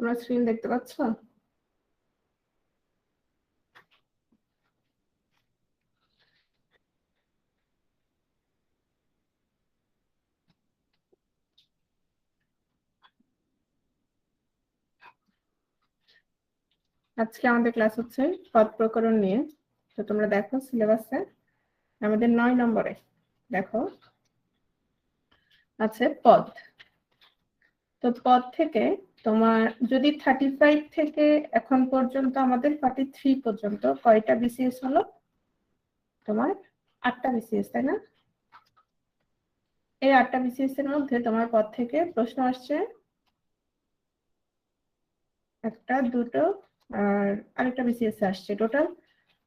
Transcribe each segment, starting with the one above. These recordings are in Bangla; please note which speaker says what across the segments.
Speaker 1: তোমরা স্ক্রিন দেখতে পাচ্ছ? আজকে আমাদের ক্লাস হচ্ছে পদ প্রকরণ নিয়ে। তো তোমরা দেখো সিলেবাসে আমাদের 9 নম্বরে দেখো আছে পদ। তো পদ থেকে তোমার যদি 35 থেকে এখন পর্যন্ত আমাদের 43 পর্যন্ত কয়টা বিসিএস হলো? তোমার 8টা বিসিএস, তাই না? এই 8টা বিসিএস এর মধ্যে তোমার পদ থেকে প্রশ্ন আসছে একটা, দুটো আর আরেকটা বিসিএস আসছে। টোটাল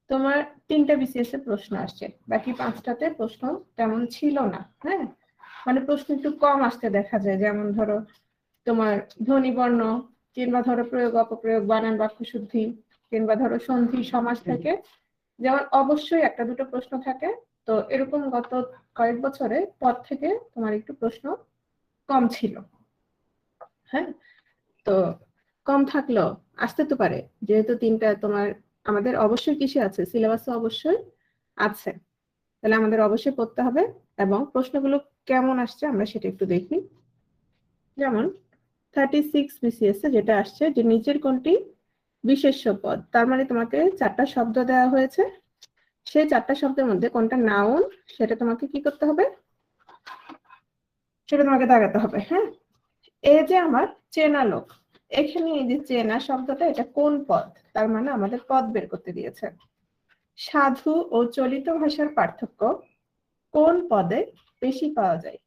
Speaker 1: তোমার 3টা বিসিএস এর প্রশ্ন আসছে, বাকি 5টাতে প্রশ্ন তেমন ছিল না। হ্যাঁ, মানে প্রশ্ন একটু কম আসতে দেখা যায়। যেমন ধরো তোমার ধ্বনি বর্ণ, কিংবা ধরো প্রয়োগ অপপ্রয়োগ, বানান বাক্য শুদ্ধি, কিংবা ধরো সন্ধি সমাস থেকে যেমন অবশ্যই একটা দুটো প্রশ্ন থাকে। তো এরকম গত কয়েক বছরে পদ থেকে তোমার একটু প্রশ্ন কম ছিল। হ্যাঁ, তো কম থাকলেও আসতে তো পারে, যেহেতু 3টা তোমার আমাদের অবশ্যই কিসে আছে, সিলেবাসে অবশ্যই আছে। তাহলে আমাদের অবশ্যই পড়তে হবে। এবং প্রশ্নগুলো কেমন আসছে আমরা সেটা একটু দেখি। যেমন 36 বিসিএস যেটা আসছে যে নিচের কোনটি বিশেষ্য পদ, তার মানে তোমাকে 4টা শব্দ দেওয়া হয়েছে, সেই 4টা শব্দের মধ্যে কোনটা নাউন সেটা তোমাকে কি করতে হবে, সেটা তোমাকে দাগাতে হবে। হ্যাঁ, এই যে আমার চেনা লোক, এখানে এই যে চেনা শব্দটা এটা কোন পদ, তার মানে আমাদের পদ বের করতে দিয়েছে। সাধু ও চলিত ভাষার পার্থক্য কোন পদে বেশি পাওয়া যায়?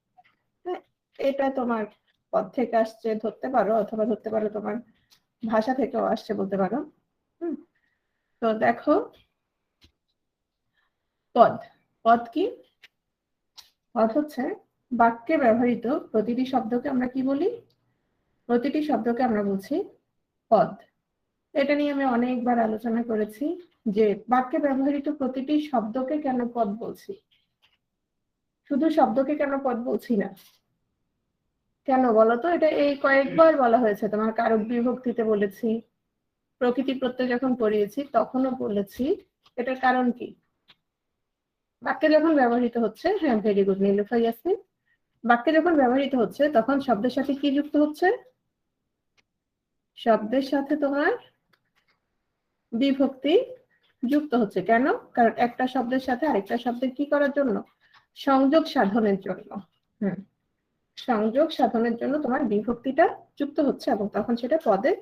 Speaker 1: হ্যাঁ, এটা তোমার পদ থেকে আসছে ধরতে পারো, অথবা ধরতে পারো তোমার ভাষা থেকেও আসছে বলতে পারো। তো দেখো পদ, পদ কি? পদ হচ্ছে বাক্যে ব্যবহৃত প্রতিটি শব্দকে আমরা কি বলি? প্রতিটি শব্দকে আমরা বলছি পদ। এটা নিয়ে আমি অনেকবার আলোচনা করেছি যে বাক্যে ব্যবহৃত প্রতিটি শব্দকে কেন পদ বলছি, শুধু শব্দকে কেন পদ বলছি না। কেন বলতো? এটা এই কয়েকবার বলা হয়েছে। তোমার কারক বিভক্তিতে বলেছি, প্রকৃতি প্রত্যয় যখন পড়িয়েছি তখনও বলেছি। এটার কারণ কি? বাক্যে যখন ব্যবহৃত হচ্ছে, হ্যাঁ ভেরি গুড নীলুফা ইয়াসমিন, বাক্যে যখন ব্যবহৃত হচ্ছে তখন শব্দের সাথে কি যুক্ত হচ্ছে? শব্দের সাথে তোমার বিভক্তি যুক্ত হচ্ছে। কেন? কারণ একটা শব্দের সাথে আরেকটা শব্দের কি করার জন্য? সংযোগ সাধনের জন্য। সংযোগ সাধনের জন্য তোমার বিভক্তিটা যুক্ত হচ্ছে এবং তখন সেটা পদে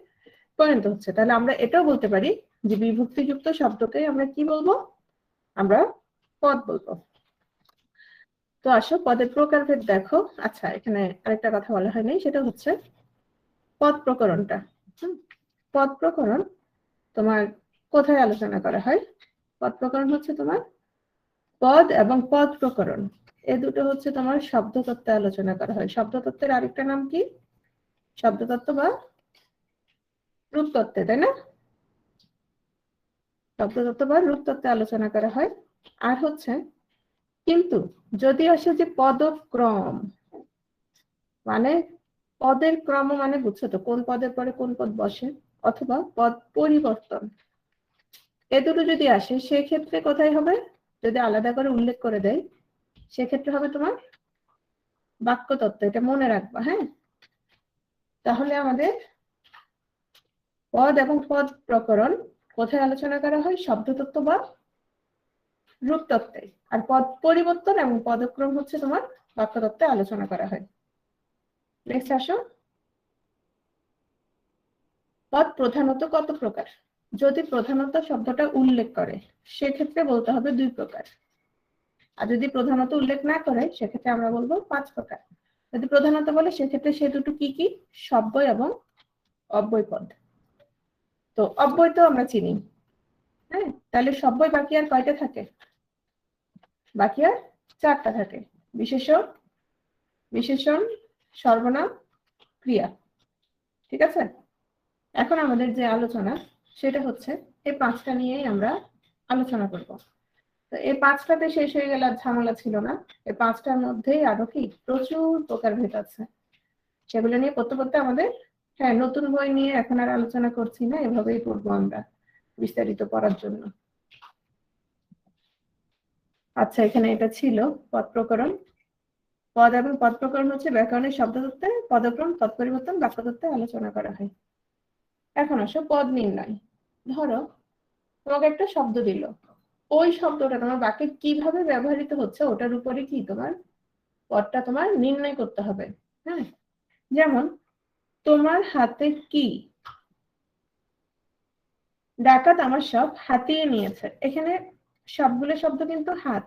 Speaker 1: পরিণত হচ্ছে। তাহলে আমরা এটাও বলতে পারি যে বিভক্তিযুক্ত শব্দকে আমরা কি বলবো? আমরা পদ বলবো। তো আসো পদের প্রকারভেদ দেখো। আচ্ছা, এখানে আরেকটা কথা বলা হয়নি, সেটা হচ্ছে পদ প্রকরণটা। পদ প্রকরণ তোমার কোথায় আলোচনা করা হয়? পদ প্রকরণ হচ্ছে তোমার পদ এবং পদ প্রকরণ এ দুটো হচ্ছে তোমার শব্দতত্ত্বে আলোচনা করা হয়। শব্দতত্ত্বের আরেকটা নাম কি? শব্দতত্ত্ব বা রূপতত্ত্বে, তাই না? শব্দতত্ত্ব বা রূপতত্ত্বে আলোচনা করা হয়। আর হচ্ছে কিন্তু যদি আসে যে পদক্রম, মানে পদের ক্রম মানে বুঝছো তো, কোন পদের পরে কোন পদ বসে, অথবা পদ পরিবর্তন, এ দুটো যদি আসে সেক্ষেত্রে কোথায় হবে? যদি আলাদা করে উল্লেখ করে দেয় সেক্ষেত্রে হবে তোমার বাক্যতত্ত্ব। এটা মনে রাখবা। হ্যাঁ, তাহলে আমাদের পদ এবং পদ প্রকরণ কোথায় আলোচনা করা হয়? শব্দতত্ত্ব বা রূপতত্ত্বে। আর পদ পরিবর্তন এবং পদক্রম হচ্ছে তোমার বাক্যতত্ত্বে আলোচনা করা হয়। নেক্সট আসো, পদ প্রধানত কত প্রকার? যদি প্রধানত শব্দটা উল্লেখ করে সেক্ষেত্রে বলতে হবে 2 প্রকার। আর যদি প্রধানত উল্লেখ না করে সেক্ষেত্রে আমরা বলবো 5 প্রকার। যদি প্রধানত বলে সেক্ষেত্রে সে দুটো কি কি? সব্যয় এবং অব্যয় পদ। তো অব্যয় তো আমরা চিনি। হ্যাঁ, তাহলে সব্যয় বাকি আর কয়টা থাকে? বাকি আর 4টা থাকে। বিশেষণ, বিশেষণ, সর্বনাম, ক্রিয়া। ঠিক আছে? এখন আমাদের যে আলোচনা সেটা হচ্ছে এই 5টা নিয়েই আমরা আলোচনা করব। তো এই 5টাতে শেষ হয়ে গেলে আর ঝামেলা ছিল না। এই 5টার মধ্যেই আরো কি প্রচুর প্রকারভেদ আছে, সেগুলো নিয়ে পড়তে পড়তে আমাদের হ্যাঁ, নতুন বই নিয়ে এখন আর আলোচনা করছি না, এভাবেই পড়বো আমরা বিস্তারিত পড়ার জন্য। আচ্ছা, এখানে এটা ছিল পদ প্রকরণ। পদ এবং পদ প্রকরণ হচ্ছে ব্যাকরণের শব্দতত্ত্বে পদক্রম, তৎপরিবর্তন, বাক্যতত্ত্বে আলোচনা করা হয়। এখন আসো পদ নির্ণয়। ধরো তোমাকে একটা শব্দ দিল, ওই শব্দটা তোমার বাক্যে কিভাবে ব্যবহৃত হচ্ছে ওটার উপরে কি তোমার পদটা তোমার নির্ণয় করতে হবে। হ্যাঁ, যেমন তোমার হাতে কি, ডাকাত আমার সব হাতিয়ে নিয়েছে। এখানে সবগুলো শব্দ কিন্তু হাত।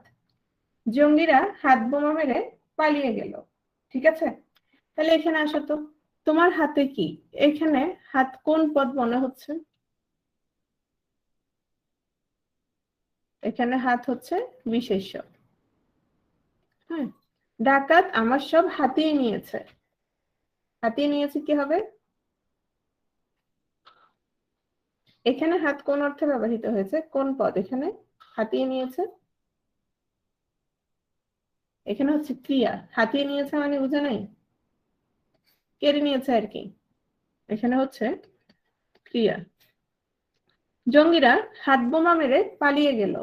Speaker 1: জঙ্গিরা হাত বোমা মেরে পালিয়ে গেল। ঠিক আছে, তাহলে এখানে আসো তো, তোমার হাতে কি, এখানে হাত কোন পদ মনে হচ্ছে? এখানে হাত হচ্ছে বিশেষ্য। হ্যাঁ, ডাকাত আমার সব হাতিয়ে নিয়েছে, হাতিয়ে নিয়েছে কি হবে? এখানে হাত কোন অর্থে ব্যবহৃত হয়েছে, কোন পদ এখানে হাতিয়ে নিয়েছে? এখানে হচ্ছে ক্রিয়া। হাতিয়ে নিয়েছে মানে বুঝে নাই, কেড়ে নিয়েছে আর কি, এখানে হচ্ছে ক্রিয়া। জঙ্গিরা হাত বোমা মেরে পালিয়ে গেল,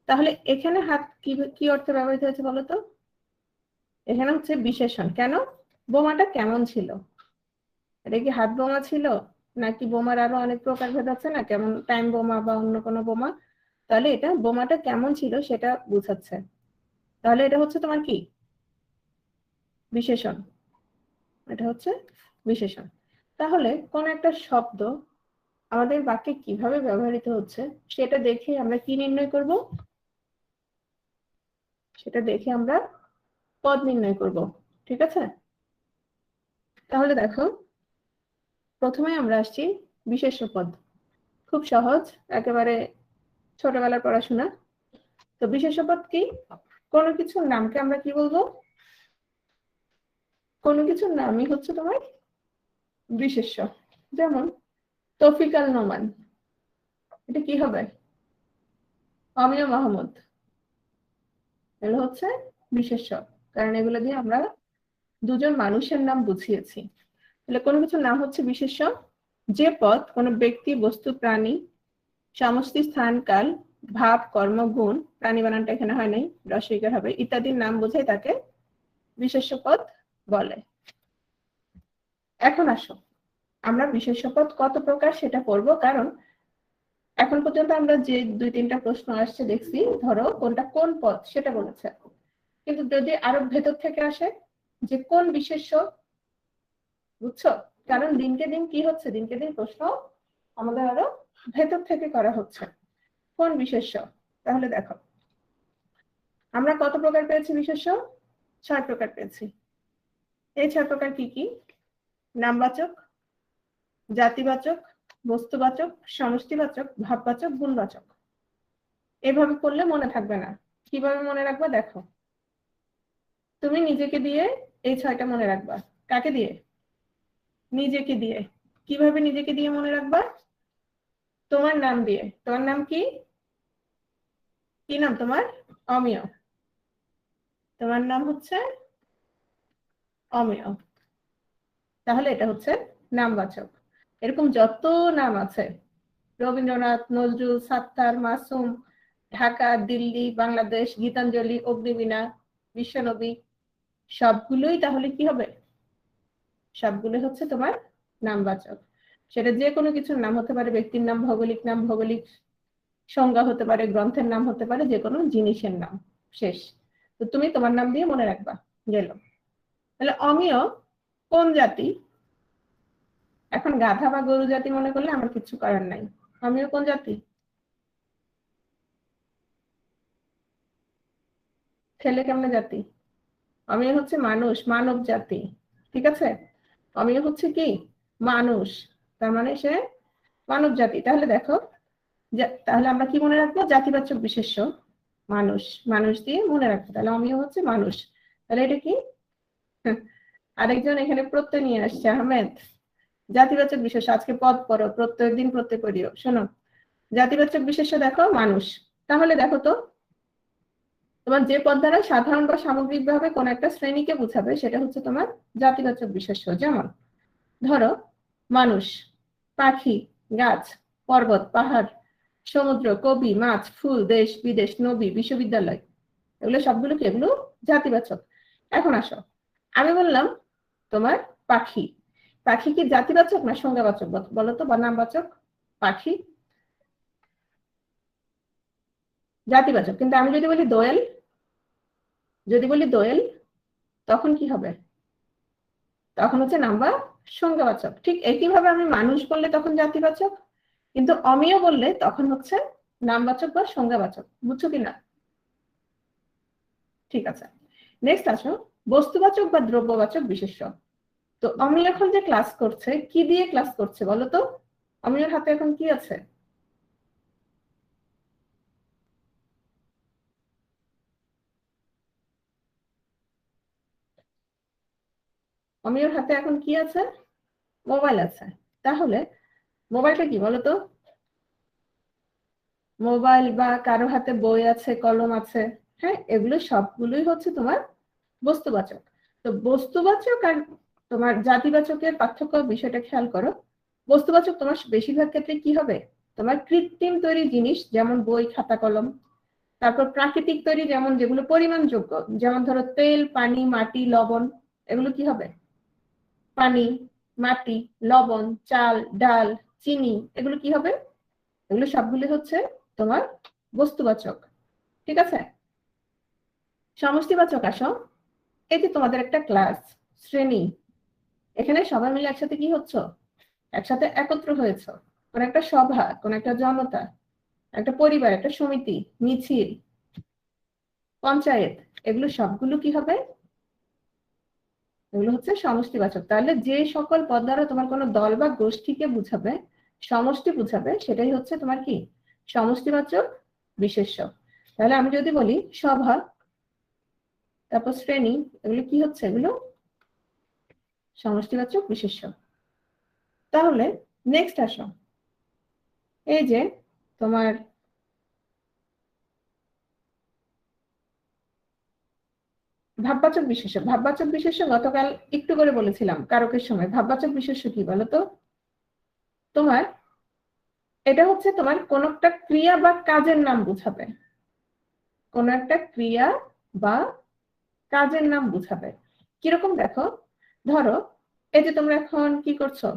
Speaker 1: তাহলে এখানে হাত কি কি অর্থে ব্যবহৃত হয়েছে বলতো? এখানে হচ্ছে বিশেষণ। কেন? বোমাটা কেমন ছিল? এটা কি হাত বোমা ছিল, নাকি বোমার আরো অনেক প্রকারভেদ আছে না, কেমন টাইম বোমা বা অন্য কোনো বোমা? তাহলে এটা বোমাটা কেমন ছিল সেটা বুঝাচ্ছে। তাহলে এটা হচ্ছে তোমার কি বিশেষণ, এটা হচ্ছে বিশেষণ। তাহলে কোন একটা শব্দ আমাদের বাক্যে কিভাবে ব্যবহৃত হচ্ছে সেটা দেখে আমরা কি নির্ণয় করব? সেটা দেখে আমরা পদ নির্ণয় করব। ঠিক আছে, তাহলে দেখো প্রথমে আমরা আসছি বিশেষ্য পদ। খুব সহজ, একেবারে ছোটবেলার পড়াশোনা। তো বিশেষ্য পদ কি? কোনো কিছুর নামকে আমরা কি বলবো? কোনো কিছুর নামই হচ্ছে তোমার বিশেষ্য। যেমন তৌফিক-আল নোমান, এটা কি হবে? অমিয় মাহমুদ, এগুলো হচ্ছে বিশেষ্য, কারণ এগুলো দিয়ে আমরা দুজন মানুষের নাম বুঝিয়েছি। তাহলে কোনো কিছুর নাম হচ্ছে বিশেষ্য যে পদ কোনো ব্যক্তি, বস্তু, প্রাণী, সমষ্টি, স্থান, কাল, ভাব, কর্ম, গুণ, প্রাণী বানানটা এখানে হয় নাই, রসইকার হবে, ইত্যাদির নাম বোঝায় তাকে বিশেষ্য পদ বলে। এখন আসো আমরা বিশেষ্য পদ কত প্রকার সেটা পড়বো, কারণ এখন পর্যন্ত আমরা যে দুই তিনটা প্রশ্ন আসছে দেখছি, ধরো কোনটা কোন পদ সেটা বলেছে, কিন্তু যদি আরো ভেতর থেকে আসে যে কোন বিশেষ্য, বুঝছো? কারণ দিনকে দিন কি হচ্ছে, দিনকে দিন প্রশ্ন আমাদের আরো ভেতর থেকে করা হচ্ছে। কোন বিশেষ্য? তাহলে দেখো আমরা কত প্রকার পেয়েছি বিশেষ্য? 6 প্রকার পেয়েছি। এই 6 প্রকার কি কি? নামবাচক, জাতিবাচক, বস্তুবাচক, সমষ্টিবাচক, ভাববাচক, গুণবাচক। এভাবে পড়লে মনে থাকবে না। কিভাবে মনে রাখবা দেখো, তুমি নিজেকে দিয়ে এই 6টা মনে রাখবা। কাকে দিয়ে? নিজেকে দিয়ে। কিভাবে নিজেকে দিয়ে মনে রাখবা? তোমার নাম দিয়ে। তোমার নাম কি? কি নাম তোমার? অমিয়। তোমার নাম হচ্ছে অমিয়, তাহলে এটা হচ্ছে নামবাচক। এরকম যত নাম আছে, রবীন্দ্রনাথ, নজরুল, সাত্তার, মাসুম, ঢাকা, দিল্লি, বাংলাদেশ, গীতাঞ্জলি, অগ্নিবীণা, বিশ্বনবী, সবগুলোই তাহলে কি হবে? সবগুলো হচ্ছে তোমার নামবাচক। সেটা যে কোনো কিছুর নাম হতে পারে, ব্যক্তির নাম, ভৌগোলিক নাম, ভৌগোলিক সংজ্ঞা হতে পারে, গ্রন্থের নাম হতে পারে, যে কোনো জিনিসের নাম। শেষ। তো তুমি তোমার নাম দিয়ে মনে রাখবা, গেল। তাহলে অমিয় কোন জাতি? এখন গাধা বা গরু জাতি মনে করলে আমার কিছু করার নাই। অমিয় কোন জাতি? ছেলে কেমনে জাতি? অমিয় হচ্ছে মানুষ, মানব জাতি। ঠিক আছে, অমিয় হচ্ছে কি? মানুষ, তার মানে সে মানব জাতি। তাহলে দেখো, তাহলে আমরা কি মনে রাখবো? জাতিবাচক বিশেষ্য মানুষ, মানুষ দিয়ে মনে রাখবো। তাহলে অমিয় হচ্ছে মানুষ। তাহলে এটা কি? আরেকজন এখানে প্রত্যয় নিয়ে আসছে, আহমেদ। জাতিবাচক বিশেষ্য, আজকে পদ পড়ো, প্রত্যয়ের দিন প্রত্যয় পড়িও। শোনো, জাতিবাচক বিশেষ্য দেখো মানুষ। তাহলে দেখো তো, তোমার যে পদ দ্বারা সাধারণ বা সামগ্রিকভাবে কোন একটা শ্রেণীকে বোঝাবে সেটা হচ্ছে তোমার জাতিবাচক বিশেষ্য। যেমন ধরো মানুষ, পাখি, গাছ, পর্বত, পাহাড়, সমুদ্র, কবি, মাছ, ফুল, দেশ বিদেশ, নবী, বিশ্ববিদ্যালয়, এগুলো সবগুলো কি? এগুলো জাতিবাচক। এখন আসো, আমি বললাম তোমার পাখি, পাখি কি জাতিবাচক না সংজ্ঞাবাচক বলো তো, বা নামবাচক? পাখি জাতিবাচক, কিন্তু আমি যদি বলি দোয়েল, যদি বলি দোয়েল, তখন কি হবে? তখন হচ্ছে নাম বা সংজ্ঞাবাচক। ঠিক একইভাবে আমি মানুষ বললে তখন জাতিবাচক, কিন্তু অমিয় বললে তখন হচ্ছে নামবাচক বা সংজ্ঞাবাচক। বুঝছো কিনা? ঠিক আছে, নেক্সট আসো, বস্তুবাচক বা দ্রব্যবাচক বিশেষ্য। তো অমিয় এখন যে ক্লাস করছে, কি দিয়ে ক্লাস করছে বলো তো? অমিয়র হাতে এখন কি আছে? অমিয়র হাতে এখন কি আছে? মোবাইল আছে। তাহলে মোবাইলটা কি বলো তো? মোবাইল বা কারো হাতে বই আছে, কলম আছে, হ্যাঁ, এগুলো সবগুলোই হচ্ছে তোমার বস্তুবাচক। তো বস্তুবাচক আর তোমার জাতিবাচকের পার্থক্য বিষয়টা খেয়াল করো। বস্তুবাচক তোমার বেশিরভাগ ক্ষেত্রে কি হবে? তোমার কৃত্রিম তৈরি জিনিস, যেমন বই, খাতা, কলম। তারপর প্রাকৃতিক তৈরি, যেমন যেগুলো পরিমাণযোগ্য, যেমন ধরো তেল, পানি, মাটি, লবণ, এগুলো কি হবে? পানি, মাটি, লবণ, চাল, ডাল, চিনি, এগুলো কি হবে? এগুলো সবগুলি হচ্ছে তোমার বস্তুবাচক। ঠিক আছে, সমষ্টিবাচক আসো। এই যে তোমাদের একটা ক্লাস, শ্রেণী, এখানে সবাই মিলে একসাথে কি হচ্ছে? একসাথে একত্র হয়েছে। কোন একটা সভা, কোন একটা জনতা, একটা পরিবার, একটা সমিতি, মিছিল, পঞ্চায়েত, এগুলো সবগুলো কি হবে? এগুলো হচ্ছে সমষ্টিবাচক। তাহলে যে সকল পদ দ্বারা তোমার কোনো দল বা গোষ্ঠীকে বুঝাবে, সমষ্টি বুঝাবে, সেটাই হচ্ছে তোমার কি? সমষ্টিবাচক বিশেষ্য। তাহলে আমি যদি বলি সভা, তারপর শ্রেণী, এগুলো কি হচ্ছে? এগুলো সমষ্টিবাচক বিশেষ্য। তাহলে নেক্সট আসো, এই যে তোমার ভাববাচক বিশেষ্য। ভাববাচক বিশেষ্য গতকাল একটু করে বলেছিলাম কারকের সময়। ভাববাচক বিশেষ্য কি বলতো? তোমার এটা হচ্ছে তোমার কোন একটা ক্রিয়া বা কাজের নাম বুঝাবে, কোন একটা ক্রিয়া বা কাজের নাম বুঝাবে। কিরকম দেখো, ধরো এই যে তোমরা এখন কি করছো,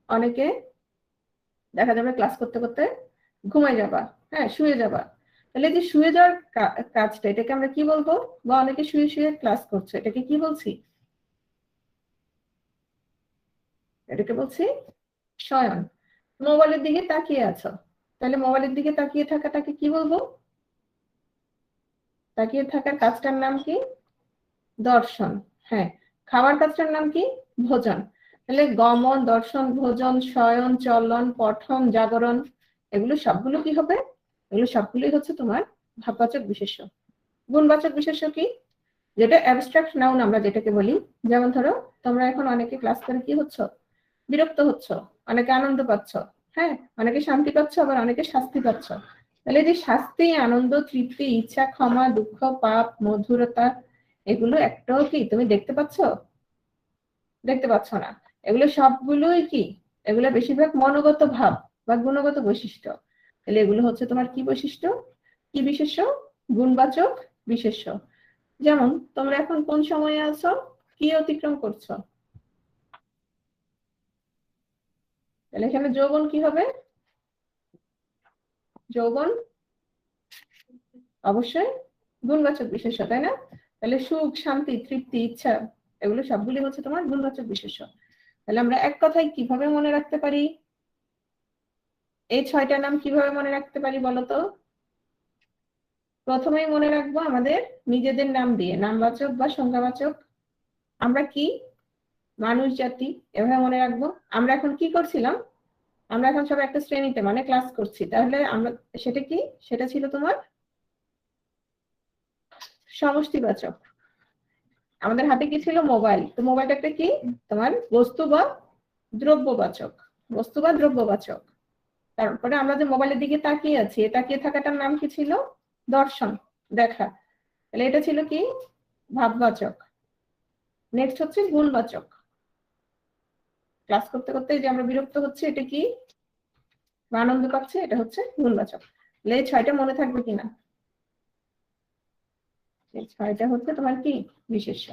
Speaker 1: অনেকে দেখা যাবে ক্লাস করতে করতে ঘুমাই যাবা, হ্যাঁ, শুয়ে যাবা। তাহলে যে শুয়ে যাওয়ার কাজটা, এটাকে আমরা কি বলবো? বা অনেকে শুয়ে শুয়ে ক্লাস করছে, এটাকে কি বলছি? এটাকে বলছি শয়ন। মোবাইলের দিকে তাকিয়ে আছো, তাহলে মোবাইলের দিকে তাকিয়ে থাকাটাকে কি বলবো? তাকিয়ে থাকার কাজটার নাম কি? দর্শন। হ্যাঁ, খাবার কাজটার নাম কি? ভোজন। তাহলে গমন, দর্শন, ভোজন, শয়ন, চলন, পঠন, জাগরণ, এগুলো সবগুলো কি হবে? এগুলো সবগুলোই হচ্ছে তোমার ভাববাচক বিশেষ্য। গুণবাচক বিশেষ্য কি? যেটা অ্যাবস্ট্রাক্ট নাউন আমরা যেটাকে বলি। যেমন ধরো তোমরা এখন অনেকে ক্লাস করে কি হচ্ছ? বিরক্ত হচ্ছ, অনেকে আনন্দ পাচ্ছ, হ্যাঁ, অনেকে শান্তি পাচ্ছ, আবার অনেকে শাস্তি পাচ্ছ। তাহলে যে শাস্তি, আনন্দ, তৃপ্তি, ইচ্ছা, ক্ষমা, দুঃখ, পাপ, মধুরতা, এগুলো একটাও কি তুমি দেখতে পাচ্ছ? দেখতে পাচ্ছ না। এগুলো সবগুলোই কি? এগুলো বেশিরভাগ মনোগত ভাব বা গুণগত বৈশিষ্ট্য। তাহলে এগুলো হচ্ছে তোমার কি বৈশিষ্ট্য? কি বিশেষ্য? গুণবাচক বিশেষ্য। যেমন তোমরা এখন কোন সময়ে আছো, কি অতিক্রম করছো? তাহলে এখানে যৌবন কি হবে? যৌবন অবশ্যই গুণবাচক বিশেষ্য, তাই না? তাহলে সুখ, শান্তি, তৃপ্তি, ইচ্ছা, এগুলো সবগুলি হচ্ছে তোমার গুণবাচক বিশেষ্য। তাহলে আমরা এক কথায় কিভাবে মনে রাখতে পারি? এই 6টা নাম কিভাবে মনে রাখতে পারি বলতো? প্রথমেই মনে রাখবো আমাদের নিজেদের নাম দিয়ে, নামবাচক বা সংজ্ঞাবাচক। আমরা কি? মানুষ জাতি, এভাবে মনে রাখবো। আমরা এখন কি করছিলাম? আমরা এখন সব একটা শ্রেণীতে মানে ক্লাস করছি, তাহলে আমরা সেটা কি? সেটা ছিল তোমার সমষ্টিবাচক। আমাদের হাতে কি ছিল? মোবাইল। তো মোবাইলটা একটা কি? তোমার বস্তু বা দ্রব্যবাচক। বস্তু বা দ্রব্যবাচক। তারপরে আমরা যে মোবাইলের দিকে তাকিয়ে আছি, তাকিয়ে থাকাটার নাম কি ছিল? দর্শন, দেখা। তাহলে এটা ছিল কি? ভাববাচক। নেক্সট হচ্ছে গুণবাচক। ক্লাস করতে করতে যে আমরা বিরক্ত হচ্ছে, এটা কি বা আনন্দ পাচ্ছে, এটা হচ্ছে গুণবাচক। এই 6টা মনে থাকবে কিনা? এই 6টা হচ্ছে তোমার কি বিশেষ্য।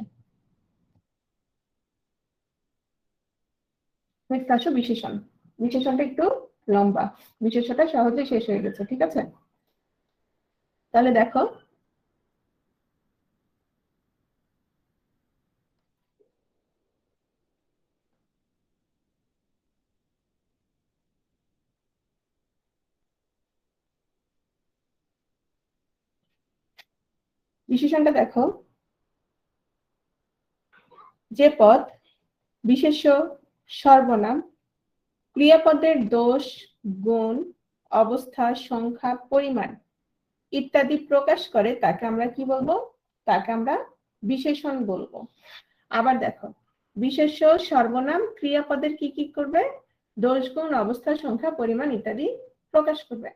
Speaker 1: নেক্সট আসো বিশেষণ। বিশেষণটা একটু লম্বা, বিশেষ্যটা সহজে শেষ হয়ে গেছে, ঠিক আছে? তাহলে দেখো, বিশেষণটা দেখো, যে পদ বিশেষ্য, সর্বনাম, ক্রিয়াপদের দোষ, গুণ, অবস্থা, সংখ্যা, পরিমাণ ইত্যাদি প্রকাশ করে তাকে আমরা কি বলবো? তাকে আমরা বিশেষণ বলবো। আবার দেখো, বিশেষ্য, সর্বনাম, ক্রিয়াপদের কি কি করবে? দোষ, গুণ, অবস্থা, সংখ্যা, পরিমাণ ইত্যাদি প্রকাশ করবে।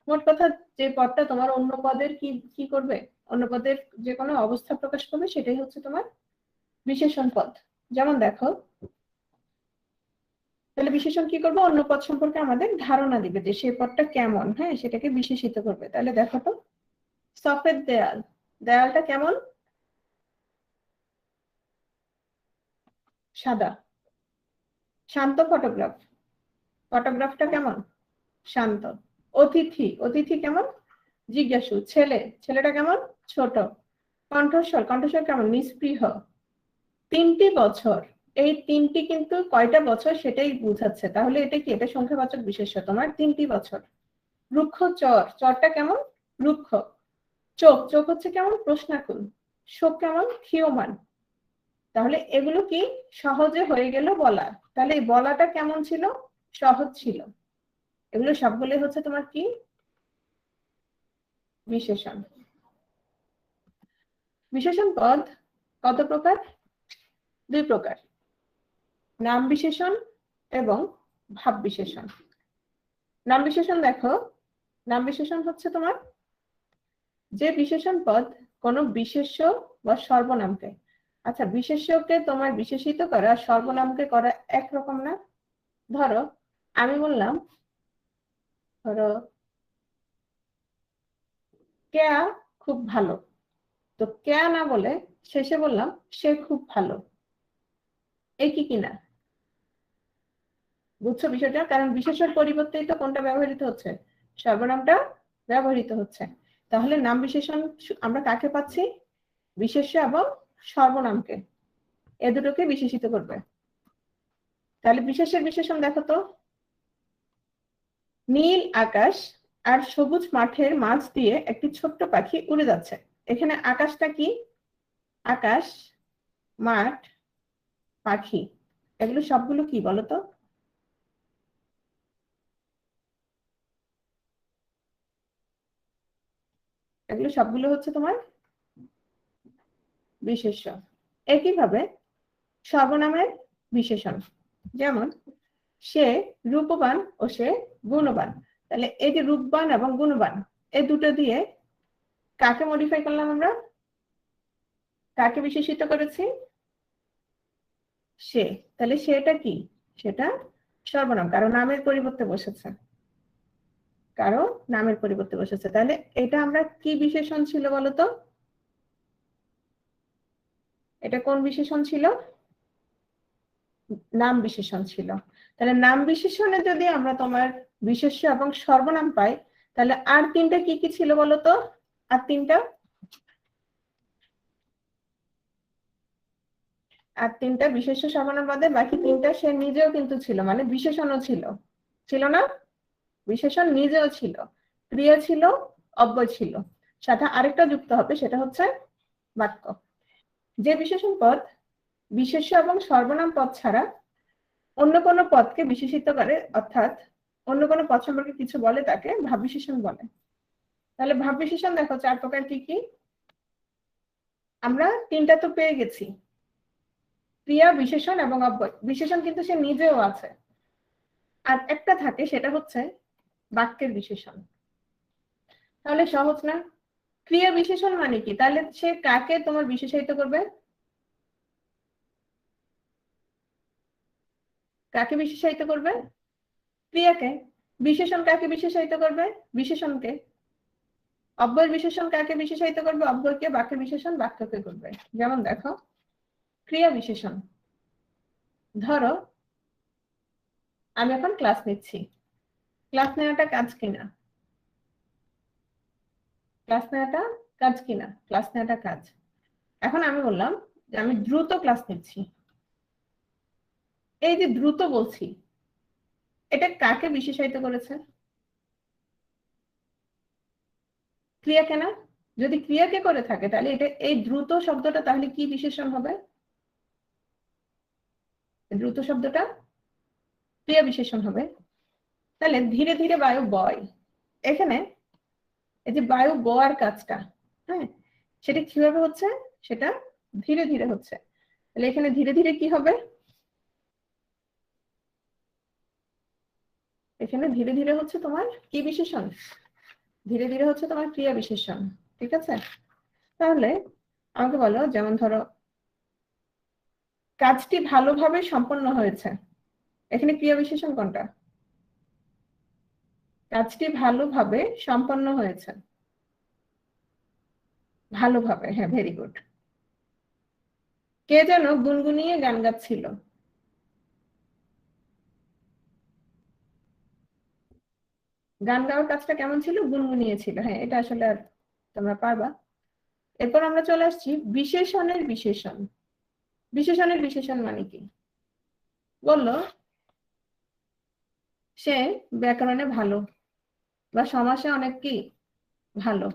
Speaker 1: মোট কথা, যে পদটা তোমার অন্য পদের কি কি করবে, অন্য পদের যে কোনো অবস্থা প্রকাশ করবে, সেটাই হচ্ছে তোমার বিশেষণ পদ। যেমন দেখো, তাহলে বিশেষণ কি করবে? অন্য পদ সম্পর্কে আমাদের ধারণা দিবে যে সেই পদটা কেমন, হ্যাঁ, সেটাকে বিশেষিত করবে। তাহলে দেখো তো, সফেদ দেয়াল, দেয়ালটা কেমন? সাদা। শান্ত ফটোগ্রাফ, ফটোগ্রাফটা কেমন? শান্ত। অতিথি, অতিথি কেমন? জিজ্ঞাসু। ছেলে, ছেলেটা কেমন? ছোট। কণ্ঠস্বর, কণ্ঠস্বর কেমন? নিস্পৃহ। 3টি বছর, এই 3টি কিন্তু কয়টা বছর সেটাই বুঝাচ্ছে, তাহলে এটা কি? এটা সংখ্যাবাচক বিশেষ্য তোমার 3টি বছর। রুক্ষ চর, চরটা কেমন? রুক্ষ। চোখ, চোখ হচ্ছে কেমন? প্রশ্নাকুল। শোক কেমন? ক্ষীয়মান। তাহলে এগুলো কি সহজে হয়ে গেল বলা। তাহলে এই বলাটা কেমন ছিল? সহজ ছিল। এগুলো সবগুলো হচ্ছে তোমার কি বিশেষণ। বিশেষণ পদ কত প্রকার? 2 প্রকার, নাম বিশেষণ এবং ভাব বিশেষণ। নাম বিশেষণ দেখো, নাম বিশেষণ হচ্ছে তোমার যে বিশেষণ পদ কোনো বিশেষ্য বা সর্বনামকে, আচ্ছা বিশেষ্যকে তোমার বিশেষিত করা, সর্বনামকে করা একরকম না। ধরো আমি বললাম, ধরো কেয়া খুব ভালো, তো কেয়া না বলে শেষে বললাম সে খুব ভালো। একই কিনা? বুঝছো বিষয়টা? কারণ বিশেষ্যের পরিবর্তেই তো কোনটা ব্যবহৃত হচ্ছে? সর্বনামটা ব্যবহৃত হচ্ছে। তাহলে নাম বিশেষণ আমরা কাকে পাচ্ছি? বিশেষ্য এবং সর্বনামকে, এ দুটোকে বিশেষিত করবে। তাহলে বিশেষ্যের বিশেষণ দেখো তো, নীল আকাশ আর সবুজ মাঠের মাঝ দিয়ে একটি ছোট্ট পাখি উড়ে যাচ্ছে। এখানে আকাশটা কি? আকাশ, মাঠ, পাখি, এগুলো সবগুলো কি বলতো? এগুলো সবগুলো হচ্ছে তোমার বিশেষ্য। একইভাবে সর্বনামের বিশেষণ, যেমন সে রূপবান ও সে গুণবান। তাহলে এই যে রূপবান এবং গুণবান, এই দুটো দিয়ে কাকে মডিফাই করলাম আমরা? কাকে বিশেষিত করেছি? সে। তাহলে সেটা কি? সেটা সর্বনাম, কারণ নামের পরিবর্তে বসেছে, কারো নামের পরিবর্তে বসেছে। তাহলে এটা আমরা কি বিশেষণ ছিল বলতো? এটা কোন বিশেষণ ছিল? নাম বিশেষণ ছিল। তাহলে নাম বিশেষণে যদি আমরা তোমার বিশেষ্য এবং সর্বনাম পাই, তাহলে আর 3টা কি কি ছিল বলতো? আর 3টা, আর 3টা বিশেষ্য সর্বনাম বাদে বাকি 3টা সে নিজেও কিন্তু ছিল, মানে বিশেষণও ছিল, ছিল না? বিশেষণ নিজেও ছিল, ক্রিয়া ছিল, অব্যয় ছিল, সাথে আরেকটা যুক্ত হবে, সেটা হচ্ছে বাক্য। যে বিশেষণ পদ বিশেষ্য এবং সর্বনাম পদ ছাড়া অন্য কোনো পদকে বিশেষিত করে, অর্থাৎ অন্য কোনো পদ সম্পর্কে কিছু বলে, তাকে ভাব বিশেষণ বলে। তাহলে ভাব বিশেষণ দেখো 4 প্রকার কি কি? আমরা 3টা তো পেয়ে গেছি, ক্রিয়া, বিশেষণ এবং অব্যয়। বিশেষণ কিন্তু সে নিজেও আছে। আর একটা থাকে, সেটা হচ্ছে বাক্যের বিশেষণ। তাহলে সহজ না? ক্রিয়া বিশেষণ মানে কি? তাহলে সে কাকে তোমার বিশেষায়িত করবে? কাকে বিশেষায়িত করবে? ক্রিয়াকে। বিশেষণ কাকে বিশেষায়িত করবে? বিশেষণকে। অব্যয়ের বিশেষণ কাকে বিশেষায়িত করবে? অব্যয়কে। বাক্যের বিশেষণ বাক্যকে করবে। যেমন দেখো, ক্রিয়া বিশেষণ। ধরো আমি এখন ক্লাস নিচ্ছি, ক্লাস নেওয়াটা কাজ কিনা? ক্লাস নেওয়াটা কাজ কিনা? ক্লাস নেওয়াটা কাজ। এখন আমি বললাম যে আমি দ্রুত ক্লাস নিচ্ছি। এই যে দ্রুত বলছি, এটা কাকে বিশেষায়িত করেছে? ক্রিয়াকে না? যদি ক্রিয়াকে করে থাকে তাহলে এটা, এই দ্রুত শব্দটা তাহলে কি বিশেষণ হবে? দ্রুত শব্দটা ক্রিয়া বিশেষণ হবে। তাহলে ধীরে ধীরে বায়ু বয়, এখানে এই যে বায়ু বওয়ার কাজটা, হ্যাঁ, সেটা কিভাবে হচ্ছে? সেটা ধীরে ধীরে হচ্ছে। তাহলে এখানে ধীরে ধীরে কি হবে? এখানে ধীরে ধীরে হচ্ছে তোমার কি বিশেষণ? ধীরে ধীরে হচ্ছে তোমার ক্রিয়া বিশেষণ। ঠিক আছে? তাহলে আমাকে বলো, যেমন ধরো কাজটি ভালোভাবে সম্পন্ন হয়েছে, এখানে ক্রিয়া বিশেষণ কোনটা? কাজটি ভালোভাবে সম্পন্ন হয়েছে। ভালোভাবে, হ্যাঁ, ভেরি গুড। কে যেন গুনগুনিয়ে গান গাচ্ছিল। গান গাওয়ার কাজটা কেমন ছিল? গুনগুনিয়ে ছিল। হ্যাঁ, এটা আসলে আর তোমরা পারবা। এরপর আমরা চলে আসছি বিশেষণের বিশেষণ। বিশেষণের বিশেষণ মানে কি? বললো সে ব্যাকরণে ভালো, বা সমাসে অনেক কি ভালো।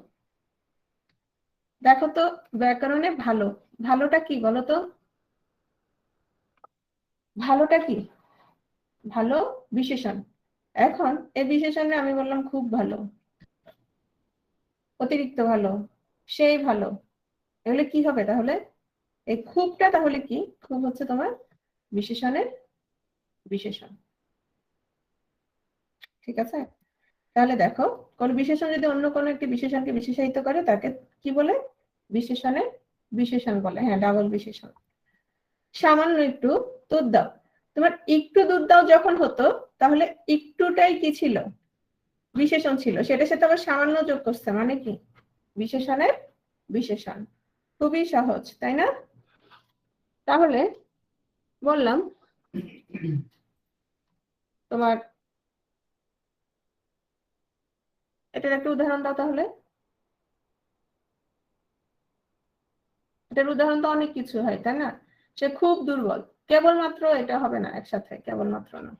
Speaker 1: দেখো তো, ব্যাকরণে ভালো, ভালোটা কি বলো তো? ভালোটা কি? ভালো বিশেষণ। এখন এই বিশেষণে আমি বললাম খুব ভালো, অতিরিক্ত ভালো, সেই ভালো, এগুলো কি হবে তাহলে? এই খুবটা তাহলে কি? খুব হচ্ছে তোমার বিশেষণের বিশেষণ। ঠিক আছে? তাহলে দেখো, কোন বিশেষণ যদি অন্য কোনো একটি বিশেষণকে বিশেষায়িত করে তাকে কি বলে? বিশেষণের বিশেষণ বলে। হ্যাঁ, ডাবল বিশেষণ। সামান্য একটু দুধ দাও। তোমার একটু দুধ দাও যখন হতো, তাহলে একটুটাই কি ছিল? বিশেষণ ছিল। সেটার সাথে আবার সামান্য যোগ করছে, মানে কি? বিশেষণের বিশেষণ। খুবই সহজ, তাই না? তাহলে বললাম তোমার, এটার একটা উদাহরণ দাও তাহলে। এটার উদাহরণ তো অনেক কিছু হয়, তাই না? সে খুব দুর্বল, কেবলমাত্র এটা হবে না, একসাথে কেবলমাত্র না।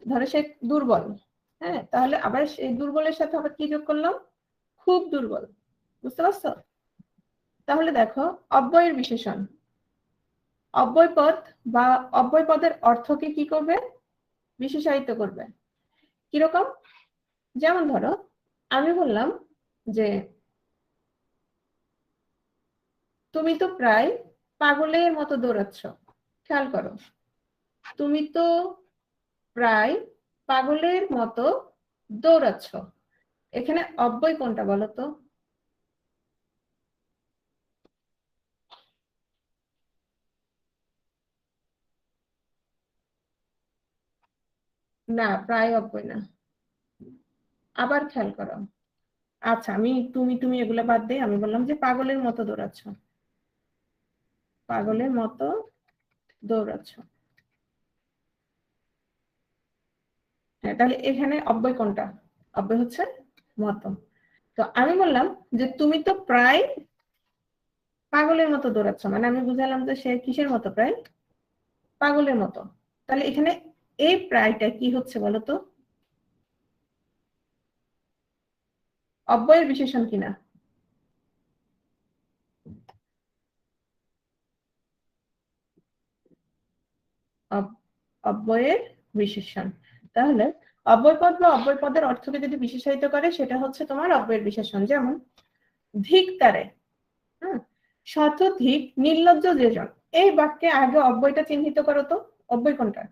Speaker 1: ধরো সে দুর্বল, হ্যাঁ, তাহলে আবার সেই দুর্বলের সাথে আবার কি যোগ করলাম? খুব দুর্বল। বুঝতে পারছো? তাহলে দেখো, অব্যয়ের বিশেষণ। অব্যয় পদ বা অব্যয় পদের অর্থকে কি করবে? বিশেষায়িত করবে। কিরকম? যেমন ধরো আমি বললাম যে তুমি তো প্রায় পাগলের মতো দৌড়াচ্ছ। খেয়াল করো, তুমি তো প্রায় পাগলের মতো দৌড়াচ্ছ। এখানে অব্যয় কোনটা বলো তো? না, প্রায় অব্যয় না। আবার খেয়াল করো। আচ্ছা, আমি তুমি তুমি এগুলো বাদ দিয়ে আমি বললাম যে পাগলের মতো দৌড়াচ্ছ। পাগলের মতো দৌড়াচ্ছ। হ্যাঁ, তাহলে এখানে অব্যয় কোনটা? অব্যয় হচ্ছে মতো। তো আমি বললাম যে তুমি তো প্রায় পাগলের মতো দৌড়াচ্ছ, মানে আমি বুঝালাম যে সে কিসের মতো? প্রায় পাগলের মতো। তাহলে এখানে এই প্রায়টা কি হচ্ছে বলতো? অব্যয়ের বিশেষণ কিনা? অব্যয়ের বিশেষণ। তাহলে অব্যয় পদ বা অব্যয় পদের অর্থকে যদি বিশেষায়িত করে সেটা হচ্ছে তোমার অব্যয়ের বিশেষণ। যেমন ধিক্কারে, হ্যাঁ, শতধিক নির্লজ্জ যেজন। এই বাক্যে আগে অব্যয়টা চিহ্নিত করো তো। অব্যয় কোনটা?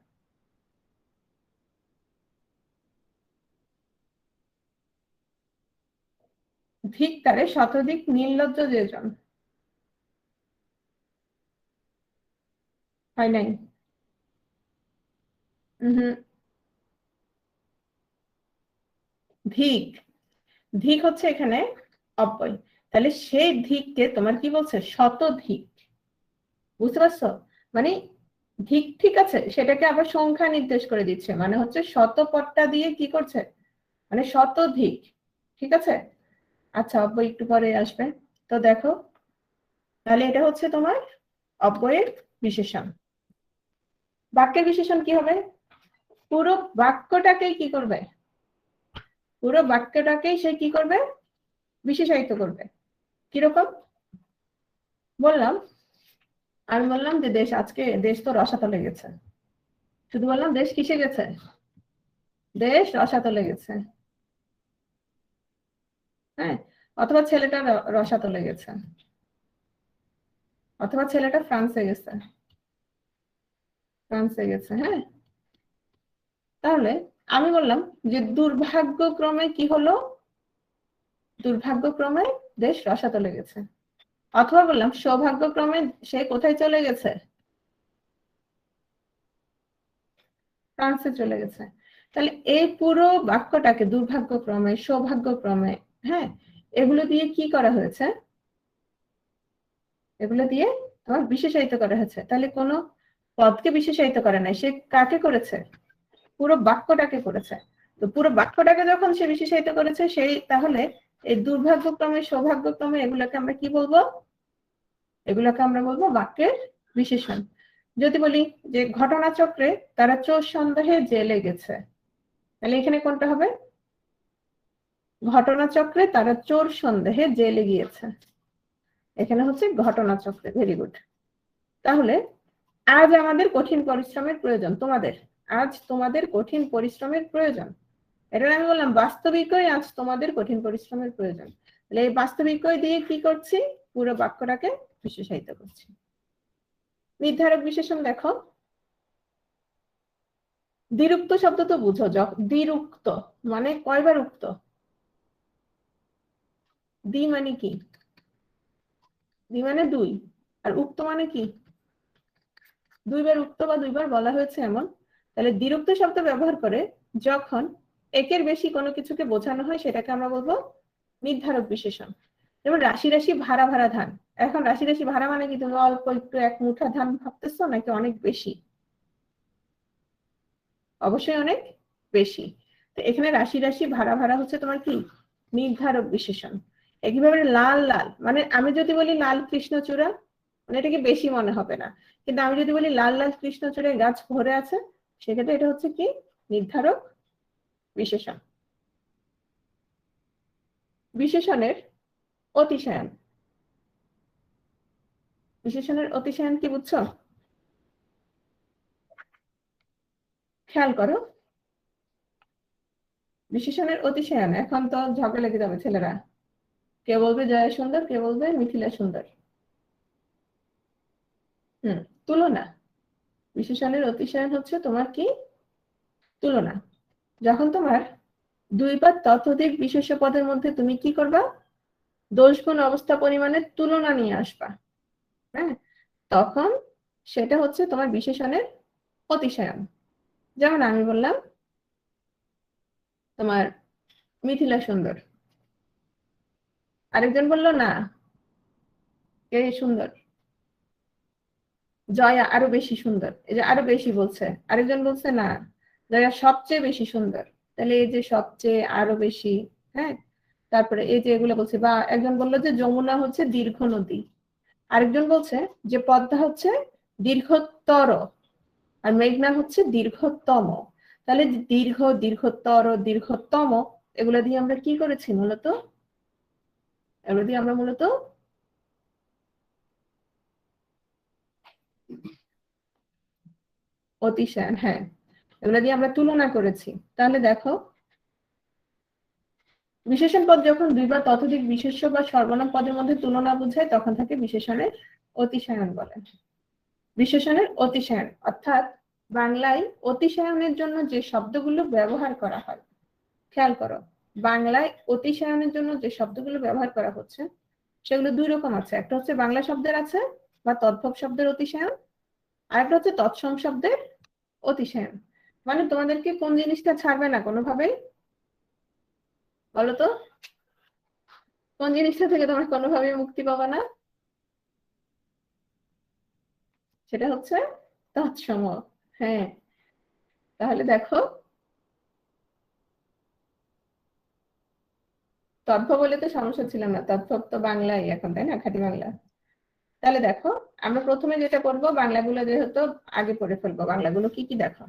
Speaker 1: ধিক্কারে শতধিক নির্লজ্জ যেজন। হয় নাই? ধিক, ধিক হচ্ছে এখানে অব্যয়, তাহলে সেই ধিককে তোমার কি বলছে, শতধিক। বুঝতে পারছো? মানে ধিক, ঠিক আছে, সেটাকে আবার সংখ্যা নির্দেশ করে দিচ্ছে, মানে হচ্ছে শতপদটা দিয়ে কি করছে, মানে শতধিক। ঠিক আছে, আচ্ছা অব্যয় একটু পরে আসবে। তো দেখো, তাহলে এটা হচ্ছে তোমার অব্যয়ের বিশেষণ। বাক্যের বিশেষণ কি হবে? পুরো বাক্যটাকেই কি করবে, পুরো বাক্যটাকেই সে কি করবে, বিশেষায়িত করবে। কিরকম বললাম, আমি বললাম যে দেশ, আজকে দেশ তো রসাতলে গেছে, শুধু বললাম দেশ কিসে গেছে, দেশ রসাতলে গেছে। হ্যাঁ, অথবা ছেলেটা রসাতলে গেছে, অথবা ছেলেটা ফ্রান্সে গেছে, ফ্রান্সে গেছে। হ্যাঁ, তাহলে আমি বললাম যে দুর্ভাগ্যক্রমে কি হলো, দুর্ভাগ্যক্রমে দেশ রসাতলে গেছে। অথবা বললাম সৌভাগ্যক্রমে সে কোথায় চলে গেছে, ফ্রান্সে চলে গেছে। তাহলে এই পুরো বাক্যটাকে দুর্ভাগ্যক্রমে, সৌভাগ্যক্রমে, হ্যাঁ, এগুলো দিয়ে কি করা হয়েছে, এগুলো দিয়ে তোমার বিশেষায়িত করা হয়েছে। তাহলে কোনো পদকে বিশেষায়িত করে নাই, সে কাকে করেছে, পুরো বাক্যটাকে করেছে। তো পুরো বাক্যটাকে যখন সে বিশেষায়িত করেছে, সেই তাহলে এই দুর্ভাগ্যক্রমে, সৌভাগ্যক্রমে, এগুলোকে আমরা কি বলবো, এগুলোকে আমরা বলবো বাক্যের বিশেষণ। যদি বলি যে ঘটনাচক্রে তারা চোর সন্দেহে জেলে গেছে, তাহলে এখানে কোনটা হবে, ঘটনাচক্রে তারা চোর সন্দেহে জেলে গিয়েছে, এখানে হচ্ছে ঘটনাচক্রে। Very good. তাহলে আজ আমাদের কঠিন পরিশ্রমের প্রয়োজন, তোমাদের আজ তোমাদের কঠিন পরিশ্রমের প্রয়োজন, এটা আমি বললাম বাস্তবিকই আজ তোমাদের কঠিন পরিশ্রমের প্রয়োজন। তাহলে এই বাস্তবিকই দিয়ে কি করছি, পুরো বাক্যটাকে বিশেষায়িত করছি। নির্ধারক বিশেষণ দেখো, দ্বিরুক্ত শব্দ তো বুঝো, দ্বিরুক্ত মানে কয়বার উক্ত, দ্বি মানে কি, দ্বি মানে দুই, আর উক্ত মানে কি, দুইবার উক্ত বা দুইবার বলা হয়েছে এমন। তাহলে দ্বিরুক্ত শব্দ ব্যবহার করে যখন একের বেশি কোনো কিছুকে বোঝানো হয়, সেটাকে আমরা বলবো নির্ধারক বিশেষণ। যেমন রাশি রাশি ভাড়া ভাড়া ধান, এখন রাশি রাশি ভাড়া মানে কি, তুমি অল্প একটু এক মুঠা ধান ভাবতেছো নাকি অনেক বেশি, অবশ্যই অনেক বেশি। তো এখানে রাশি রাশি ভাড়া ভাড়া হচ্ছে তোমার কি, নির্ধারক বিশেষণ। একইভাবে লাল লাল, মানে আমি যদি বলি লাল কৃষ্ণচূড়া, মানে এটাকে বেশি মনে হবে না, কিন্তু আমি যদি বলি লাল লাল কৃষ্ণচূড়ার গাছ ভরে আছে, সেক্ষেত্রে এটা হচ্ছে কি, নির্ধারক বিশেষণ। বিশেষণের অতিশয়ন, বিশেষণের অতিশয়ন কি বুঝছো, খেয়াল করো। বিশেষণের অতিশয়ন, এখন তো ঝগড়া লেগে যাবে ছেলেরা, কে বলবে জয়া সুন্দর, কে বলবে মিথিলা সুন্দর। তুলনা, বিশেষণের অতিশয়ন হচ্ছে তোমার কি, তুলনা। যখন তোমার দুই বা ততোধিক বিশেষ্য পদের মধ্যে তুমি কি করবা, দোষ গুণ অবস্থা পরিমাণের তুলনা নিয়ে আসবা, হ্যাঁ, তখন সেটা হচ্ছে তোমার বিশেষণের অতিশয়ন। যেমন আমি বললাম তোমার মিথিলা সুন্দর, আরেকজন বললো না, কে সুন্দর, জয়া আরো বেশি সুন্দর, এই যে আরো বেশি বলছে, আরেকজন বলছে না, জয়া সবচেয়ে বেশি সুন্দর। তাহলে এই যে সবচেয়ে, আরো বেশি, হ্যাঁ, তারপরে এই যে এগুলো বলছে, বা একজন বললো যে যমুনা হচ্ছে দীর্ঘ নদী, আরেকজন বলছে যে পদ্মা হচ্ছে দীর্ঘতর, আর মেঘনা হচ্ছে দীর্ঘতম। তাহলে দীর্ঘ, দীর্ঘতর, দীর্ঘতম, এগুলো দিয়ে আমরা কি করেছি মূলত, এগুলো দিয়ে আমরা মূলত অতিশয়ন, হ্যাঁ, এগুলো দিয়ে আমরা তুলনা করেছি। তাহলে দেখো, বিশেষণ পদ যখন দুই বা ততোধিক বিশেষ্য বা সর্বনাম পদের মধ্যে তুলনা বোঝায়, তখন তাকে বিশেষণের অতিশয়ন বলে। বিশেষণের অতিশয়ন অর্থাৎ বাংলায় অতিশয়নের জন্য যে শব্দগুলো ব্যবহার করা হয়, খেয়াল করো, বাংলায় অতিশয়নের জন্য যে শব্দগুলো ব্যবহার করা হচ্ছে, সেগুলো দুই রকম আছে। একটা হচ্ছে বাংলা শব্দের আছে বা তদ্ভব শব্দের অতিশয়ন, আর একটা হচ্ছে তৎসম শব্দের অতিশয়ন। মানে তোমাদেরকে কোন জিনিসটা ছাড়বে না কোনোভাবেই, বলো তো? কোন জিনিসটা থেকে তোমার কোনোভাবেই মুক্তি পাবে না? সেটা হচ্ছে তৎসম। হ্যাঁ, তাহলে দেখো, তদ্ভব বলে তো সমস্যা ছিল না, তদ্ভব তো বাংলাই এখন, তাই না, খাঁটি বাংলা। তাহলে দেখো, আমরা প্রথমে যেটা করবো, বাংলাগুলো যেহেতু আগে পড়ে ফেলবো, বাংলাগুলো কি কি দেখো।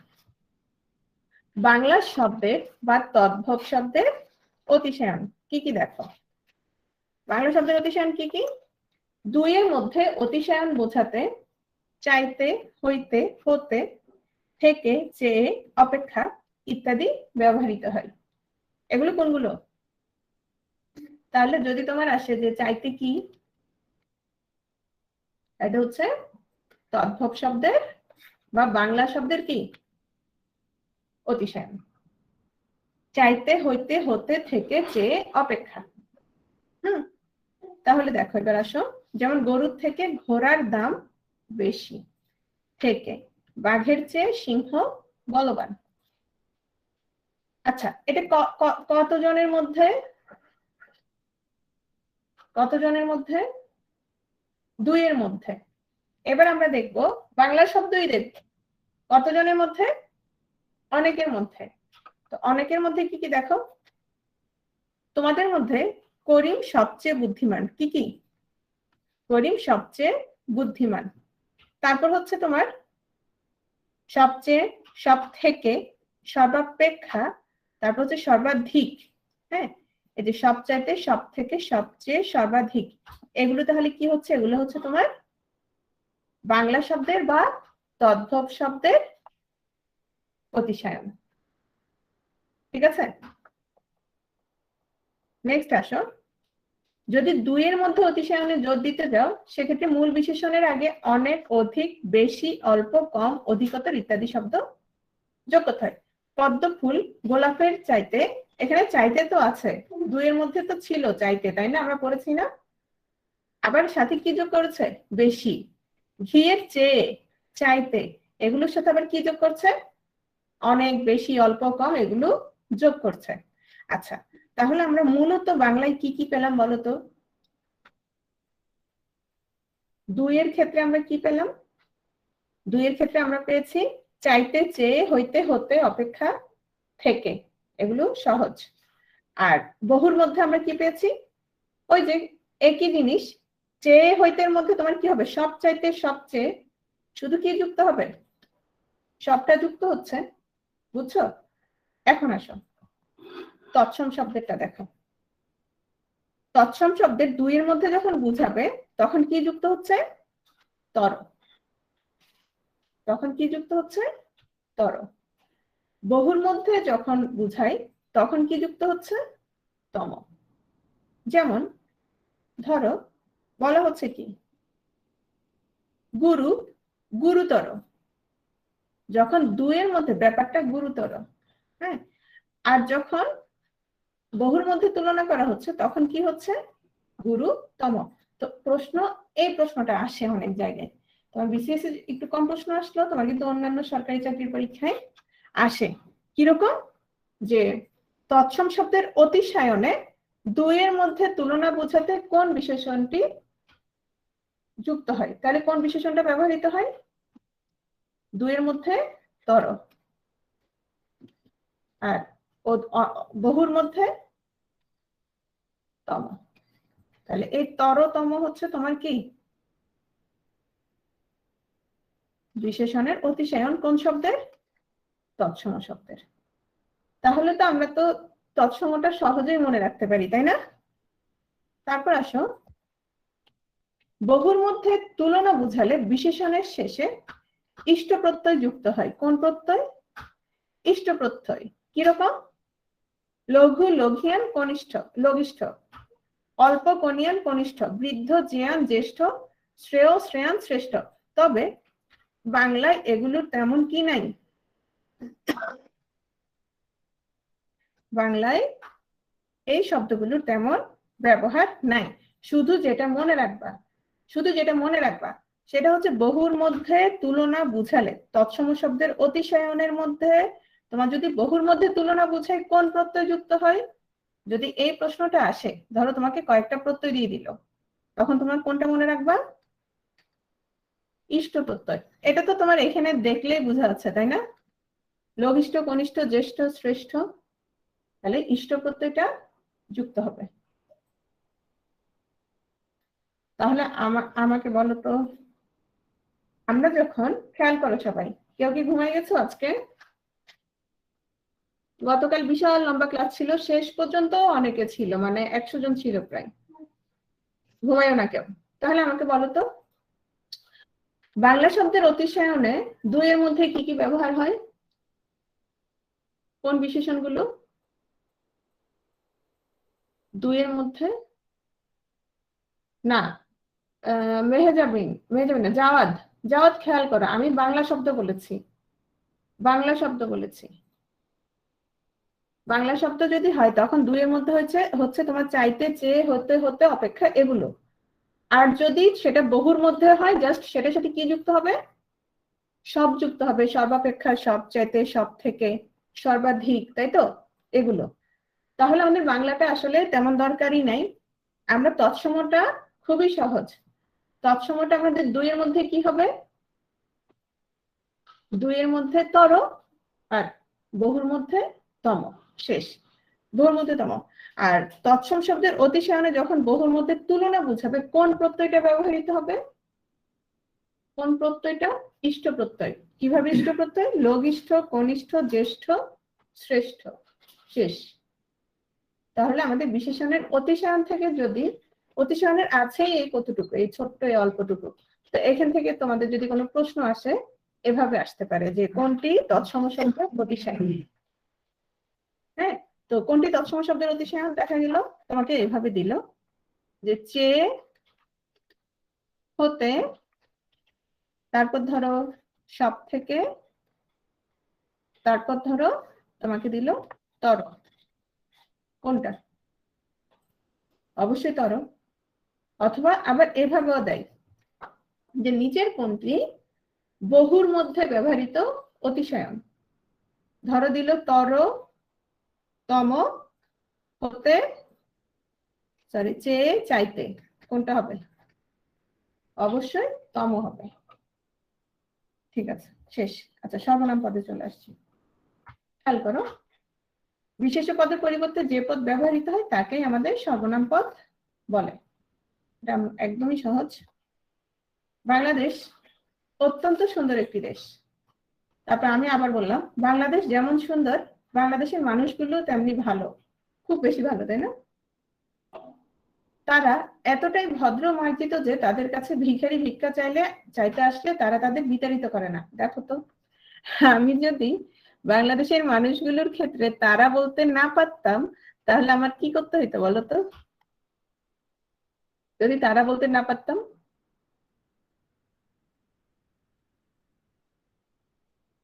Speaker 1: বাংলা শব্দের বা তদ্ভব শব্দের অতিশায়ন কি কি দেখো। বাংলা শব্দের অতিশায়ন কি কি? দুইয়ের মধ্যে অতিশায়ন বোঝাতে চাইতে, হইতে, হতে, থেকে, চেয়ে, অপেক্ষা ইত্যাদি ব্যবহৃত হয়। এগুলো কোনগুলো? তাহলে যদি তোমার আসে যে চাইতে কি, এটা হচ্ছে তদ্ভব শব্দের বা বাংলা শব্দের কি অতিশায়ন। চাইতে, হইতে, হতে, থেকে, চেয়ে, অপেক্ষা। তাহলে দেখো এবার আসো, যেমন গরুর থেকে ঘোড়ার দাম বেশি, থেকে বাঘের চেয়ে সিংহ বলবান। আচ্ছা, এটা কতজনের মধ্যে, কতজনের মধ্যে? দুইয়ের মধ্যে। এবার আমরা দেখব বাংলা শব্দই দেখব কতজনের মধ্যে, অনেকের মধ্যে। তো অনেকের মধ্যে কি কি দেখো, তোমাদের মধ্যে করিম সবচেয়ে বুদ্ধিমান, কি কি? করিম সবচেয়ে বুদ্ধিমান। তারপর হচ্ছে তোমার সবচেয়ে, সব থেকে, সর্বাপেক্ষা, তারপর হচ্ছে সর্বাধিক। হ্যাঁ, এই যে সবচাইতে, সব থেকে, সবচেয়ে, সর্বাধিক, এগুলো তাহলে কি হচ্ছে? এগুলো হচ্ছে তোমার বাংলা শব্দের বা তদ্ভব শব্দের অতিশায়ন। ঠিক আছে, নেক্সট আসো, যদি দুইয়ের মধ্যে অতিশায়নে জোর দিতে যাও, সেক্ষেত্রে মূল বিশেষণের আগে অনেক, অধিক, বেশি, অল্প, কম, অধিকতর ইত্যাদি শব্দ যোগ করতে হয়। পদ্ম ফুল গোলাপের চাইতে, এখানে চাইতে তো আছে, দুইয়ের মধ্যে তো ছিল চাইতে, তাই না, আমরা পড়েছি না? আবার সাথে কি যোগ করেছে? বেশি। ঘিয়ের চেয়ে, চাইতে, এগুলোর সাথে আবার কি যোগ করছে? অনেক, বেশি, অল্প, কম, এগুলো যোগ করছে। আচ্ছা, তাহলে আমরা মূলত বাংলায় কি কি পেলাম বলতো? দুইয়ের ক্ষেত্রে আমরা কি পেলাম? দুইয়ের ক্ষেত্রে আমরা পেয়েছি চাইতে, চেয়ে, হইতে, হতে, অপেক্ষা, থেকে, এগুলো সহজ। আর বহুর মধ্যে আমরা কি পেয়েছি? ওই যে একই জিনিস, চেয়ে, হইতের মধ্যে তোমার কি হবে? সব চাইতে, সবচেয়ে, শুধু কি যুক্ত হবে? সবটা যুক্ত হচ্ছে, বুঝছো? এখন আসো, তৎসম শব্দটা দেখো। তৎসম শব্দের দুইয়ের মধ্যে যখন বুঝাবে, তখন কি যুক্ত হচ্ছে? তর। তখন কি যুক্ত হচ্ছে? তর। বহুর মধ্যে যখন বুঝাই, তখন কি যুক্ত হচ্ছে? তম। যেমন ধরো, বলা হচ্ছে কি, গুরু গুরুতর, যখন দুইয়ের মধ্যে ব্যাপারটা গুরুতর। হ্যাঁ, আর যখন বহুর মধ্যে তুলনা করা হচ্ছে, তখন কি হচ্ছে? গুরুতম। তো প্রশ্ন, এই প্রশ্নটা আসে অনেক জায়গায়। তোমার বিসিএস একটু কম প্রশ্ন আসলো, তোমার কিন্তু অন্যান্য সরকারি চাকরির পরীক্ষায় আসে। কিরকম? যে তৎসম শব্দের অতিশায়নে দুইয়ের মধ্যে তুলনা বোঝাতে কোন বিশেষণটি যুক্ত হয়? তাহলে কোন বিশেষণটা ব্যবহৃত হয়? দুইয়ের মধ্যে তর, আর বহুর মধ্যে তম। তাহলে এই তরতম হচ্ছে তোমার কি বিশেষণের অতিশায়ন, কোন শব্দের? তৎসম শব্দের। তাহলে তো আমরা তো তৎসমটা সহজেই মনে রাখতে পারি, তাই না? তারপর আসো, বহুর মধ্যে তুলনা বুঝালে বিশেষণের শেষে ইষ্ট প্রত্যয় যুক্ত হয়। কোন প্রত্যয়? ইষ্ট প্রত্যয়। কিরকম? লঘু লঘিয়ান কনিষ্ঠ লঘিষ্ঠ, অল্প কনিয়ান কনিষ্ঠ, বৃদ্ধ জিয়ান জ্যেষ্ঠ, শ্রেয় শ্রেয়ান শ্রেষ্ঠ। তবে বাংলায় এগুলোর তেমন কি নাই। বাংলায় এই শব্দগুলোর তেমন ব্যবহার নাই। শুধু যেটা মনে রাখবা, শুধু যেটা মনে রাখবা সেটা হচ্ছে বহুর মধ্যে তুলনা বুঝালে তৎসম শব্দের অতিশায়নের মধ্যে তোমার যদি বহুর মধ্যে তুলনা বোঝায় কোন প্রত্যয় যুক্ত হয়, যদি এই প্রশ্নটা আসে, ধরো তোমাকে কয়েকটা প্রত্যয় দিয়ে দিল, তখন তোমার কোনটা মনে রাখবা? ইষ্ট প্রত্যয়। এটা তো তোমার এখানে দেখলেই বোঝা যাচ্ছে, তাই না? লঘিষ্ঠ, কনিষ্ঠ, জ্যেষ্ঠ, শ্রেষ্ঠ, তাহলে ইষ্ট প্রত্যয়টা যুক্ত হবে। তাহলে আমাকে বলো তো, আমরা যখন, খেয়াল করো সবাই, কেউ কি ঘুমাই গেছো আজকে? গতকাল বিশাল লম্বা ক্লাস ছিল, শেষ পর্যন্ত অনেকে ছিল, মানে 100 জন ছিল প্রায়। ঘুমায়ও না কেউ। তাহলে আমাকে বলো তো, বাংলা শব্দের অতিশয়নে দুইয়ের মধ্যে কি কি ব্যবহার হয়? কোন বিশেষণগুলো দুইয়ের মধ্যে? না, মেহেজাবিন না, জাওয়াদ। জাওয়াদ, খেয়াল করো, আমি বাংলা শব্দ বলেছি, বাংলা শব্দ বলেছি। বাংলা শব্দ যদি হয় তখন দুইয়ের মধ্যে হচ্ছে তোমার চাইতে, চেয়ে, হতে, হতে, অপেক্ষা, এগুলো। আর যদি সেটা বহুর মধ্যে হয়, জাস্ট সেটার সাথে কি যুক্ত হবে? সব যুক্ত হবে, সর্বাপেক্ষা, সব চাইতে, সব থেকে, সর্বাধিক, তাই তো, এগুলো। তাহলে আমাদের বাংলাটা আসলে তেমন দরকারই নাই। আমরা তৎসমটা খুবই সহজ। তৎসমটা আমাদের দুইয়ের মধ্যে কি হবে? দুইয়ের মধ্যে তর, আর বহুর মধ্যে তম, শেষ। বহুর মধ্যে তম। আর তৎসম শব্দের অতিশয়নে যখন বহুর মধ্যে তুলনা বুঝাবে, কোন প্রত্যয়টা ব্যবহৃত হবে? কোন প্রত্যয়টা? ইষ্ট প্রত্যয়। কিভাবে ইষ্ট প্রত্যয়? লঘিষ্ঠ, কনিষ্ঠ, জ্যেষ্ঠ, শ্রেষ্ঠ, শেষ। তাহলে আমাদের বিশেষণের অতিশয়ন থেকে, যদি অতিশয়নের আছে এই কতটুকু, এই ছোট্ট এই অল্পটুকু, তো এখান থেকে তোমাদের যদি কোনো প্রশ্ন আসে, এভাবে আসতে পারে যে কোনটি তৎসম শব্দের অতিশয়ন। হ্যাঁ, তো কোনটি তৎসম শব্দের অতিশয়ন দেখা গেল, তোমাকে এভাবে দিল যে চেয়ে, হতে, তারপর ধরো সব থেকে, তারপর ধরো তোমাকে দিল তর। কোনটা? অবশ্যই তর। অথবা আবার এভাবেও দেয় যে নিচের কোনটি বহুর মধ্যে ব্যবহৃত অতিশয়ন। ধরো দিল তর, তম, হতে, সরি, চেয়ে, চাইতে, কোনটা হবে? অবশ্যই তম হবে। ঠিক আছে, শেষ। আচ্ছা, সর্বনাম পদে চলে আসছি। খেয়াল করো, বিশেষ্য পদের পরিবর্তে যে পদ ব্যবহৃত হয় তাকেই আমাদের সর্বনাম পদ বলে। এটা একদমই সহজ। বাংলাদেশ অত্যন্ত সুন্দর একটি দেশ। তারপর আমি আবার বললাম, বাংলাদেশ যেমন সুন্দর, বাংলাদেশের মানুষগুলো তেমনি ভালো, খুব বেশি ভালো, তাই না? তারা এতটাই ভদ্র মার্জিত যে তাদের কাছে ভিখারি ভিক্ষা চাইতে আসলে তারা তাদের বিতাড়িত করে না। দেখো তো, আমি যদি বাংলাদেশের মানুষগুলোর ক্ষেত্রে তারা বলতে না পারতাম, তাহলে আমার কি করতে হইতো বলো তো? যদি তারা বলতে না পারতাম,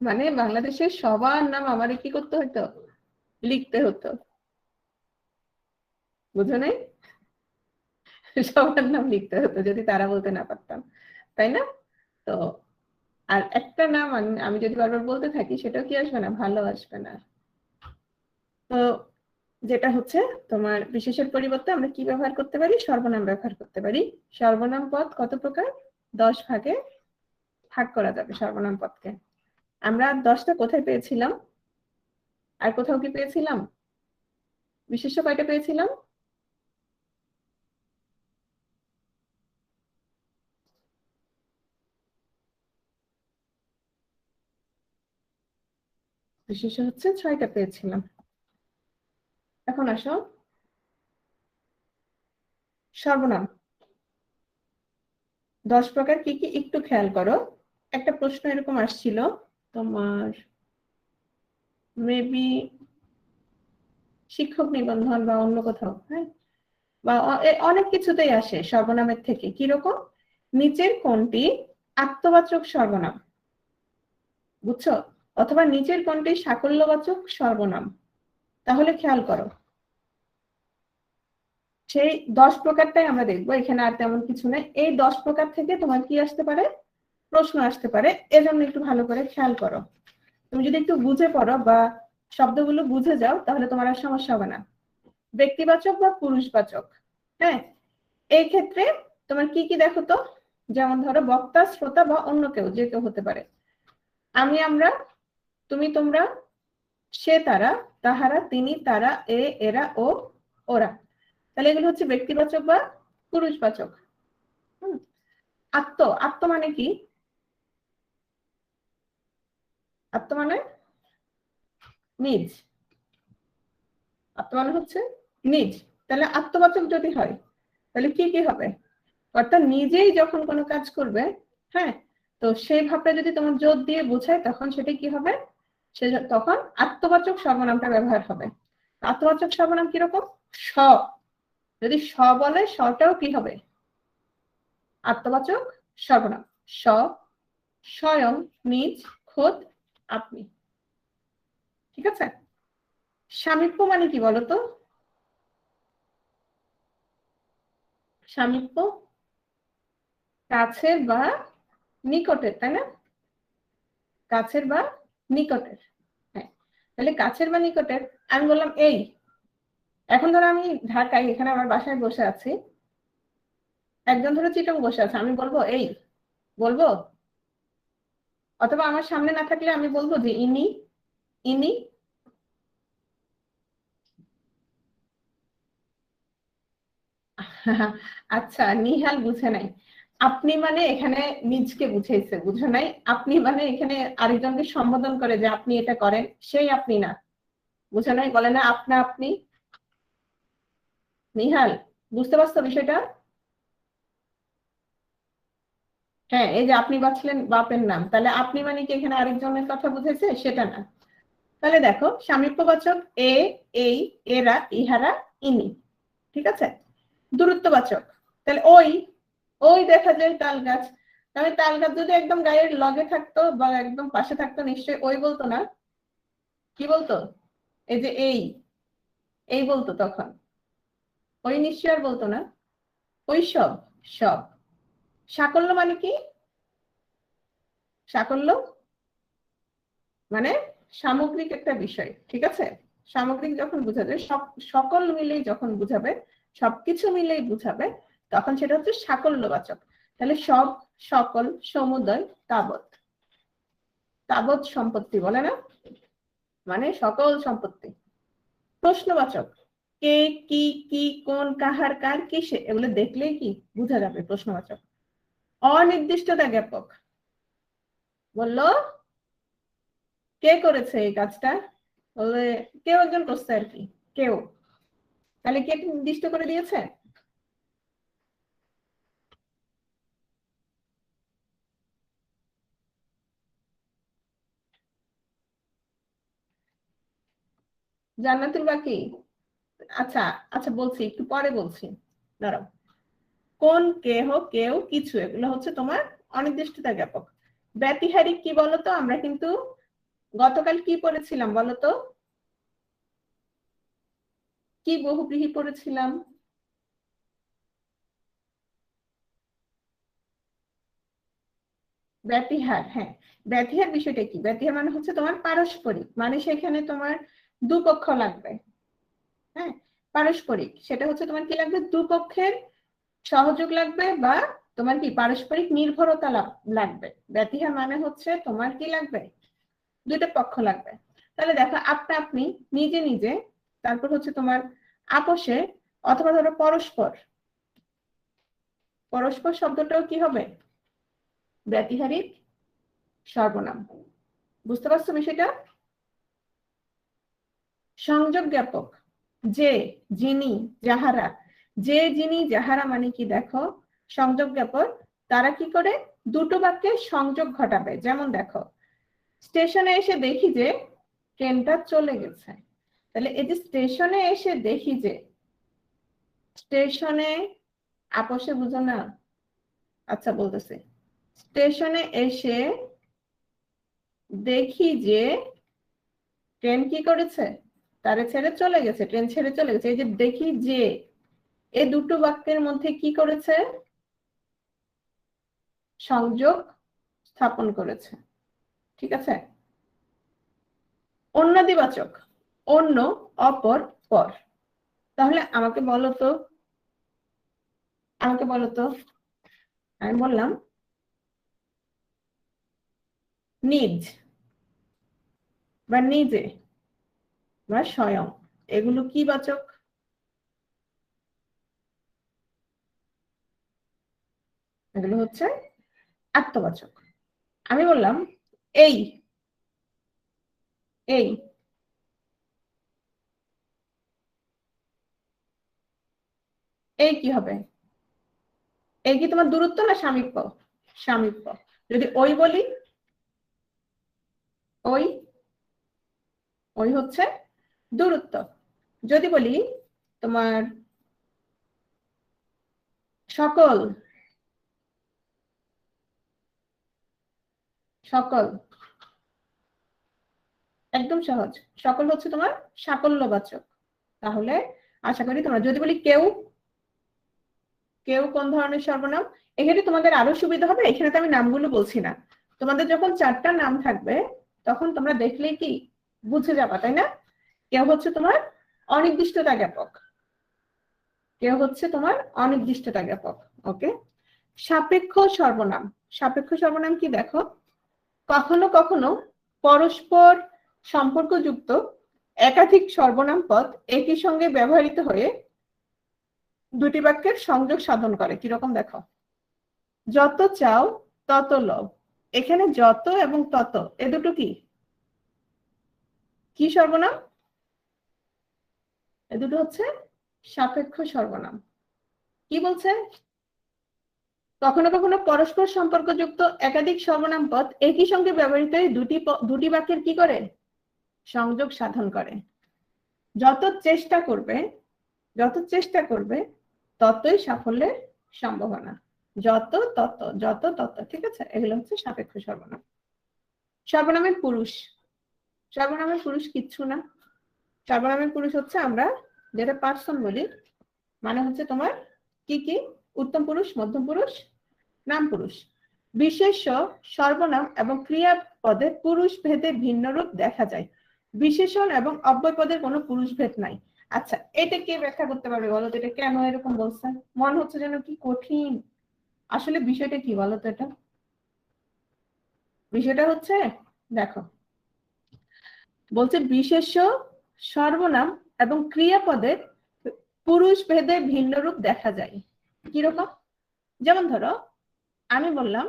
Speaker 1: মানে বাংলাদেশের সবার নাম আমার কি করতে হতো? লিখতে হতো। বুঝো নাই? সবার নাম লিখতে হতো যদি তারা বলতে না পারতাম, তাই না? তো আর একটা নাম আমি যদি বারবার বলতে থাকি, সেটাও কি আসবে না? ভালো আসবে না। তো যেটা হচ্ছে, তোমার বিশেষের পরিবর্তে আমরা কি ব্যবহার করতে পারি? সর্বনাম ব্যবহার করতে পারি। সর্বনাম পদ কত প্রকার? 10 ভাগে ভাগ করা যাবে সর্বনাম পদকে। আমরা 10টা কোথায় পেয়েছিলাম? আর কোথাও কি পেয়েছিলাম? বিশেষ্য কয়টা পেয়েছিলাম? বিশেষ্য হচ্ছে 6টা পেয়েছিলাম। এখন আসো সর্বনাম 10 প্রকার কি কি একটু খেয়াল করো। একটা প্রশ্ন এরকম আসছিল তোমার, মেবি শিক্ষক নিবন্ধন বা অন্য কোথাও, হ্যাঁ, বা অনেক কিছুতেই আসে সর্বনামের থেকে। কিরকম? নিচের কোনটি আত্মবাচক সর্বনাম, বুঝছো? অথবা নিচের কোনটি সাকল্যবাচক সর্বনাম। তাহলে খেয়াল করো, সেই 10 প্রকারটাই আমরা দেখবো। এখানে আর তেমন কিছু নেই। এই 10 প্রকার থেকে তোমার কি আসতে পারে? প্রশ্ন আসতে পারে। এজন্য একটু ভালো করে খেয়াল করো। তুমি যদি একটু বুঝে পড়ো বা শব্দগুলো বুঝে যাও তাহলে তোমার আর সমস্যা হবে না। ব্যক্তিবাচক বা পুরুষবাচক, হ্যাঁ, এই ক্ষেত্রে তোমার কি কি দেখো তো, যেমন ধরো বক্তা, শ্রোতা বা অন্য কেউ, যে কেউ হতে পারে। আমি, আমরা, তুমি, তোমরা, সে, তারা, তাহারা, তিনি, তারা, এরা, ও, ওরা। তাহলে এগুলো হচ্ছে ব্যক্তিবাচক বা পুরুষবাচক। আত্ম, আত্ম মানে কি? আত্ম মানে নিজ, আত্ম মানে হচ্ছে নিজ। তাহলে আত্মবাচক যদি হয় তাহলে কি কি হবে? অর্থাৎ নিজেই যখন কোনো কাজ করবে, হ্যাঁ, তো সেই ভাবটা যদি তোমার জোর দিয়ে বোঝায় তখন সেটা কি হবে? সে তখন আত্মবাচক সর্বনামটা ব্যবহার হবে। আত্মবাচক সর্বনাম কিরকম? স, যদি স বলে সটাও কি হবে? আত্মবাচক সর্বনাম। স, স্বয়ং, নিজ, খোদ, আপনি। ঠিক আছে? সামীপ্য মানে কি বলতো? সামীপ্য কাছের বা নিকটের, তাই না? কাছের বা নিকটের, হ্যাঁ। তাহলে কাছের বা নিকটের, আমি বললাম এই, এখন ধরো আমি ঢাকায়, এখানে আমার বাসায় বসে আছি, একজন ধরো চিটং বসে আছে, আমি বলবো এই, বলবো? অথবা আমার সামনে না থাকলে আমি বলবো যে ইনি, ইনি। আচ্ছা, নিহাল বুঝে নাই। আপনি মানে এখানে নিজকে বুঝাইছে, বুঝে নাই। আপনি মানে এখানে আরেকজনকে সম্বোধন করে যে আপনি এটা করেন, সেই আপনি না, বুঝে নাই, বলে না আপনা আপনি। নিহাল, বুঝতে পারছো বিষয়টা? হ্যাঁ, এই যে আপনি বাছলেন বাপের নাম, তাহলে আপনি মানে কি এখানে আরেকজনের কথা বুঝেছে? সেটা না। তাহলে দেখো সামীপ্যবাচক এ, এই, এরা, ইহারা, ইনি। ঠিক আছে? দূরত্ববাচক, তাহলে ওই, ওই দেখা যায় তাল গাছ। তাহলে তাল গাছ যদি একদম গায়ের লগে থাকতো বা একদম পাশে থাকতো নিশ্চয়ই ওই বলতো না, কি বলতো? এই যে এই বলতো তখন, ওই নিশ্চয় আর বলতো না, ওই সব, সব। সাকল্য মানে কি? সাকল্য মানে সামগ্রিক একটা বিষয়, ঠিক আছে? সামগ্রিক যখন বোঝাবে, সব, সকল মিলেই যখন বুঝাবে, সবকিছু মিলেই বুঝাবে, তখন সেটা হচ্ছে সাকল্যবাচক। তাহলে সব, সকল, সমুদয়, তাবৎ। তাবৎ সম্পত্তি বলে না, মানে সকল সম্পত্তি। প্রশ্নবাচক কে, কি, কি, কোন, কাহার, কার, কিসে, এগুলো দেখলেই কি বোঝা যাবে? প্রশ্নবাচক। অনির্দিষ্টতা জ্ঞাপক, বললো কে করেছে এই কাজটা, বলে কেউ একজন করছে আর কি, কেউ। তাহলে কে নির্দিষ্ট করে দিয়েছে? জান্নাতুল বাকি। আচ্ছা, আচ্ছা বলছি, একটু পরে বলছি, দাঁড়াও। কোন, কেহ, কেউ, কিছু, এগুলো হচ্ছে তোমার অনির্দিষ্টতা জ্ঞাপক। ব্যতিহারিক কি বলতো? আমরা কিন্তু গতকাল কি পড়েছিলাম বলতো? কি বহুব্রীহি পড়েছিলাম? ব্যতিহার, হ্যাঁ। ব্যতিহার বিষয়টা কি? ব্যতিহার মানে হচ্ছে তোমার পারস্পরিক, মানে সেখানে তোমার দুপক্ষ লাগবে, হ্যাঁ। পারস্পরিক, সেটা হচ্ছে তোমার কি লাগবে? দুপক্ষের সহযোগ লাগবে, বা তোমার কি পারস্পরিক নির্ভরতা লাগবে। ব্যতিহার মানে হচ্ছে তোমার কি লাগবে? দুইটা পক্ষ লাগবে। তাহলে দেখো আপনা আপনি, নিজে নিজে, তারপর হচ্ছে তোমার আপোষে, অথবা ধরো পরস্পর। পরস্পর শব্দটাও কি হবে? ব্যতিহারিক সর্বনাম। বুঝতে পারছো বিষয়টা? সংযোগ জ্ঞাপক যে, যিনি, যাহারা। যে, যিনি, যাহারা মানে কি দেখো সংযোগ জ্ঞাপক। তারা কি করে? দুটো বাক্যে সংযোগ ঘটাবে। যেমন দেখো, স্টেশনে এসে দেখি যে ট্রেনটা চলে গেছে। তাহলে এই যে স্টেশনে এসে দেখি যে, স্টেশনে, আপোষে বুঝো না? আচ্ছা বলতেছে, স্টেশনে এসে দেখি যে ট্রেন কি করেছে? তারে ছেড়ে চলে গেছে, ট্রেন ছেড়ে চলে গেছে। এই যে দেখি যে, এই দুটো বাক্যের মধ্যে কি করেছে? সংযোগ স্থাপন করেছে। ঠিক আছে? অন্যাদিবাচক, অন্য, অপর, পর। তাহলে আমাকে বলো তো, আমি বললাম নিজ বা নিজে বা স্বয়ং, এগুলো কি বাচক? এগুলো হচ্ছে আত্মবাচক। আমি বললাম এই, এই, এই কি হবে? এই কি তোমার দূরত্ব না সামীপ্য? সামীপ্য। যদি ওই বলি, ওই, ওই হচ্ছে দূরত্ব। যদি বলি তোমার সকল, সকল, একদম সহজ, সকল হচ্ছে তোমার সাকল্যবাচক। তাহলে আশা করি তোমরা, যদি বলি কেউ, কেউ কোন ধরনের সর্বনাম? এখানে তোমাদের আরো সুবিধা হবে, এখানে তো আমি নামগুলো বলছি না, তোমাদের যখন 4টা নাম থাকবে তখন তোমরা দেখলেই কি বুঝে যাবা, তাই না? কেউ হচ্ছে তোমার অনির্দিষ্টতা জ্ঞাপক, কেউ হচ্ছে তোমার অনির্দিষ্টতা জ্ঞাপক। ওকে। সাপেক্ষ সর্বনাম, সাপেক্ষ সর্বনাম কি দেখো, কখনো কখনো পরস্পর সম্পর্কযুক্ত একাধিক সর্বনাম পদ একই সঙ্গে ব্যবহৃত হয়ে দুটি বাক্যের সংযোগ সাধন করে। কিরকম দেখো, যত চাও তত লও, এখানে যত এবং তত এ দুটো কি, কি সর্বনাম? এ দুটো হচ্ছে সাপেক্ষ সর্বনাম। কি বলছে, কখনো কখনো পরস্পর সম্পর্কযুক্ত একাধিক সর্বনাম পদ একই সঙ্গে ব্যবহৃত হয়ে দুটি বাক্যের কি করে, সংযোগ সাধন করে। যত চেষ্টা করবে, যত চেষ্টা করবে ততই সাফল্যের সম্ভাবনা। যত তত, যত তত, ঠিক আছে? এগুলো হচ্ছে সাপেক্ষ সর্বনাম। সর্বনামের পুরুষ, সর্বনামের পুরুষ কিচ্ছু না। সর্বনামের পুরুষ হচ্ছে আমরা যেটা পার্সন বলি, মানে হচ্ছে তোমার কি কি, উত্তম পুরুষ, মধ্যম পুরুষ, নাম পুরুষ। বিশেষ্য, সর্বনাম এবং ক্রিয়াপদে পুরুষ ভেদে ভিন্ন রূপ দেখা যায়। বিশেষণ এবং অব্যয় পদের কোনো পুরুষ ভেদ নাই। আচ্ছা, এটা কে ব্যাখ্যা করতে পারবে বলো তো, এটা কেন এরকম বলছে? মনে হচ্ছে যেন কি কঠিন। আসলে বিষয়টা কি বলো তো, এটা বিষয়টা হচ্ছে, দেখো বলছে বিশেষ্য, সর্বনাম এবং ক্রিয়াপদের পুরুষ ভেদে ভিন্ন রূপ দেখা যায়। কিরকম? যেমন ধরো, আমি বললাম,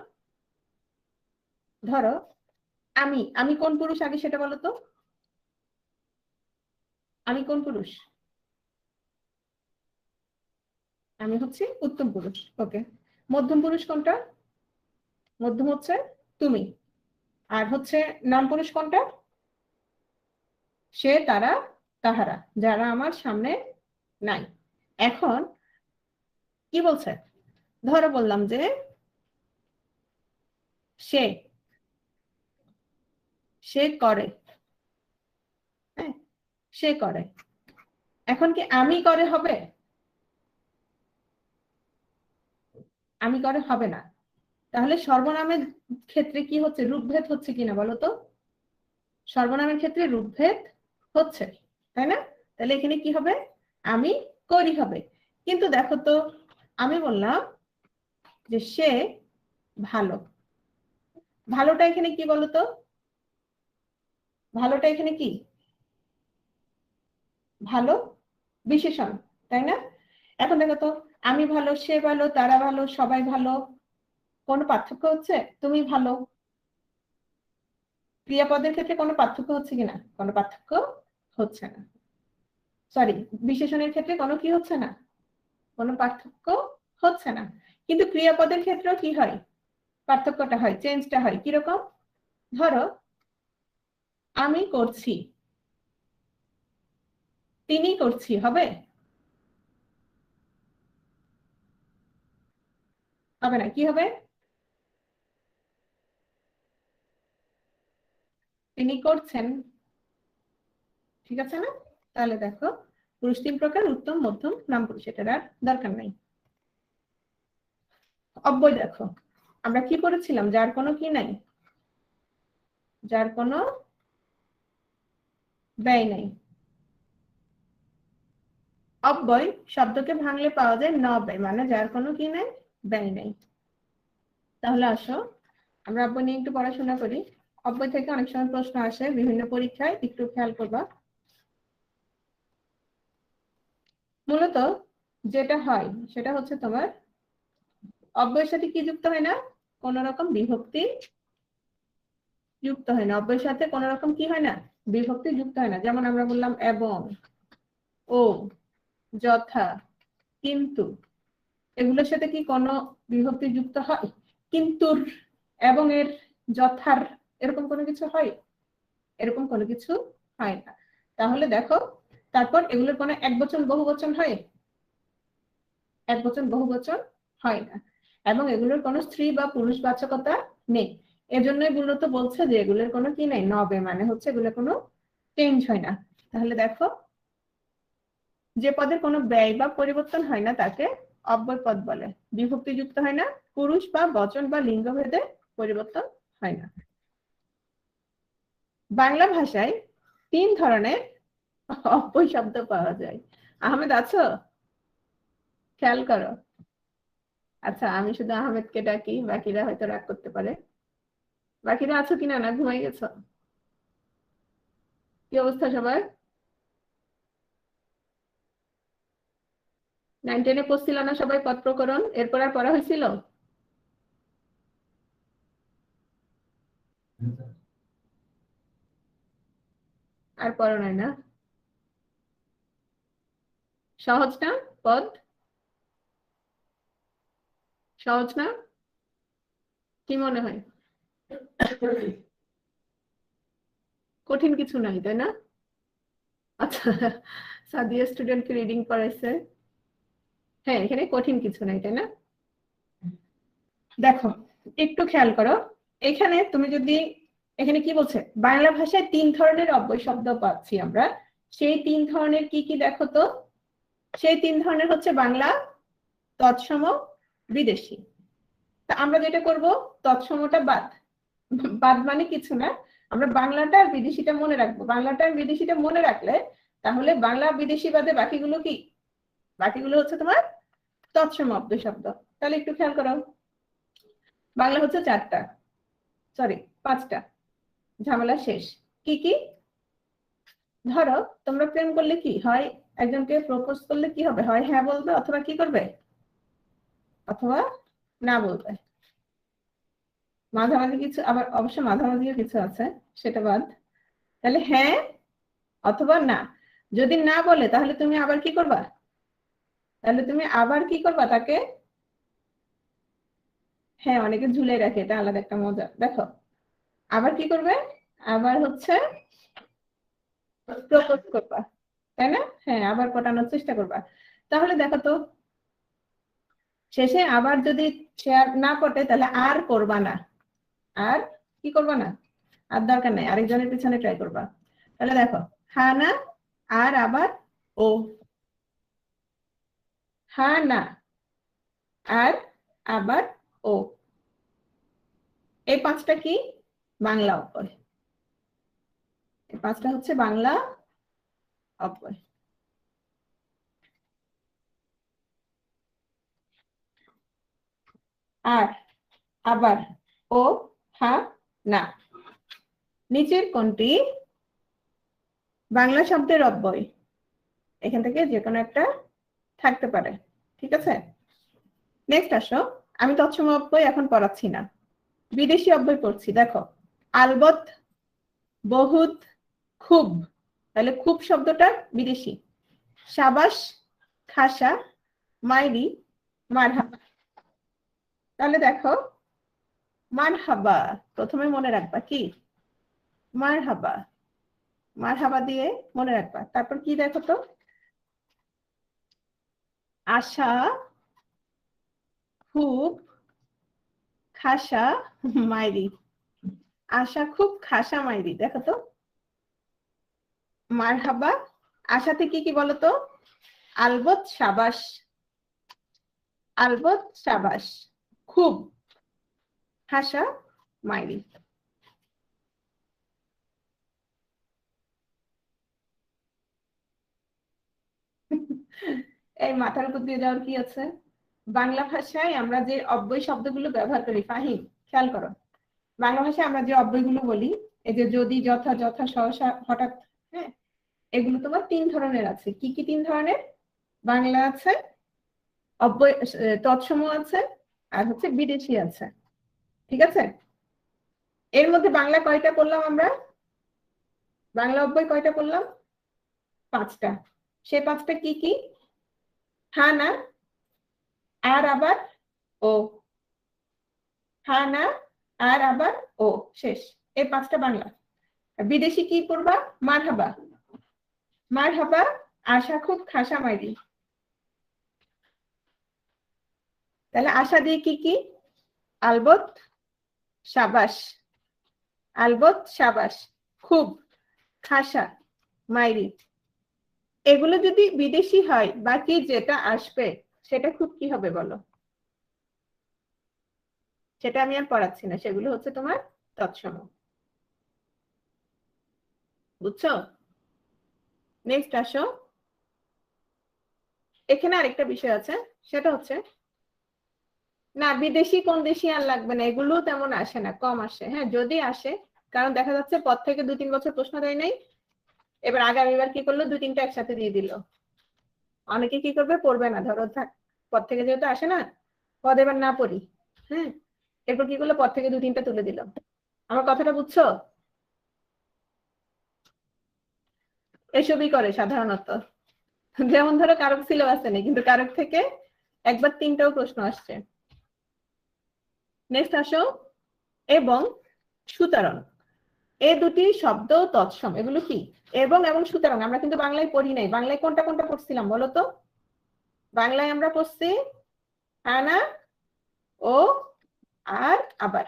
Speaker 1: ধরো আমি, আমি কোন পুরুষ আগে সেটা বলো তো, আমি কোন পুরুষ? আমি হচ্ছে উত্তম পুরুষ। ওকে। মধ্যম পুরুষ কোনটা? মধ্যম হচ্ছে তুমি। আর হচ্ছে নাম পুরুষ কোনটা? সে, তারা, তাহারা, যারা আমার সামনে নাই। এখন কি বলছে, ধরো বললাম যে সে, সে করে, হ্যাঁ, সে করে। এখন কি আমি করে হবে? আমি করে হবে না। তাহলে সর্বনামের ক্ষেত্রে কি হচ্ছে, রূপভেদ হচ্ছে কিনা বলো তো? সর্বনামের ক্ষেত্রে রূপভেদ হচ্ছে, তাই না? তাহলে এখানে কি হবে, আমি করি হবে। কিন্তু দেখো তো, আমি বললাম যে সে ভালো, ভালোটা এখানে কি বলতো, ভালোটা এখানে কি, ভালো বিশেষণ, তাই না? এখন দেখো তো, আমি ভালো, সে ভালো, তারা ভালো, সবাই ভালো, কোনো পার্থক্য হচ্ছে? তুমি ভালো, ক্রিয়াপদের ক্ষেত্রে কোনো পার্থক্য হচ্ছে কিনা? কোনো পার্থক্য হচ্ছে না। সরি, বিশেষণের ক্ষেত্রে কোনো কি হচ্ছে না, কোনো পার্থক্য হচ্ছে না। কিন্তু ক্রিয়াপদের ক্ষেত্রেও কি হয়, পার্থক্যটা হয়, চেঞ্জটা হয়। কিরকম? ধরো আমি করছি, তিনি করছি হবে? হবে না। কি হবে? তিনি করছেন, ঠিক আছে না? তাহলে দেখো, পুরুষ 3 প্রকার, উত্তম, মধ্যম, নাম পুরুষ, এটার আর দরকার নাই। অব্যয় দেখো, আমরা কি করেছিলাম, যার কোনো কি নাই, যার কোনো ব্যয় নাই। অব্যয় শব্দকে ভাঙলে পাওয়া যায় ন ব্যয়, মানে যার কোনো কি নেই, ব্যয় নেই। তাহলে আসো আমরা অব্যয় নিয়ে একটু পড়াশোনা করি। অব্যয় থেকে অনেক সময় প্রশ্ন আসে বিভিন্ন পরীক্ষায়, একটু খেয়াল করবা। মূলত যেটা হয় সেটা হচ্ছে তোমার অব্যয়ের সাথে কি যুক্ত হয় না, কোন রকম বিভক্তি যুক্ত হয় না। অব্যয়ের সাথে কোন রকম কি হয় না, বিভক্তি যুক্ত হয় না। যেমন আমরা বললাম এবং, ও, যথা, কিন্তু, এগুলোর সাথে কি কোনো বিভক্তি যুক্ত হয়? কিন্তুর, এবং এর, যথার, এরকম কোনো কিছু হয়? এরকম কোনো কিছু হয় না। তাহলে দেখো, তারপর এগুলোর কোনো একবচন বহুবচন হয়? একবচন বহুবচন হয় না। এবং এগুলোর কোনো স্ত্রী বা পুরুষবাচকতা নেই। এজন্যই মূলত বলছে যে এগুলোর কোনো কি নেই, নবে, মানে হচ্ছে এগুলোর কোনো চেঞ্জ হয় না। তাহলে দেখো, যে পদের কোনো ব্যয় বা পরিবর্তন হয় না তাকে অব্যয় পদ বলে। বিভক্তি যুক্ত হয় না, পুরুষ বা বচন বা লিঙ্গ ভেদে পরিবর্তন হয় না। বাংলা ভাষায় 3 ধরনের অব্যয় শব্দ পাওয়া যায়। আহমেদ আছো? খেয়াল করো। আচ্ছা, আমি শুধু আহমেদকে ডাকি, বাকিরা হয়তো রাগ করতে পারে। বাকিরা আছো কিনা, না ঘুমাই গেছো? কি অবস্থা সবার? 9-10-এ পড়ছিল না সবাই পদ প্রকরণ? এরপর আর পড়া হয়েছিল? আর পড়ো নাই না? সহজ না পদ? সহজ না? কি মনে হয়? কঠিন কিছু নাই, তাই না? আচ্ছা, সাদিয়া স্টুডেন্টকে রিডিং পড়াইছে। হ্যাঁ, এখানে কঠিন কিছু নাই, তাই না? দেখো, একটু খেয়াল করো। এখানে তুমি যদি, এখানে কি বলছে, বাংলা ভাষায় 3 ধরনের অব্যয় শব্দ পাচ্ছি আমরা। সেই 3 ধরনের কি কি দেখো তো। সেই 3 ধরনের হচ্ছে বাংলা, তৎসম, বিদেশি। তা আমরা যেটা করব, তৎসমটা বাদ। বাদ মানে কিছু না, আমরা বাংলাটা আর বিদেশিটা মনে রাখবো। বাংলাটা আর বিদেশিটা মনে রাখলে তাহলে বাংলা বিদেশি বাদে বাকিগুলো কি, বাকিগুলো হচ্ছে তোমার তৎসম অব্যয় শব্দ। তাহলে একটু খেয়াল করো, বাংলা হচ্ছে 4টা, সরি 5টা, ঝামেলা শেষ। কি কি? ধরো তোমরা প্রেম করলে কি হয়, একজনকে প্রপোজ করলে কি হবে, হয় হ্যাঁ বলবে অথবা কি করবে, অথবা না বলবে। মাঝামাঝি কিছু, আবার অবশ্য মাঝামাঝিও কিছু আছে, সেটা বাদ। তাহলে হ্যাঁ অথবা না। যদি না বলে তাহলে তুমি আবার কি করবা, তাহলে তুমি আবার কি করবা তাকে, হ্যাঁ অনেকে ঝুলে রাখে, এটা আলাদা একটা মজা। দেখো আবার কি করবে, আবার হচ্ছে প্রপোজ করবা, তাই না? হ্যাঁ, আবার পটানোর চেষ্টা করবা। তাহলে দেখো তো, শেষে আবার যদি সে আর না পটে তাহলে আর করবা না। আর কি করবা না, আর দরকার নাই, আরেকজনের পিছনে ট্রাই করবা। তাহলে দেখো, হ্যাঁ না, আর আবার ও, হ্যাঁ না, আর আবার ও, এই 5টা কি, বাংলা অব্যয়। এই 5টা হচ্ছে বাংলা অব্যয়। আর, আবার, ও, হ্যাঁ, না, নিচের কোনটি বাংলা শব্দের অব্যয়? এখান থেকে যে কোনো একটা থাকতে পারে, ঠিক আছে? নেক্সট আসো, আমি তৎসম অব্যয় এখন পড়াচ্ছি না, বিদেশি অব্যয় পড়ছি। দেখো, আলবত, বহুত, খুব। তাহলে খুব শব্দটা বিদেশি। সাবাস, খাসা, মাইরি, মারহাবা। তাহলে দেখো, মারহাবা প্রথমে মনে রাখবা কি, মারহাবা, মারহাবা দিয়ে মনে রাখবা। তারপর কি দেখো তো, আশা, খুব, খাসা, মাইরি। আশা খুব, খাসা মাইরি, দেখো তো। মারহাবা, আশাতে কি কি বলো তো, আলবত, সাবাস, আলবত, সাবাস, খুব, খাসা, মাইরি। এই মাথার উপর দিয়ে যাওয়ার কি আছে? বাংলা ভাষায় আমরা যে অব্যয় শব্দগুলো ব্যবহার করি, ফাহিম খেয়াল করো, বাংলা ভাষায় আমরা যে অব্যয়গুলো বলি, এই যে যদি, যথা, যথা, সহসা, হঠাৎ, হ্যাঁ, এগুলো তোমার 3 ধরনের আছে। কি কি 3 ধরনের? বাংলা আছে, অব্যয় তৎসম আছে, আর হচ্ছে বিদেশি আছে। ঠিক আছে? এর মধ্যে বাংলা কয়টা পড়লাম আমরা? বাংলা অব্যয় কয়টা পড়লাম? 5টা। সে 5টা কি কি? হ্যাঁ না, আর আবার, ও। হ্যাঁ না, আর আবার, ও, শেষ। এই 5টা বাংলা। বিদেশি কি পড়বা? মারহাবা। মারহাবা, আশা খুব খাসা মাইরি। তাহলে আশা দিয়ে কি কি? আলবত, সাবাস। আলবত, সাবাস, খুব, খাসা, মাইরি। এগুলো যদি বিদেশি হয়, বাকি যেটা আসবে সেটা খুব কি হবে বলো? সেটা আমি আর পড়াচ্ছি না, সেগুলো হচ্ছে তোমার তৎসম। বুঝছো? নেক্সট আসো। এখানে আরেকটা বিষয় আছে, সেটা হচ্ছে, না বিদেশি কোন দেশি আর লাগবে না, এগুলো তেমন আসে না, কম আসে। হ্যাঁ, যদি আসে, কারণ দেখা যাচ্ছে পর থেকে 2-3 বছর প্রশ্ন দেয় নাই, এবার আগামীবার কি করলো, 2-3টা একসাথে দিয়ে দিল। অনেকে কি করবে, পড়বে না, ধরো থাক, পর থেকে যেহেতু আসে না, পদ এবার না পড়ি, হ্যাঁ, এরপর কি করলো, পর থেকে 2-3টা তুলে দিল। আমার কথাটা বুঝছো? এসবই করে সাধারণত। যেমন ধরো কারক সিলেবাসে নেই, কিন্তু কারক থেকে একবার 3টাও প্রশ্ন আসছে। নেক্সট আসো। এবং, সুতরাং, এই দুটি শব্দ তৎসম। এগুলো কি? এবং সুতরাং আমরা কিন্তু বাংলায় পড়ি নাই। বাংলায় কোনটা কোনটা পড়ছিলাম বলো তো? বাংলায় আমরা পড়ছি আনা, ও, আর, আবার।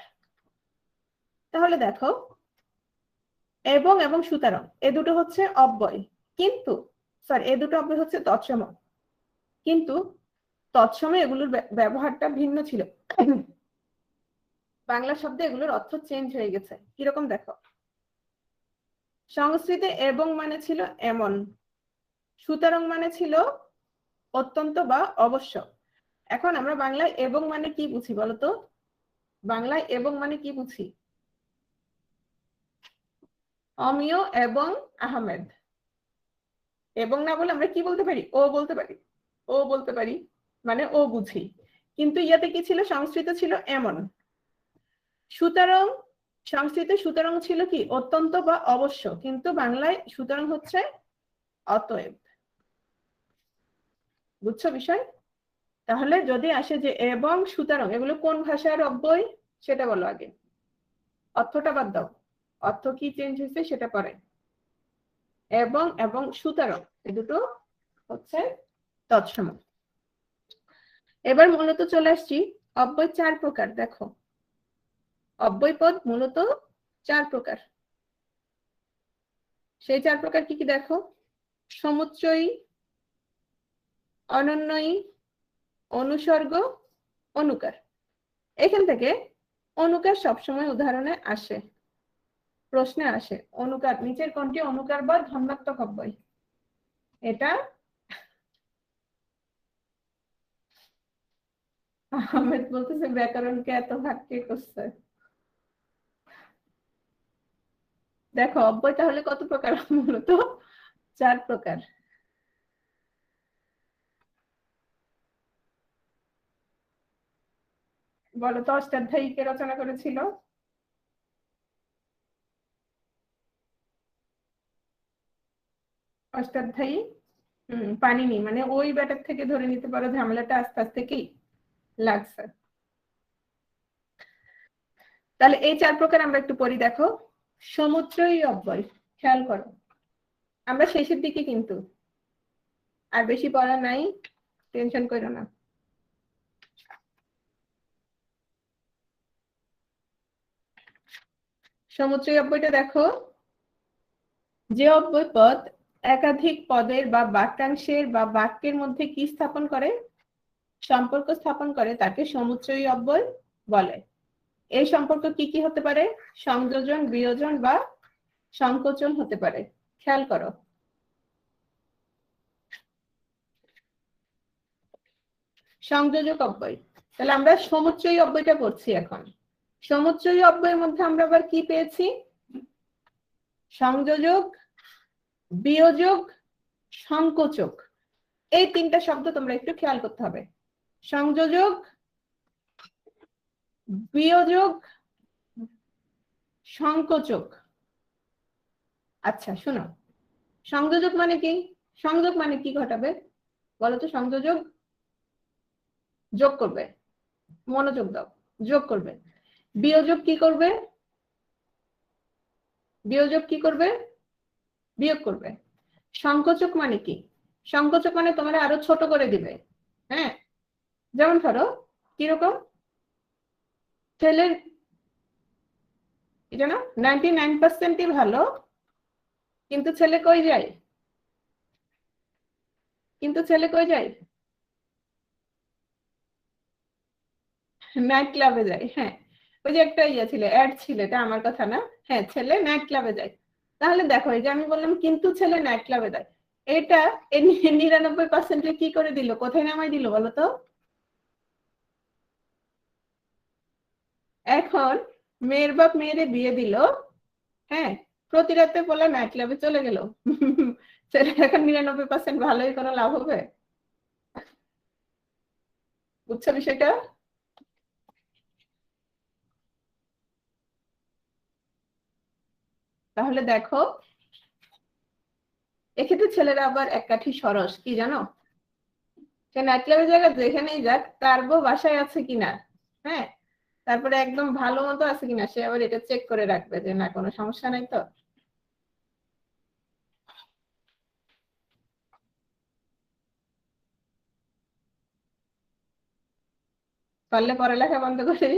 Speaker 1: তাহলে দেখো, এবং সুতরাং এ দুটো হচ্ছে অব্যয়, কিন্তু সরি, এ দুটো অব্যয় হচ্ছে তৎসম, কিন্তু তৎসমে এগুলোর ব্যবহারটা ভিন্ন ছিল। বাংলা শব্দে এগুলোর অর্থ চেঞ্জ হয়ে গেছে। কিরকম দেখো, সংস্কৃতে এবং মানে ছিল এমন, সুতরাং মানে ছিল অত্যন্ত বা অবশ্য। এখন আমরা বাংলায় এবং মানে কি বুঝি বলতো? বাংলায় এবং মানে কি বুঝি? অমিয় এবং আহমেদ। এবং না বলে আমরা কি বলতে পারি? ও বলতে পারি। ও বলতে পারি, মানে ও বুঝি। কিন্তু ইয়াতে কি ছিল? সংস্কৃত ছিল এমন। সুতরাং, সংস্কৃতে সুতরাং ছিল কি? অত্যন্ত বা অবশ্য, কিন্তু বাংলায় সুতরাং হচ্ছে অতএব। বুঝছো বিষয়? তাহলে যদি আসে যে এবং সুতরাং, এগুলো কোন ভাষার অব্যয় সেটা বলো আগে, অর্থটা বাদ দাও, অর্থ কি চেঞ্জ হয়েছে সেটা পরে। এবং সুতরাং এই দুটো হচ্ছে তৎসম। এবার মূলত চলে আসছি, অব্যয় 4 প্রকার। দেখো, অব্যয় পদ মূলত 4 প্রকার। সেই 4 প্রকার কি কি দেখো, সমুচ্চয়ী, অনন্যয়ী, অনুসর্গ, অনুকার। এখান থেকে অনুকার সবসময় উদাহরণে আসে, প্রশ্নে আসে। অনুকার, নিচের কোনটি অনুকার বা ধন্যাত্মক অব্যয়? এটা আহমেদ বলতেছে ব্যাকরণকে এত ভাগ কে করছে। দেখো, অব্যয় তাহলে কত প্রকার? মূলত 4 প্রকার। বলো তো, অষ্টাধ্যায়ী কে রচনা করেছিল? অষ্টাধ্যায়ী পানিনি, মানে ওই ব্যাটার থেকে ধরে নিতে পারো ঝামেলাটা আস্তে আস্তে কি লাগছে। তাহলে এই 4 প্রকার আমরা একটু পড়ি। দেখো, সমুদ্রই অব্যয়, খেয়াল করো, আমরা শেষের দিকে কিন্তু, আর বেশি পড়া নাই, টেনশন করো না। সমুদ্রই অব্যয়টা দেখো, যে অব্যয় পদ একাধিক পদের বা বাক্যাংশের বা বাক্যের মধ্যে কি স্থাপন করে, সম্পর্ক স্থাপন করে, তাকে সমুচ্চয়ী অব্যয় বলে। এই সম্পর্ক কি কি হতে পারে? সংযোজন, বিয়োজন বা সংকোচন হতে পারে। খেয়াল করো, সংযোজক অব্যয়। তাহলে আমরা সমুচ্চয়ী অব্যয়টা পড়ছি এখন। সমুচ্চয়ী অব্যয়ের মধ্যে আমরা আবার কি পেয়েছি? সংযোজক, বিয়োজক, সংকোচক। এই তিনটা শব্দ তোমরা একটু খেয়াল করতে হবে। সংযোজক, বিয়োজক, সংকোচক। আচ্ছা শোনো, সংযোজক মানে কি? সংযোগ মানে কি ঘটাবে বলতো? সংযোজক যোগ করবে, মনোযোগ দাও, যোগ করবে। বিয়োজক কি করবে? বিয়োজক কি করবে? বিয়োগ করবে। সংকোচক মানে কি? সংকোচক মানে তোমার আরো ছোট করে দিবে। হ্যাঁ, যেমন ধরো কিরকম, ছেলের এটা না 99%ই ভালো, কিন্তু ছেলে কই যায়? কিন্তু ছেলে কই যায়? নাইট ক্লাবে যায়। হ্যাঁ, ওই যে একটা ইয়ে ছিল, অ্যাড ছিল, এটা আমার কথা না। হ্যাঁ, ছেলে নাইট ক্লাবে যায়। তাহলে দেখো, এই যে আমি বললাম কিন্তু ছেলে নাইট ক্লাবে যায়, এটা 99% কি করে দিল, কোথায় নামাই দিল বলো তো? এখন মেয়ের বাপ মেয়েরে বিয়ে দিল, হ্যাঁ, প্রতি রাতে বলে নাইট ক্লাবে চলে গেল, ছেলে এখন 99% ভালোই কোনো লাভ হবে? বুঝছো বিষয়টা? তাহলে দেখো, এক্ষেত্রে ছেলেরা আবার এক কাঠি সরস, কি জানো? সে নাইট ক্লাবের জায়গা যেখানেই যাক, তার বউ বাসায় আছে কিনা, হ্যাঁ, তারপরে একদম ভালো মতো আছে কিনা, সে আবার এটা চেক করে রাখবে যে না কোনো সমস্যা নাই তো। পারলে পড়ালেখা বন্ধ করে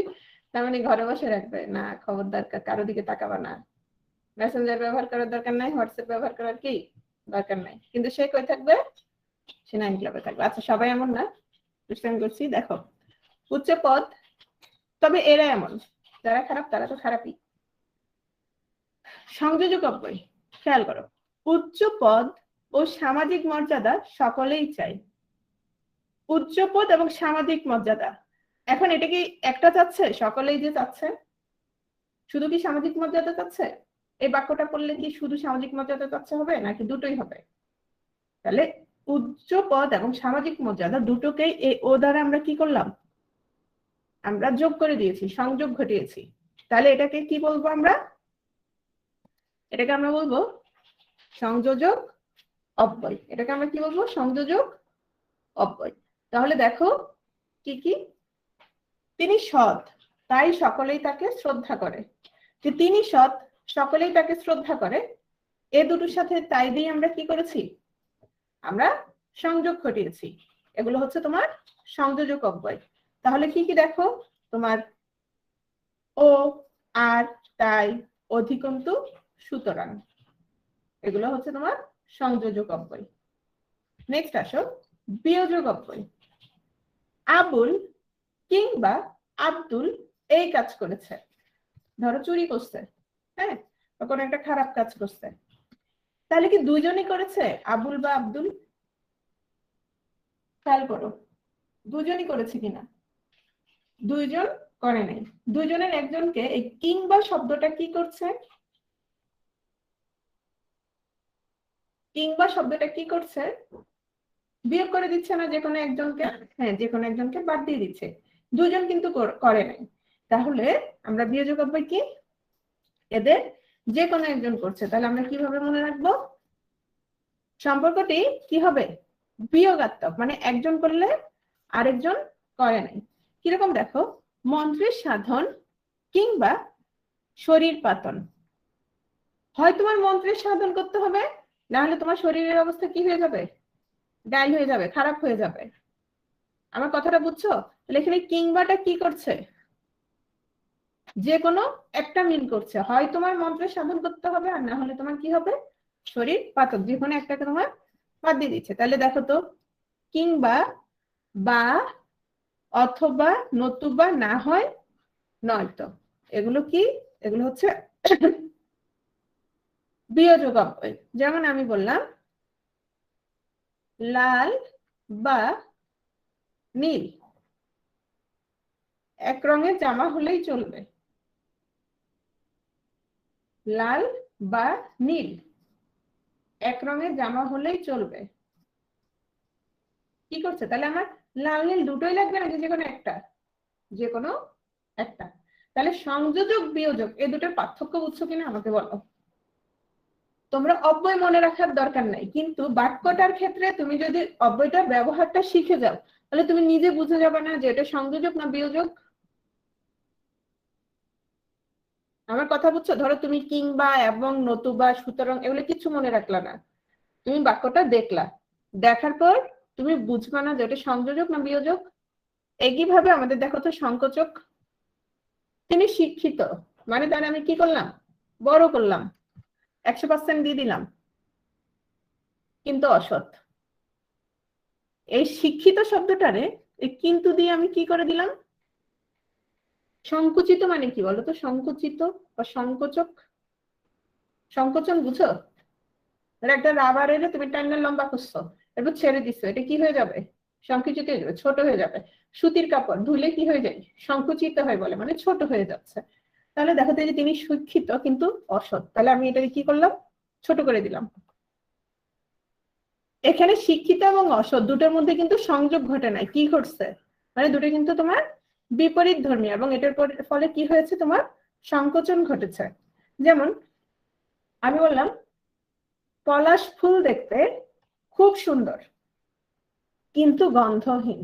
Speaker 1: তার মানে ঘরে বসে রাখবে না, খবরদার কারো দিকে তাকাবা না, মেসেঞ্জার ব্যবহার করার দরকার নাই, হোয়াটসঅ্যাপ ব্যবহার করার কি দরকার নাই, কিন্তু সে কই থাকবে? সে নাইন ক্লাবে থাকবে। আচ্ছা সবাই এমন না, দুষ্টামি করছি। দেখো, উচ্চ পদ, তবে এরা এমন, যারা খারাপ তারা তো খারাপই। সংযোজক অব্যয় খেয়াল করো, উচ্চ পদ ও সামাজিক মর্যাদা সকলেই চাই। উচ্চ পদ এবং সামাজিক মর্যাদা, এখন এটা কি একটা চাচ্ছে? সকলেই যে চাচ্ছে, শুধু কি সামাজিক মর্যাদা চাচ্ছে? এই বাক্যটা পড়লে কি শুধু সামাজিক মর্যাদা চাচ্ছে হবে, নাকি দুটোই হবে? তাহলে উচ্চ পদ এবং সামাজিক মর্যাদা দুটোকেই এই ও দ্বারা আমরা কি করলাম? আমরা যোগ করে দিয়েছি, সংযোগ ঘটিয়েছি। তাহলে এটাকে কি বলবো আমরা? এটাকে আমরা বলবো সংযোজক অব্যয়। এটাকে আমরা কি বলবো? সংযোজক অব্যয়। তাহলে দেখো কি কি, তিনি সৎ তাই সকলেই তাকে শ্রদ্ধা করে। যে তিনি সৎ সকলেই তাকে শ্রদ্ধা করে, এ দুটোর সাথে তাই দিয়ে আমরা কি করেছি? আমরা সংযোগ ঘটিয়েছি। এগুলো হচ্ছে তোমার সংযোজক অব্যয়। তাহলে কি কি দেখো, তোমার ও, আর, তাই, অধিকন্তু, সুতরাং, এগুলো হচ্ছে তোমার সংযোজক অব্যয়। নেক্সট আসো বিয়োজক অব্যয়। আবুল কিংবা আব্দুল এই কাজ করেছে, ধরো চুরি করছে, হ্যাঁ, বা কোনো একটা খারাপ কাজ করছে, তাহলে কি দুজনই করেছে, আবুল বা আব্দুল? খেয়াল করো, দুজনই করেছে কিনা? দুইজন করে নাই। দুজনের একজনকে এই কিংবা শব্দটা কি করছে? কিংবা শব্দটা কি করছে? বিয়োগ করে দিচ্ছে না যে কোনো একজনকে? হ্যাঁ, যে কোনো একজনকে বাদ দিয়ে দিচ্ছে। দুজন কিন্তু করে নাই। তাহলে আমরা বিয়োজক অব্যয় কি? এদের যে কোনো একজন করছে। তাহলে আমরা কিভাবে মনে রাখবো? সম্পর্কটি কি হবে? বিয়োগাত্মক, মানে একজন করলে আরেকজন করে নাই। কিরকম দেখো, মন্ত্রের সাধন কিংবা শরীর পাতন। হয় তোমার মন্ত্রের সাধন করতে হবে, না হলে তোমার শরীরের অবস্থা কি হয়ে যাবে? ডাইল হয়ে যাবে, খারাপ হয়ে যাবে। আমার কথাটা বুঝছো? তাহলে এখানে কিংবাটা কি করছে? যে কোনো একটা মিল করছে, হয় তোমার মন্ত্রের সাধন করতে হবে, আর না হলে তোমার কি হবে? শরীর পাতক, যে কোনো একটাকে তোমার বাদ দিয়ে দিচ্ছে। তাহলে দেখো তো, কিংবা, বা, অথবা, নতুবা, না হয়, নয়তো, এগুলো কি? এগুলো হচ্ছে বিয়োজক অব্যয়। যেমন আমি বললাম লাল বা নীল, এক রঙের জামা হলেই চলবে, লাল বা নীল, এক রঙের জামা হলেই চলবে। কি করছে তাহলে? আমার লাল নীল দুটোই লাগবে নাকি যে কোনো একটা? যে কোনো একটা। তাহলে সংযোজক বিয়োজক এই দুটোর পার্থক্য বুঝছো কিনা আমাকে বলো। তোমরা অব্যয় মনে রাখার দরকার নাই, কিন্তু বাক্যটার ক্ষেত্রে তুমি যদি অব্যয়টার ব্যবহারটা শিখে যাও তাহলে তুমি নিজে বুঝে যাবে না যে এটা সংযোজক না বিয়োজক। আমার কথা বুঝছো? ধরো তুমি কিংবা, এবং, নতুবা, সুতরাং এগুলো কিছু মনে রাখলা না, তুমি বাক্যটা দেখলা, দেখার পর তুমি বুঝবা না যে এটা সংযোজক না বিয়োজক। একইভাবে আমাদের দেখো তো সংকোচক। তিনি শিক্ষিত, মানে তার আমি কি করলাম? বড় করলাম, 100% দিয়ে দিলাম, কিন্তু অসৎ। এই শিক্ষিত শব্দটারে এই কিন্তু দিয়ে আমি কি করে দিলাম? সংকুচিত মানে কি বলতো? সংকুচিত বা সংকোচক। সংকোচন বুঝো? একটা রাবারের তুমি টাইনা লম্বা করছো, এরপর ছেড়ে দিচ্ছ, এটা কি হয়ে যাবে? সংকুচিত হয়ে যাবে, ছোট হয়ে যাবে। সুতির কাপড় ধুলে কি হয়ে যায়? সংকুচিত হয় বলে, মানে ছোট হয়ে যাচ্ছে। তাহলে দেখো তো যে তিনি শিক্ষিত কিন্তু অসৎ, তাহলে আমি এটাকে কি করলাম? ছোট করে দিলাম। এখানে শিক্ষিত এবং অসৎ দুটোর মধ্যে কিন্তু সংযোগ ঘটে নাই। কি ঘটছে? মানে দুটো কিন্তু তোমার বিপরীত ধর্মী, এবং এটার ফলে কি হয়েছে? তোমার সংকোচন ঘটেছে। যেমন আমি বললাম পলাশ ফুল দেখতে খুব সুন্দর কিন্তু গন্ধহীন।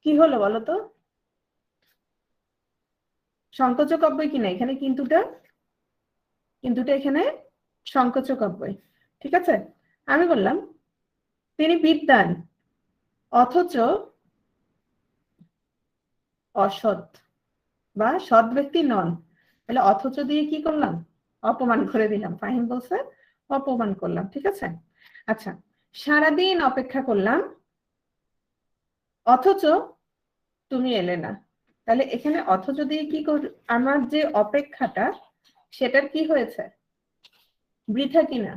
Speaker 1: কি হলো বলতো? সংকোচক অব্যয় কিনা এখানে? কিন্তুটা এখানে সংকোচক অব্যয়। ঠিক আছে? আমি বললাম তিনি বিদ্বান অথচ অসৎ বা সৎ ব্যক্তি নন। তাহলে অথচ দিয়ে কি করলাম? অপমান করে দিলাম। ফাহিম বলছে অপমান করলাম। ঠিক আছে? আচ্ছা, সারাদিন অপেক্ষা করলাম অথচ তুমি এলে না। তাহলে এখানে অথচ দিয়ে কি আমার যে অপেক্ষাটা সেটার কি হয়েছে? বৃথা কিনা?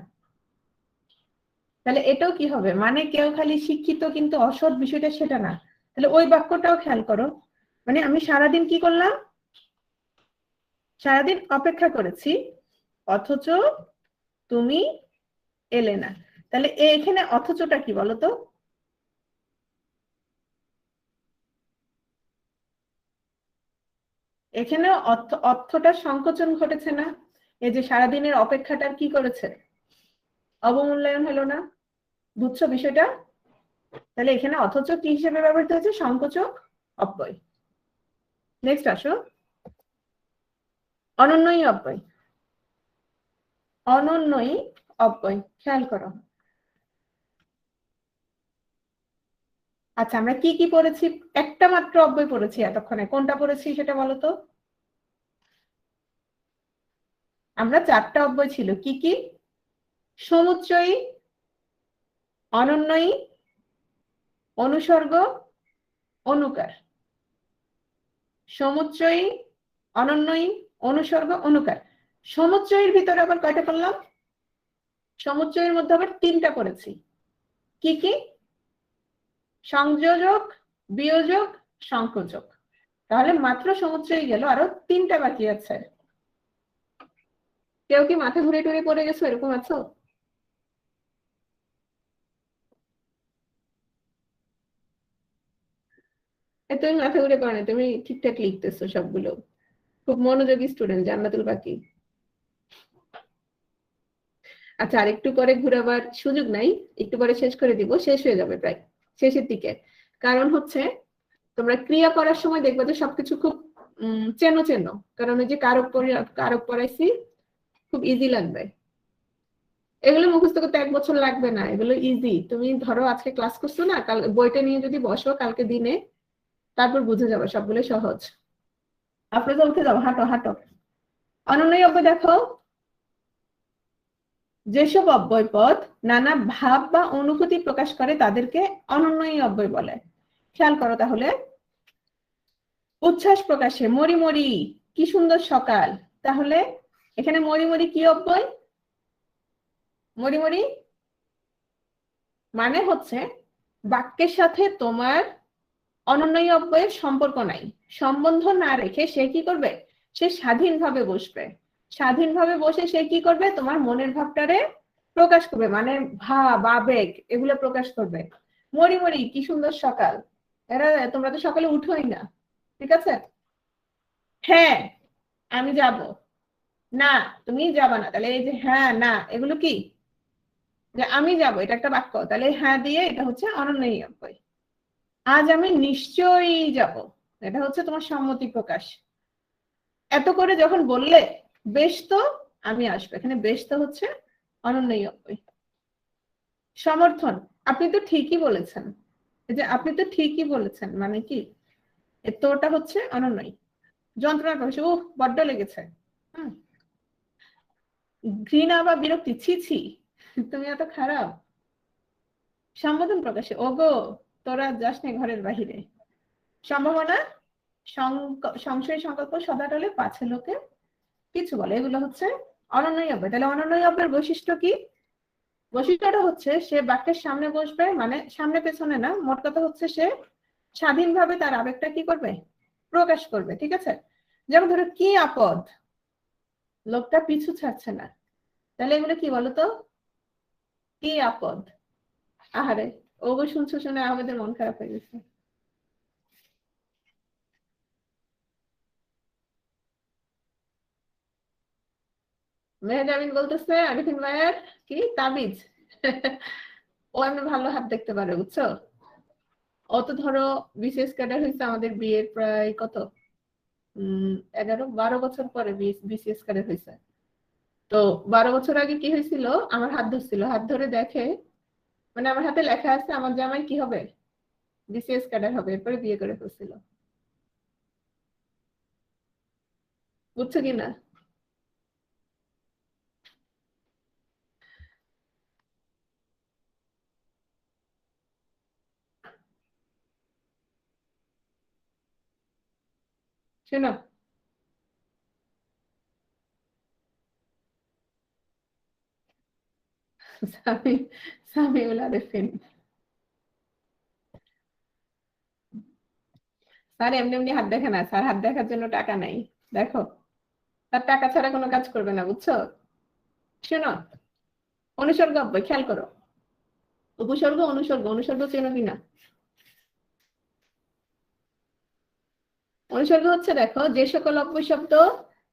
Speaker 1: তাহলে এটাও কি হবে? মানে কেউ খালি শিক্ষিত কিন্তু অসৎ, বিষয়টা সেটা না। তাহলে ওই বাক্যটাও খেয়াল করো। মানে আমি সারাদিন কি করলাম? সারাদিন অপেক্ষা করেছি অথচ তুমি এলে না। তাহলে এখানে অথচটা কি বলতো? এখানে অর্থটা সংকোচন ঘটেছে না? এই যে সারাদিনের অপেক্ষাটার কি করেছে? অবমূল্যায়ন হলো না? বুঝছো বিষয়টা? তাহলে এখানে অথচ কি হিসেবে ব্যবহৃত হয়েছে? সংকোচক অব্যয়। নেক্সট আসো, অনন্যই অব্যয়। অনন্যই অব্যয় খেয়াল করো। আচ্ছা, আমরা কি কি পড়েছি? একটা মাত্র অব্যয় পড়েছি এতক্ষণে, কোনটা পড়েছি সেটা বলো তো? আমরা 4টা অব্যয় ছিল। কি কি? সমুচ্চয়ী, অনন্যই, অনুসর্গ, অনুকার। সমুচ্চয়ী, অনন্যই, অনুসর্গ, অনুকার। সমুচ্চয়ীর ভিতরে আবার কয়টা করলাম? সমুচ্চয়ের মধ্যে আবার 3টা করেছি। কি কি? সংযোজক, বিয়োজক, সংকোচক। তাহলে মাত্র সমুচ্চয় গেল, আরো 3টা বাকি আছে। কেউ কি মাথা ঘুরে টুরে পড়ে গেছো? এরকম আছো? তুমি মাথা ঘুরে পড়ো না, তুমি ঠিকঠাক লিখতেছো সবগুলো। খুব মনোযোগী স্টুডেন্ট, জান্নাতুল বাকি। আচ্ছা, আরেকটু পরে ঘুরাবার সুযোগ নাই, একটু পরে শেষ করে দিব, শেষ হয়ে যাবে প্রায় শেষের দিকে। কারণ হচ্ছে তোমরা ক্রিয়া করার সময় দেখবে যে সবকিছু খুব চেনো চেনো, কারণ ওই যে কারক কারক পড়াইছি, খুব ইজি লাগবে। এগুলো মুখস্থ করতে 1 বছর লাগবে না, এগুলো ইজি। তুমি ধরো আজকে ক্লাস করছো না, কাল বইটা নিয়ে যদি বসো কালকে দিনে, তারপর বুঝে যাবে, সবগুলো সহজ। আপনারা উঠে যাও, হাঁটো হাঁটো। অনন্যই অব্যয় দেখো, যেসব অব্যয় পদ নানা ভাব বা অনুভূতি প্রকাশ করে তাদেরকে অনন্যই অব্যয় বলে। খেয়াল করো তাহলে, উচ্ছ্বাস প্রকাশে মরি মরি, কি সুন্দর সকাল। তাহলে এখানে মরি মরি কি অব্যয়? মরি মরি মানে হচ্ছে বাক্যের সাথে তোমার অনন্যই অব্যয়ের সম্পর্ক নাই, সম্বন্ধ না রেখে সে কি করবে, সে স্বাধীনভাবে বসবে, স্বাধীনভাবে বসে সে কি করবে, তোমার মনের ভাবটারে প্রকাশ করবে, মানে ভাব আবেগ এগুলো প্রকাশ করবে। মরি মরি কি সুন্দর সকাল, এরা তোমরা তো সকালে উঠোই না, ঠিক আছে, হ্যাঁ আমি যাব, না তুমি যাবা না, তাহলে এই যে হ্যাঁ না এগুলো কি, যে আমি যাব এটা একটা বাক্য, তাহলে হ্যাঁ দিয়ে এটা হচ্ছে অনন্যই অব্যয়। আজ আমি নিশ্চয়ই যাব, এটা হচ্ছে তোমার সম্মতি প্রকাশ। এত করে যখন বললে বেশ তো আমি আসবো, এখানে বেশ তো হচ্ছে অনন্যই অব্যয়। সমর্থন, আপনি তো ঠিকই বলেছেন, এই যে আপনি তো ঠিকই বলেছেন মানে কি, তোটা হচ্ছে অনন্যই। যন্ত্রণা প্রকাশ, ও বড্ড লেগেছে। ঘৃণা বা বিরক্তি, ছি ছি তুমি এত খারাপ। সম্বোধন প্রকাশে, ওগো তোরা যাস না ঘরের বাহিরে। সম্ভাবনা, সংশয় সংকল্প সদা টলে পাছে লোকে কিছু বলে, এগুলো হচ্ছে অনন্যই অব্যয়। তাহলে অনন্যই অব্যয়ের বৈশিষ্ট্য কি, বৈশিষ্ট্যটা হচ্ছে সে বাক্যের সামনে বসবে, মানে সামনে পেছনে না, মোট কথা হচ্ছে সে স্বাধীনভাবে তার আবেগটা কি করবে, প্রকাশ করবে, ঠিক আছে। যেমন ধরো কি আপদ, লোকটা পিছু ছাড়ছে না, তাহলে এগুলো কি বলতো, কি আপদ। আহারে ওগো শুনছো, শুনে আমাদের মন খারাপ হয়ে গেছে। মেহজাবিন বলতেছে আরিফিন ভাইয়ের কি তাবিজ ও এমনি ভালো হাত দেখতে পারে বুঝছো। ও তো ধরো বিসিএস ক্যাডার হয়েছে আমাদের বিয়ের প্রায় কত 11-12 বছর পরে বিসিএস ক্যাডার হয়েছে। তো 12 বছর আগে কি হয়েছিল, আমার হাত ধরছিল, হাত ধরে দেখে, মানে আমার হাতে লেখা আছে আমার জামাই কি হবে, বিসিএস ক্যাডার হবে, এরপরে বিয়ে করে ফেলছিল, বুঝছো কিনা। শোনো, সামি সামিউল আরেফিন স্যার এমনি এমনি হাত দেখে না, স্যার হাত দেখার জন্য টাকা নাই, দেখো তার টাকা ছাড়া কোনো কাজ করবে না বুঝছো। শোনো, অনুসর্গ অব্যয় খেয়াল করো, উপসর্গ অনুসর্গ, অনুসর্গ চেনো কিনা। অনুসর্গ হচ্ছে দেখো যে সকল অব্যয় শব্দ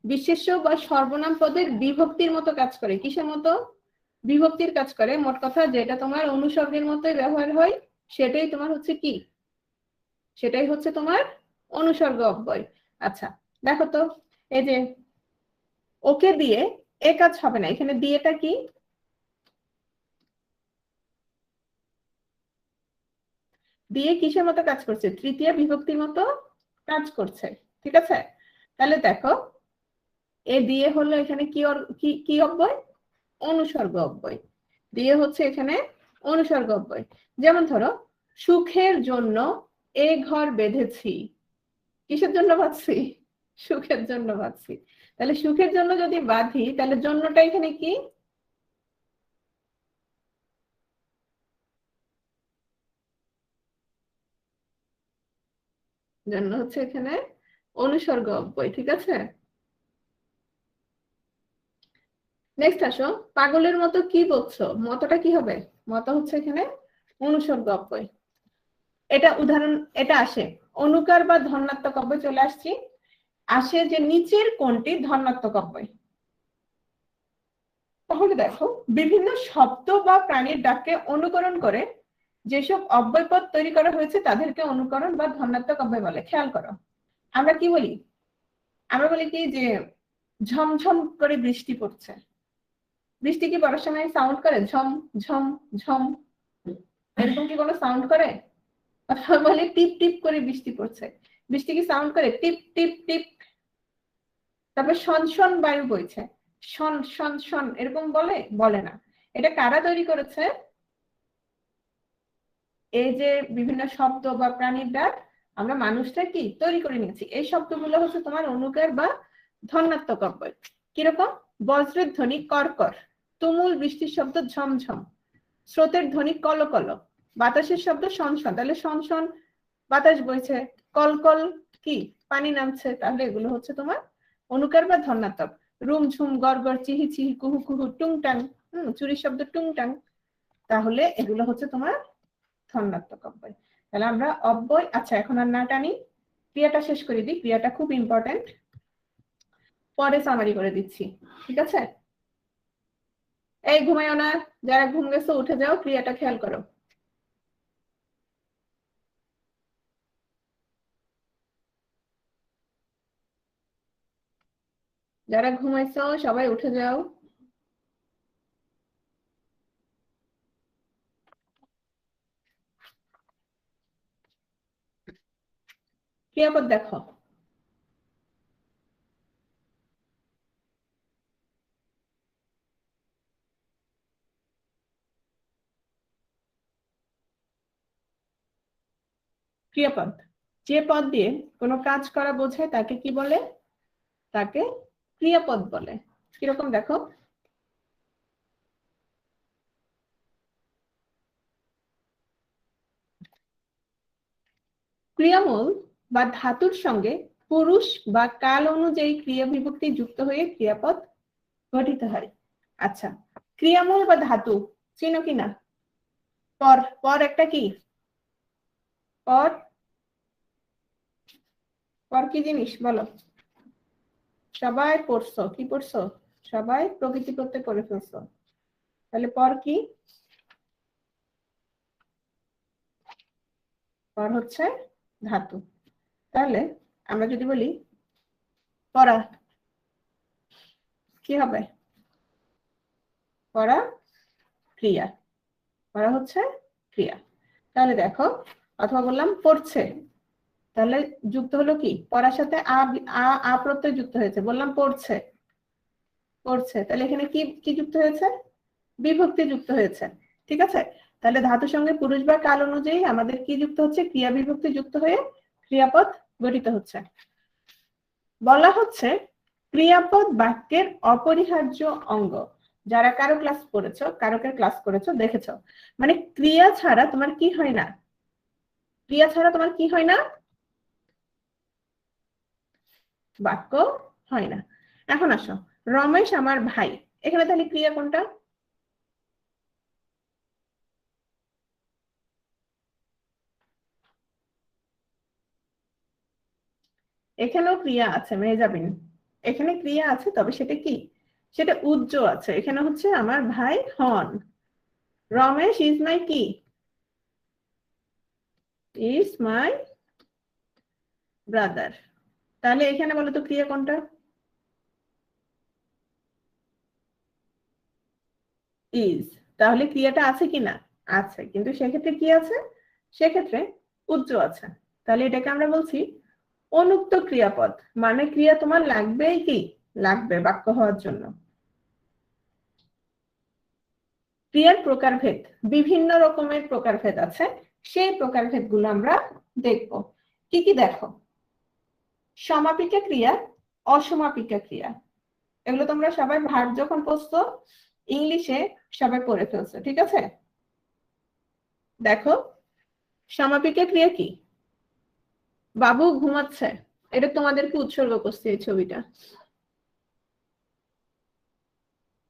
Speaker 1: বিশেষ্য বা সর্বনাম পদের বিভক্তির মতো কাজ করে, কিসের মতো, বিভক্তির কাজ করে, মোট কথা যেটা তোমার অনুসর্গের মতোই ব্যবহার হয়, সেটাই তোমার হচ্ছে কি, সেটাই হচ্ছে তোমার অনুসর্গ অব্যয়। আচ্ছা দেখো তো, এই যে ওকে দিয়ে এ কাজ হবে না, এখানে দিয়েটা কি, দিয়ে কিসের মতো কাজ করছে, তৃতীয় বিভক্তির মতো কাজ করছে, ঠিক আছে। তাহলে দেখো এ দিয়ে হলো এখানে কি কি কি অব্যয়, অনুসর্গ অব্যয়, দিয়ে হচ্ছে এখানে অনুসর্গ অব্যয়। যেমন ধরো সুখের জন্য এ ঘর বেঁধেছি, কিসের জন্য বাঁধছি, সুখের জন্য বাঁধছি, তাহলে সুখের জন্য যদি বাঁধি তাহলে জন্যটা এখানে কি, জন্য হচ্ছে এখানে অনুসর্গ অব্যয়, ঠিক আছে। নেক্সট আসো, পাগলের মতো কি বলছো, মতটা কি হবে, মত হচ্ছে এখানে অনুসর্গ অব্যয়। এটা উদাহরণ, এটা আসে অনুকার বা ধনাত্মক অব্যয়, চলে আসছি, আসে যে নিচের কোনটি ধনাত্মক অব্যয়। তাহলে দেখো বিভিন্ন শব্দ বা প্রাণীর ডাককে অনুকরণ করে যেসব অব্যয়পদ তৈরি করা হয়েছে তাদেরকে অনুকরণ বা ধনাত্মক অব্যয় বলে। খেয়াল করো, আমরা কি বলি, আমরা বলি কি যে ঝমঝম করে বৃষ্টি পড়ছে, বৃষ্টি কি পড়ার সময় সাউন্ড করে ঝম ঝম ঝম, এরকম কি কোনো সাউন্ড করে, বলে টিপ টিপ করে বৃষ্টি পড়ছে, বৃষ্টি কি সাউন্ড করে টিপ টিপ টিপ। তারপর শন শন বায়ু বইছে, শন শন শন এরকম বলে, বলে না। এটা কারা তৈরি করেছে, এই যে বিভিন্ন শব্দ বা প্রাণীর ডাক আমরা মানুষটা কি তৈরি করে নিয়েছি, এই শব্দগুলো হচ্ছে তোমার অনুকার বা ধনাত্মক অব্যয়। কিরকম, বজ্রের ধ্বনি কর, তুমুল বৃষ্টির শব্দ ঝমঝম, স্রোতের ধ্বনি কল কল, বাতাসের শব্দ শনশন, তাহলে শনশন বাতাস বইছে, কল কল কি পানি নামছে, তাহলে এগুলো হচ্ছে তোমার অনুকার বা ধন্যাত্মক। রুম ঝুম গড় গড় চিহি চিহি কুহু কুহু টুংটাং, চুরির শব্দ টুংটাং, তাহলে এগুলো হচ্ছে তোমার ধন্যাত্মক অব্যয়। তাহলে আমরা অব্যয়, আচ্ছা এখন আর না টানি, ক্রিয়াটা শেষ করে দিই, ক্রিয়াটা খুব ইম্পর্টেন্ট, পরে সামারি করে দিচ্ছি, ঠিক আছে? এই ঘুমাইও না, যারা ঘুম গেছো উঠে যাও, ক্রিয়াটা খেয়াল করো। যারা ঘুমাইছো সবাই উঠে যাও। ক্রিয়াপদ দেখো, ক্রিয়াপদ যে পদ দিয়ে কোনো কাজ করা বোঝায় তাকে কি বলে? তাকে ক্রিয়াপদ বলে। কিরকম দেখো, ক্রিয়ামূল বা ধাতুর সঙ্গে পুরুষ বা কাল অনুযায়ী ক্রিয়া বিভক্তি যুক্ত হয়ে ক্রিয়াপদ গঠিত হয়। আচ্ছা, ক্রিয়ামূল বা ধাতু চিনো কিনা? পর, পর একটা কি? পর, পর কি জিনিস বলো? সবাই পড়ছো, কি পড়ছো? সবাই প্রকৃতি প্রত্যয় পড়ে ফেলছো, তাহলে পর কি? পর হচ্ছে ধাতু। তাহলে আমরা যদি বলি পড়া, কি হবে? পড়া ক্রিয়া, পড়া হচ্ছে ক্রিয়া। তাহলে দেখো, অথবা বললাম পড়ছে, তাহলে যুক্ত হলো কি? পড়ার সাথে আ প্রত্যয় যুক্ত হয়েছে, বললাম পড়ছে, পড়ছে, তাহলে এখানে কি কি যুক্ত হয়েছে? বিভক্তি যুক্ত হয়েছে, ঠিক আছে? তাহলে ধাতুর সঙ্গে পুরুষ বা কাল অনুযায়ী আমাদের কি যুক্ত হচ্ছে? ক্রিয়া বিভক্তি যুক্ত হয়ে ক্রিয়াপদ গঠিত হচ্ছে। বলা হচ্ছে ক্রিয়াপদ বাক্যের অপরিহার্য অঙ্গ। যারা কারো ক্লাস করেছো, কারকের ক্লাস করেছো, দেখেছো, মানে ক্রিয়া ছাড়া তোমার কি হয় না? ক্রিয়া ছাড়া তোমার কি হয় না? বাক্য হয় না। এখন আসো, রমেশ আমার ভাই, এখানে তাহলে ক্রিয়া কোনটা? এখানেও ক্রিয়া আছে মেহজাবিন, এখানে ক্রিয়া আছে, তবে সেটা কি? সেটা উজ্জ আছে। এখানে হচ্ছে আমার ভাই হন, রমেশ ইজ মাই কি? Is my brother. তাহলে এখানে বলো তো ক্রিয়া কোনটা? ইজ। তাহলে ক্রিয়াটা আছে কিনা? আছে, কিন্তু সেক্ষেত্রে কি আছে? সেক্ষেত্রে উজ্জ আছে। তাহলে এটাকে আমরা বলছি অনুক্ত ক্রিয়াপদ, মানে ক্রিয়া তোমার লাগবেই কি? লাগবে বাক্য হওয়ার জন্য। ক্রিয়ার প্রকারভেদ, বিভিন্ন রকমের প্রকারভেদ আছে, সেই প্রকারভেদ গুলো আমরা দেখব। কি কি দেখো, সমাপিকা ক্রিয়া, অসমাপিকা ক্রিয়া, এগুলো তোমরা সবাই ভার্ব যখন পড়ছো ইংলিশে সবাই পড়ে ফেলছো, ঠিক আছে? দেখো, সমাপিকা ক্রিয়া কি? বাবু ঘুমাচ্ছে, এটা তোমাদেরকে উৎসর্গ করছে এই ছবিটা।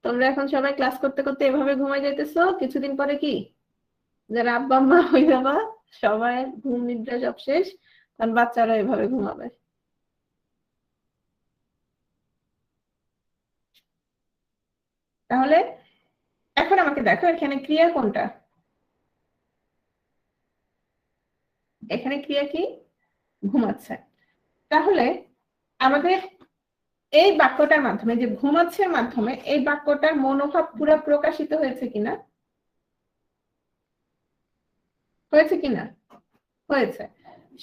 Speaker 1: তোমরা এখন সবাই ক্লাস করতে করতে এভাবে ঘুমাই যাইতেছো, কিছুদিন পরে কি যারা আব্বা আম্মা হয়ে যাবা, সবাই ঘুম নিদ্রা সব শেষ, কারণ বাচ্চারা এভাবে ঘুমাবে। তাহলে এখন আমাকে দেখো, এখানে ক্রিয়া কোনটা? এখানে ক্রিয়া কি? ঘুমাচ্ছে। তাহলে আমাদের এই বাক্যটার মাধ্যমে, যে ঘুমাচ্ছে মাধ্যমে, এই বাক্যটার মনোভাব পুরো প্রকাশিত হয়েছে কিনা? হয়েছে কিনা? হয়েছে,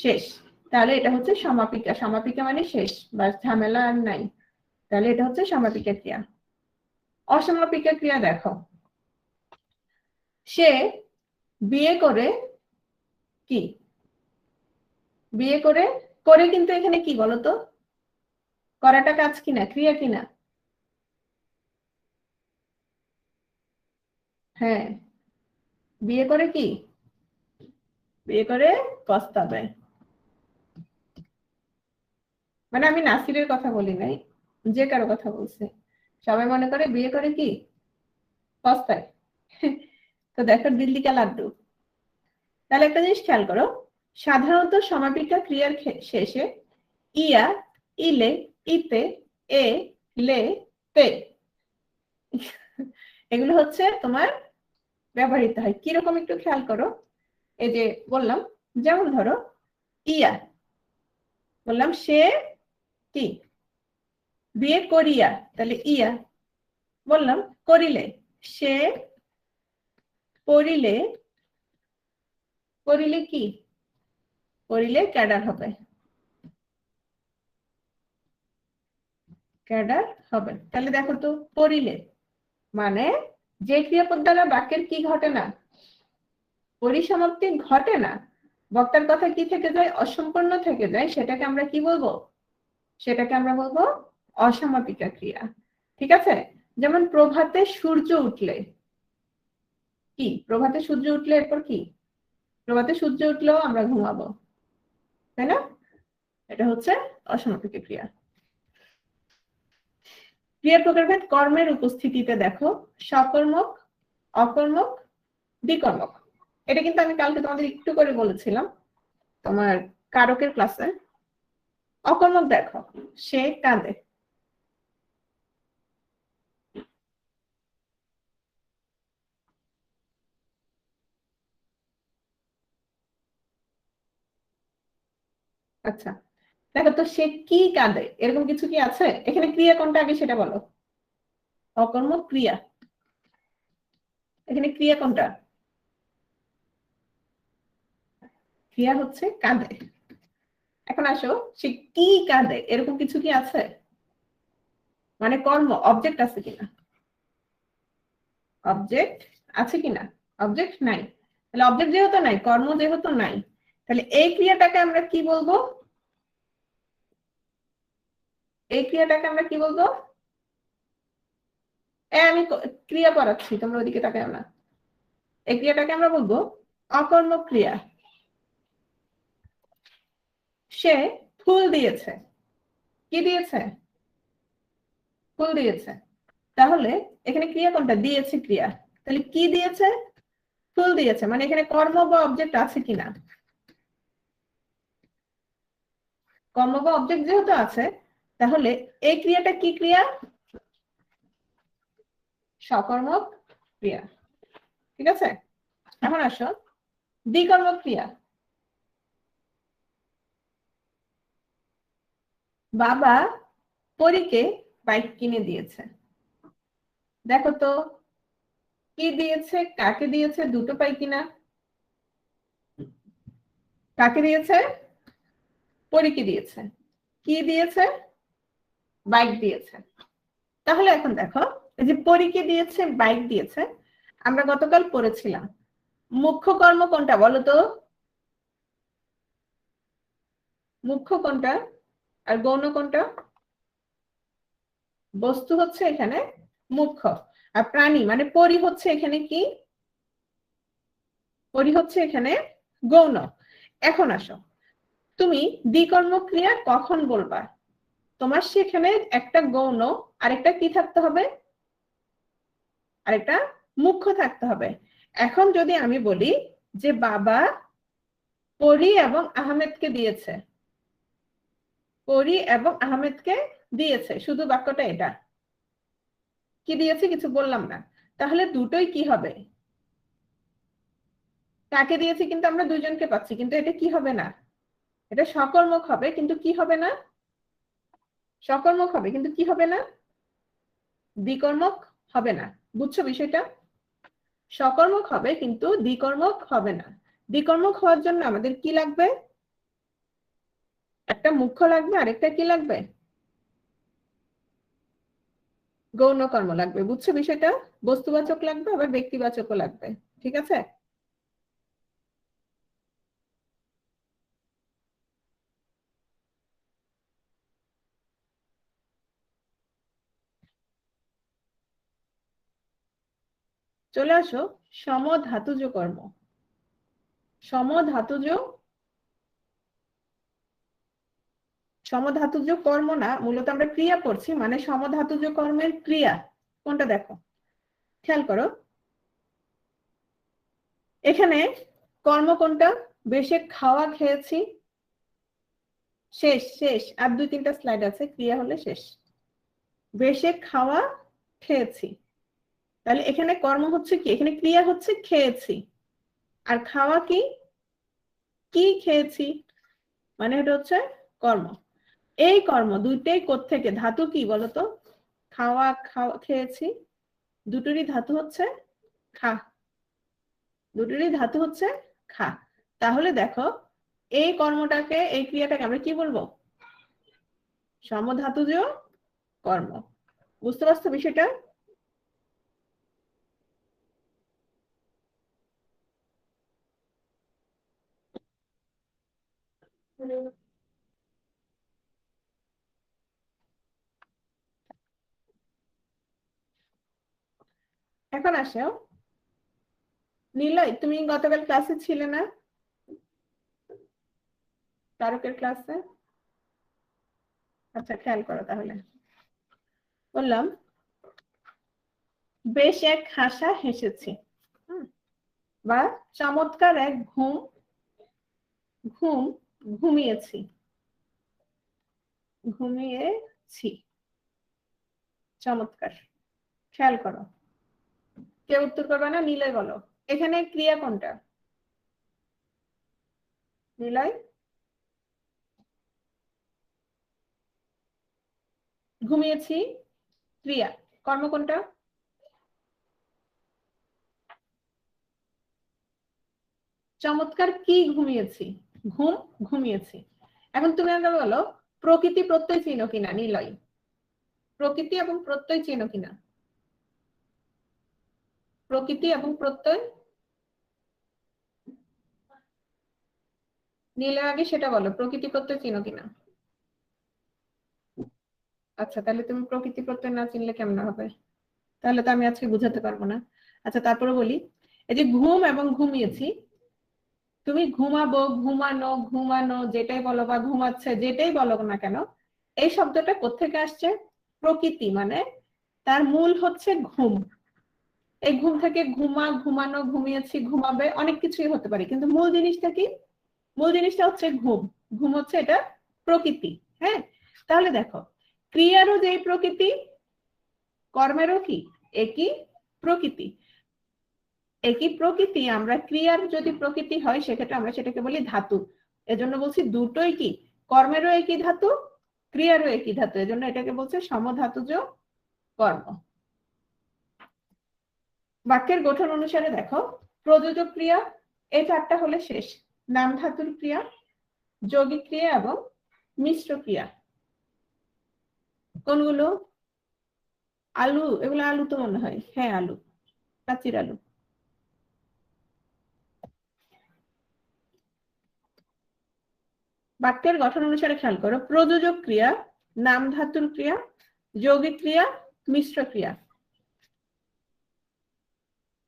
Speaker 1: শেষ। তাহলে এটা হচ্ছে সমাপিকা, সমাপিকা মানে শেষ, বা ঝামেলা আর নাই। তাহলে এটা হচ্ছে সমাপিকা ক্রিয়া। অসমাপিকা ক্রিয়া দেখো, সে বিয়ে করে কি? বিয়ে করে, করে কিন্তু এখানে কি বলতো? করাটা কাজ কিনা, ক্রিয়া কিনা? হ্যাঁ, বিয়ে করে কি? বিয়ে করে পস্তাবে। মানে আমি নাসিরের কথা বলি নাই, যে কারো কথা বলছি। সবাই মনে করে বিয়ে করে কি পস্তায়। তো দেখো দিল্লি কা লাড্ডু। তাহলে একটা জিনিস খেয়াল করো, সাধারণত সমাপিকা ক্রিয়ার শেষে ইয়া, ইলে, ইতে, এ, লে, তে এগুলো হচ্ছে তোমার ব্যবহৃত হয়। কিরকম একটু খেয়াল করো। এই যে বললাম, যেমন ধরো ইয়া, বললাম সে কি বিয়ে করিয়া, তাহলে ইয়া। বললাম করিলে, সে করিলে, করিলে কি, করিলে ক্যাডার হবে, ক্যাডার হবে। তাহলে দেখো তো করিলে মানে যে ক্রিয়াপদ দ্বারা বাক্যের কি ঘটে না, পরিসমাপ্তি ঘটে না, বক্তার কথা কি থেকে যায়, অসম্পূর্ণ থেকে যায়, সেটাকে আমরা কি বলবো, সেটাকে আমরা বলবো অসমাপিকা ক্রিয়া। ঠিক আছে। যেমন প্রভাতে সূর্য উঠলে, কি প্রভাতে সূর্য উঠলে এরপর কি, প্রভাতে সূর্য উঠলেও আমরা ঘুমাবো, তাই না? এটা হচ্ছে অসমাপিকা ক্রিয়া। ক্রিয়ার প্রকারভেদ কর্মের উপস্থিতিতে দেখো সকর্মক, অকর্মক, বিকর্মক। এটা কিন্তু আমি কালকে তোমাদের একটু করে বলেছিলাম তোমার কারকের ক্লাসে। অকর্মক দেখো, সে কাঁদে, আচ্ছা দেখো তো সে কি কাঁদে, এরকম কিছু কি আছে এখানে? ক্রিয়া কোনটা আগে সেটা বলো। অকর্মক ক্রিয়া, এখানে ক্রিয়া কোনটা? ক্রিয়া হচ্ছে কাঁদে। এখন আসো, সে কি কাঁদে এরকম কিছু কি আছে, মানে কর্ম অবজেক্ট আছে কিনা, অবজেক্ট আছে কিনা, অবজেক্ট নাই। তাহলে অবজেক্ট যেহেতু নাই, কর্ম যেহেতু নাই, তাহলে এই ক্রিয়াটাকে আমরা কি বলবো, এই ক্রিয়াটাকে আমরা কি বলবো? আমি ক্রিয়া পড়াচ্ছি, তোমরা ওদিকে তাকাও না। এই ক্রিয়াটাকে আমরা বলবো অকর্মক ক্রিয়া। সে ফুল দিয়েছে, কি দিয়েছে, ফুল দিয়েছে। তাহলে এখানে ক্রিয়া কোনটা, দিয়েছে ক্রিয়া। তাহলে কি দিয়েছে, ফুল দিয়েছে, মানে এখানে কর্ম বা অবজেক্ট আছে কিনা, কর্ম বা অবজেক্ট যেহেতু আছে, তাহলে এই ক্রিয়াটা কি ক্রিয়া, সকর্মক ক্রিয়া। ঠিক আছে। এখন আসো দ্বিকর্মক ক্রিয়া। বাবা পরীকে বাইক কিনে দিয়েছে। দেখো তো কি দিয়েছে, কাকে দিয়েছে, দুটো পাই কিনা। কাকে দিয়েছে, পরীকে দিয়েছে। কি দিয়েছে, বাইক দিয়েছে। তাহলে এখন দেখো, এই যে পরীকে দিয়েছে, বাইক দিয়েছে, আমরা গতকাল পড়েছিলাম মুখ্য কর্ম কোনটা বলো তো, মুখ্য কোনটা আর গৌণ কোনটা? বস্তু হচ্ছে এখানে মুখ্য, আর প্রাণী মানে পরি হচ্ছে এখানে কি, পরি হচ্ছে এখানে গৌণ। এখন আসো, তুমি দ্বিকর্ম ক্রিয়া কখন বলবা, তোমার সেখানে একটা গৌণ আরেকটা কি থাকতে হবে, আরেকটা মুখ্য থাকতে হবে। এখন যদি আমি বলি যে বাবা পরি এবং আহমেদকে দিয়েছে, পরি এবং আহমেদকে দিয়েছে, শুধু বাক্যটা এটা, কি দিয়েছে কিছু বললাম না, তাহলে দুটোই কি হবে, কাকে দিয়েছে কিন্তু আমরা দুইজনকে পাচ্ছি, কিন্তু এটা কি হবে না, এটা সকর্মক হবে কিন্তু কি হবে না, সকর্মক হবে কিন্তু কি হবে না, দ্বিকর্মক হবে না। বুঝছো বিষয়টা? সকর্মক হবে কিন্তু দ্বিকর্মক হবে না। দ্বিকর্মক হওয়ার জন্য আমাদের কি লাগবে, একটা মুখ্য লাগবে, আরেকটা কি লাগবে, গৌণ কর্ম লাগবে। বুঝছো বিষয়টা? বস্তুবাচক লাগবে, আবার ব্যক্তিবাচকও লাগবে। ঠিক আছে। চলে আসো সমধাতুজ কর্ম। সমধাতুজ সমধাতুজ কর্ম না, মূলত আমরা ক্রিয়া করছি, মানে সমধাতুজ কর্মের ক্রিয়া কোনটা দেখো, খেয়াল করো এখানে কর্ম কোনটা, বেশে খাওয়া খেয়েছি, শেষ শেষ আর 2-3টা স্লাইড আছে, ক্রিয়া হলে শেষ। বেশে খাওয়া খেয়েছি, তাহলে এখানে কর্ম হচ্ছে কি, এখানে ক্রিয়া হচ্ছে খেয়েছি, আর খাওয়া কি, কি খেয়েছি, মানে এটা হচ্ছে কর্ম। এই কর্ম দুইটাই কোত্থেকে, ধাতু কি বলতো, খাওয়া খাওয়া খেয়েছি, দুটোরই ধাতু হচ্ছে খা, দুটোরই ধাতু হচ্ছে খা। তাহলে দেখো এই কর্মটাকে, এই ক্রিয়াটাকে আমরা কি বলবো, সমধাতুজ কর্ম। বুঝতে পারছো বিষয়টা? এখন আসো, নিলয় তুমি গতকাল ক্লাসে ছিলে না, কারকের ক্লাসে? আচ্ছা খেয়াল করো তাহলে, বললাম বেশ এক হাসা হেসেছি, বা চমৎকার এক ঘুম ঘুম ঘুমিয়েছি, ঘুমিয়েছি, চমৎকার। খেয়াল করো, কেউ উত্তর করবে না, নিলয় বলো এখানে ক্রিয়া কোনটা, নিলয়? ঘুমিয়েছি ক্রিয়া, কর্ম কোনটা? চমৎকার কি ঘুমিয়েছি, ঘুম ঘুমিয়েছি। এখন তুমি আমাকে বলো প্রকৃতি প্রত্যয় চিহ্ন কিনা, নিলয় প্রকৃতি এবং প্রত্যয় চিহ্ন কিনা, প্রকৃতি এবং প্রত্যয়, নিলয় আগে সেটা বলো, প্রকৃতি প্রত্যয় চিহ্ন কিনা। আচ্ছা তাহলে তুমি প্রকৃতি প্রত্যয় না চিনলে কেমন হবে, তাহলে তো আমি আজকে বুঝাতে পারবো না। আচ্ছা তারপরে বলি, এই যে ঘুম এবং ঘুমিয়েছি, তুমি ঘুমাবো, ঘুমানো, ঘুমানো যেটাই বলো, বা ঘুমাচ্ছে যেটাই বলো না কেন, এই শব্দটা কোত্থেকে আসছে, প্রকৃতি, মানে তার মূল হচ্ছে ঘুম। এই ঘুম থেকে ঘুমা, ঘুমানো, ঘুমিয়েছি, ঘুমাবে, অনেক কিছুই হতে পারে, কিন্তু মূল জিনিসটা কি, মূল জিনিসটা হচ্ছে ঘুম। ঘুম হচ্ছে এটা প্রকৃতি। হ্যাঁ, তাহলে দেখো ক্রিয়ারও যে প্রকৃতি, কর্মেরও কি একই প্রকৃতি। একই প্রকৃতি, আমরা ক্রিয়ার যদি প্রকৃতি হয় সেক্ষেত্রে আমরা সেটাকে বলি ধাতু। এজন্য বলছি দুটোই কি, কর্মেরও একই ধাতু, ক্রিয়ারও একই ধাতু, এজন্য এটাকে বলছে সমধাতুজ কর্ম। বাক্যের গঠন অনুসারে দেখো, প্রযোজক ক্রিয়া এই 4টা হলে শেষ, নাম ধাতুর ক্রিয়া, যৌগিক ক্রিয়া এবং মিশ্র ক্রিয়া। কোনগুলো, আলু, এগুলো আলু তো মনে হয়, হ্যাঁ আলু, কাচির আলু। বাক্যের গঠন অনুসারে খেয়াল করো, প্রযোজক ক্রিয়া, নাম ধাতুর ক্রিয়া, যৌগিক ক্রিয়া, মিশ্র ক্রিয়া।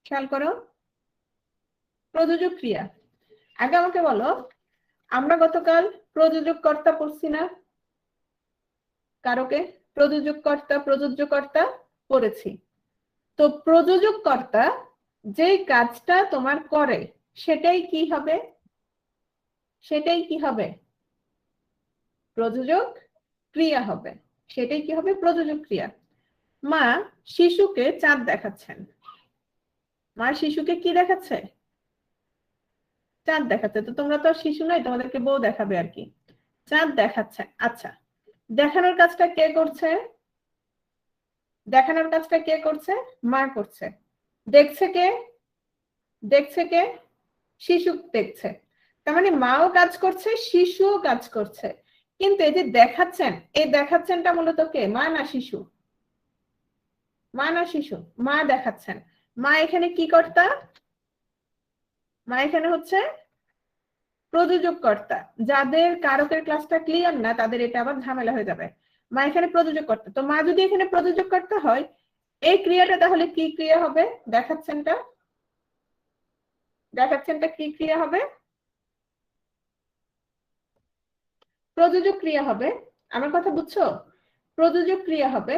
Speaker 1: খেয়াল করো, প্রযোজক ক্রিয়া, আগে আমাকে বলো, আমরা গতকাল প্রযোজক কর্তা পড়ছি না, কারকে প্রযোজক কর্তা প্রযোজ্য কর্তা পড়েছি। তো প্রযোজক কর্তা যেই কাজটা তোমার করে সেটাই কি হবে, সেটাই কি হবে, প্রযোজক ক্রিয়া হবে, সেটাই কি হবে, প্রযোজক ক্রিয়া। মা শিশুকে চাঁদ দেখাচ্ছেন, মা শিশুকে কি দেখাচ্ছে, চাঁদ দেখাচ্ছে। তো তোমরা তো শিশু নয়, তোমাদেরকে বউ দেখাবে আর কি, চাঁদ দেখাচ্ছে। আচ্ছা, দেখানোর কাজটা কে করছে, দেখানোর কাজটা কে করছে, মা করছে। দেখছে কে, দেখছে কে, শিশু দেখছে। তার মানে মাও কাজ করছে, শিশুও কাজ করছে। কিন্তু এই যে দেখাচ্ছেন, এই দেখাচ্ছেনটা মূলত কে, মা না শিশু, মা না শিশু, মা দেখাচ্ছেন। মা এখানে কি কর্তা, মা এখানে হচ্ছে প্রযোজক কর্তা। যাদের কারকের ক্লাসটা ক্লিয়ার না তাদের এটা আবার ঝামেলা হয়ে যাবে। মা এখানে প্রযোজক কর্তা, তো মা যদি এখানে প্রযোজক কর্তা হয়, এই ক্রিয়াটা তাহলে কি ক্রিয়া হবে, দেখাচ্ছেনটা, দেখাচ্ছেনটা কি ক্রিয়া হবে, প্রযোজক ক্রিয়া হবে। আমার কথা বুঝছো? প্রযোজক ক্রিয়া হবে।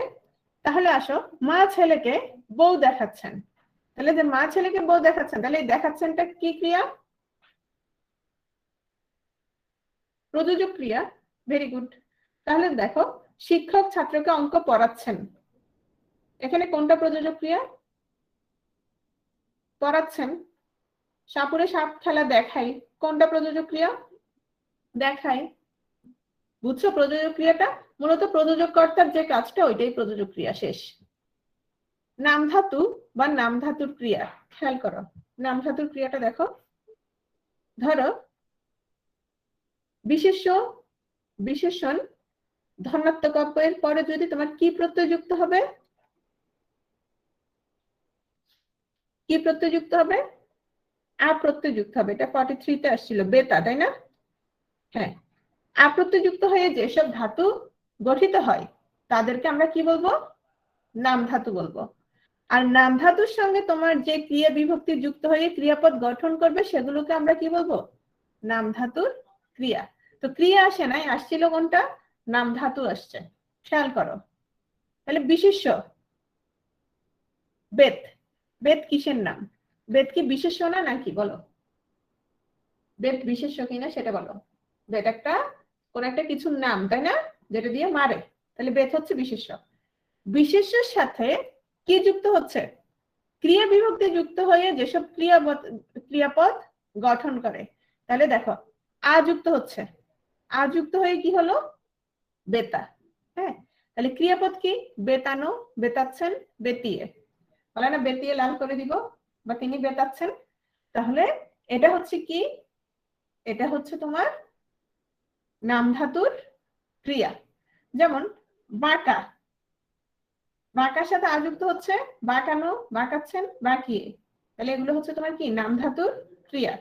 Speaker 1: তাহলে আসো, মা ছেলেকে বউ দেখাচ্ছেন। তাহলে যে মা ছেলেকে বউ দেখাচ্ছেন, তাহলে এই দেখাচ্ছেনটা কি ক্রিয়া? প্রযোজক ক্রিয়া। Very good. তাহলে দেখো, শিক্ষক ছাত্রকে অঙ্ক পড়াচ্ছেন, এখানে কোনটা প্রযোজক ক্রিয়া? পড়াচ্ছেন। সাপুরে সাপ খেলা দেখাই, কোনটা প্রযোজক ক্রিয়া? দেখাই। বুঝছো প্রযোজক ক্রিয়াটা? মূলত প্রযোজক কর্তার যে কাজটা, ওইটাই প্রযোজক ক্রিয়া। শেষ। নাম ধাতু বা নাম ধাতুর ক্রিয়া খেয়াল করো। নাম ধাতুর ক্রিয়াটা দেখো, ধরো বিশেষ্য বিশেষণ ধনাত্মক অব্যয়ের পরে যদি তোমার কি প্রত্যয় যুক্ত হবে? কি প্রত্যয় যুক্ত হবে? প্রত্যয় যুক্ত হবে। এটা 43 তে আসছিল, বেতা, তাই না? হ্যাঁ, প্রত্যয় যুক্ত হয়ে যেসব ধাতু গঠিত হয় তাদেরকে আমরা কি বলবো? নাম ধাতু বলবো। আর নাম ধাতুর সঙ্গে তোমার যে ক্রিয়া বিভক্তি যুক্ত হয়ে ক্রিয়াপদ গঠন করবে সেগুলোকে আমরা কি বলবো? নাম ধাতুর ক্রিয়া। তো ক্রিয়া আসে নাই, আসছিল কোনটা? নাম ধাতু আসছে। খেয়াল করো। তাহলে বিশেষ্য বেদ। বেদ কিসের নাম? বেদ কি বিশেষ্য না নাকি? বলো, বেদ বিশেষ্য কিনা সেটা বলো। বেদ একটা কোন একটা কিছুর নাম, তাই না? যেটা দিয়ে মারে। তাহলে বেদ হচ্ছে বিশেষ্য। বিশেষ্যের সাথে কি যুক্ত হচ্ছে? ক্রিয়া বিভক্তি যুক্ত হয়ে যেসব ক্রিয়াপদ গঠন করে। তাহলে দেখো, যুক্ত হচ্ছে। যুক্ত হয়ে কি হলো? বেতা। হ্যাঁ, তাহলে ক্রিয়াপদ কি? বেতানো, বেতাচ্ছেন, বেতিয়ে। বলে না বেতিয়ে লাল করে দিব, বা তিনি বেতাচ্ছেন। তাহলে এটা হচ্ছে কি? এটা হচ্ছে তোমার নাম ধাতুর ক্রিয়া। যেমন বাঁকা, বাঁকার সাথে যুক্ত হচ্ছে বাঁকানো, বাঁকাচ্ছেন, বাঁকিয়ে। তাহলে এগুলো হচ্ছে তোমার কি? নাম ধাতুর ক্রিয়া।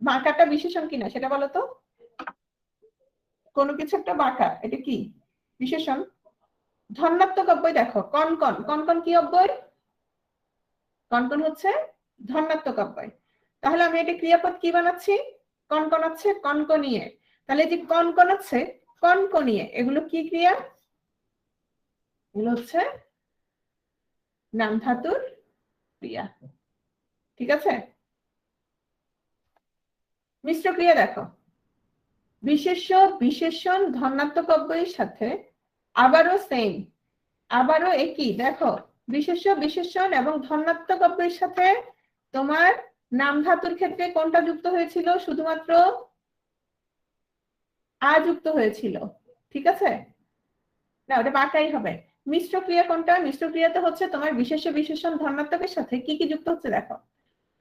Speaker 1: বাঁকাটা বিশেষণ কিনা সেটা বলো তো? কোনো কিছু একটা বাঁকা, এটা কি বিশেষণ? ধনাত্মক অব্যয় দেখো, কনকন। কনকন কি অব্যয়? কনকন হচ্ছে ধনাত্মক অব্যয়। তাহলে আমি এটা ক্রিয়াপদ কি বানাচ্ছি? কনকনাচ্ছে, কনকনিয়ে। তাহলে যে কনকনাচ্ছে, কনকনিয়ে, এগুলো কি ক্রিয়া? এগুলো হচ্ছে নাম ধাতুর ক্রিয়া। ঠিক আছে? মিশ্র ক্রিয়া দেখো, বিশেষ্য বিশেষণ ধনাত্মক অব্যয়ের সাথে আবারও সেম, আবারও একই। দেখো, বিশেষ্য বিশেষণ এবং ধনাত্মক অব্যয়ের সাথে তোমার নাম ধাতুর ক্ষেত্রে কোনটা যুক্ত হয়েছিল? শুধুমাত্র যুক্ত হয়েছিল। ঠিক আছে? না, ওটা বাঁকাই হবে। মিশ্র ক্রিয়া কোনটা? মিশ্র ক্রিয়াতে হচ্ছে তোমার বিশেষ্য বিশেষণ ধনাত্মকের সাথে কি কি যুক্ত হচ্ছে দেখো।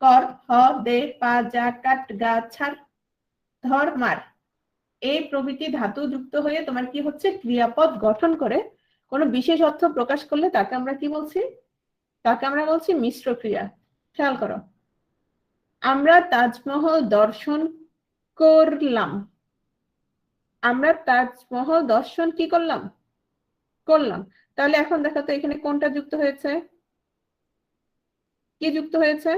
Speaker 1: কর, হ, দে, পা, যা, কাট, গা, ছাড়, ধর, মার, এই প্রভৃতি ধাতু যুক্ত হয়ে তোমার কি হচ্ছে? ক্রিয়াপদ গঠন করে কোনো বিশেষ অর্থ প্রকাশ করলে তাকে আমরা কি বলছি? তাকে আমরা বলছি মিশ্র ক্রিয়া। খেয়াল করো, আমরা তাজমহল দর্শন করলাম। আমরা তাজমহল দর্শন কি করলাম? করলাম। তাহলে এখন দেখো তো এখানে কোনটা যুক্ত হয়েছে? কি যুক্ত হয়েছে?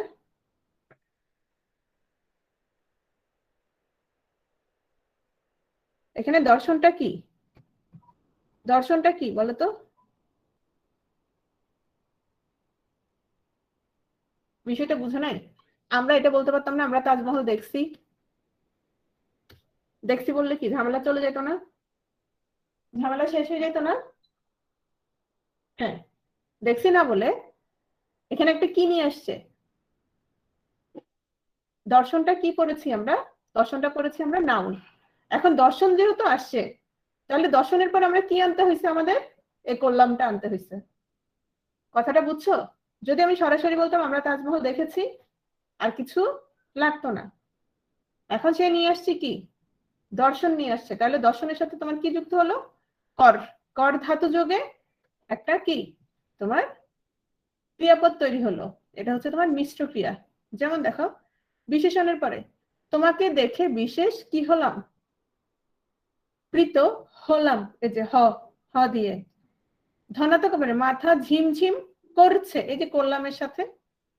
Speaker 1: এখানে দর্শনটা কি? দর্শনটা কি বলতো? বিষয়টা বুঝো নাই? আমরা এটা বলতে পারতাম না আমরা তাজমহল দেখছি? দেখছি বললে কি ঝামেলা চলে যেত না? ঝামেলা শেষ হয়ে যেত না? হ্যাঁ, দেখছি না বলে এখানে একটা কি নিয়ে আসছে? দর্শনটা কি পড়েছি আমরা? দর্শনটা পড়েছি আমরা নাউন। এখন দর্শন যেহেতু আসছে, তাহলে দর্শনের পর আমরা কি আনতে হয়েছে? আমাদের এই করলামটা আনতে হয়েছে। কথাটা বুঝছো? যদি আমি সরাসরি বলতাম আমরা তাজমহল দেখেছি, আর কিছু লাগতো না। এখন সে নিয়ে আসছে কি? দর্শন নিয়ে আসছে। তাহলে দর্শনের সাথে তোমার কি যুক্ত হলো? কর। কর ধাতু যোগে একটা কি তোমার ক্রিয়াপদ তৈরি হলো। এটা হচ্ছে তোমার মিশ্র ক্রিয়া। যেমন দেখো, বিশেষণের পরে তোমাকে দেখে বিশেষ কি হলাম? প্রীত হলাম। এই যে হ, হ দিয়ে ধনাত্মক হবে, মাথা ঝিমঝিম করছে, এই যে করলামের সাথে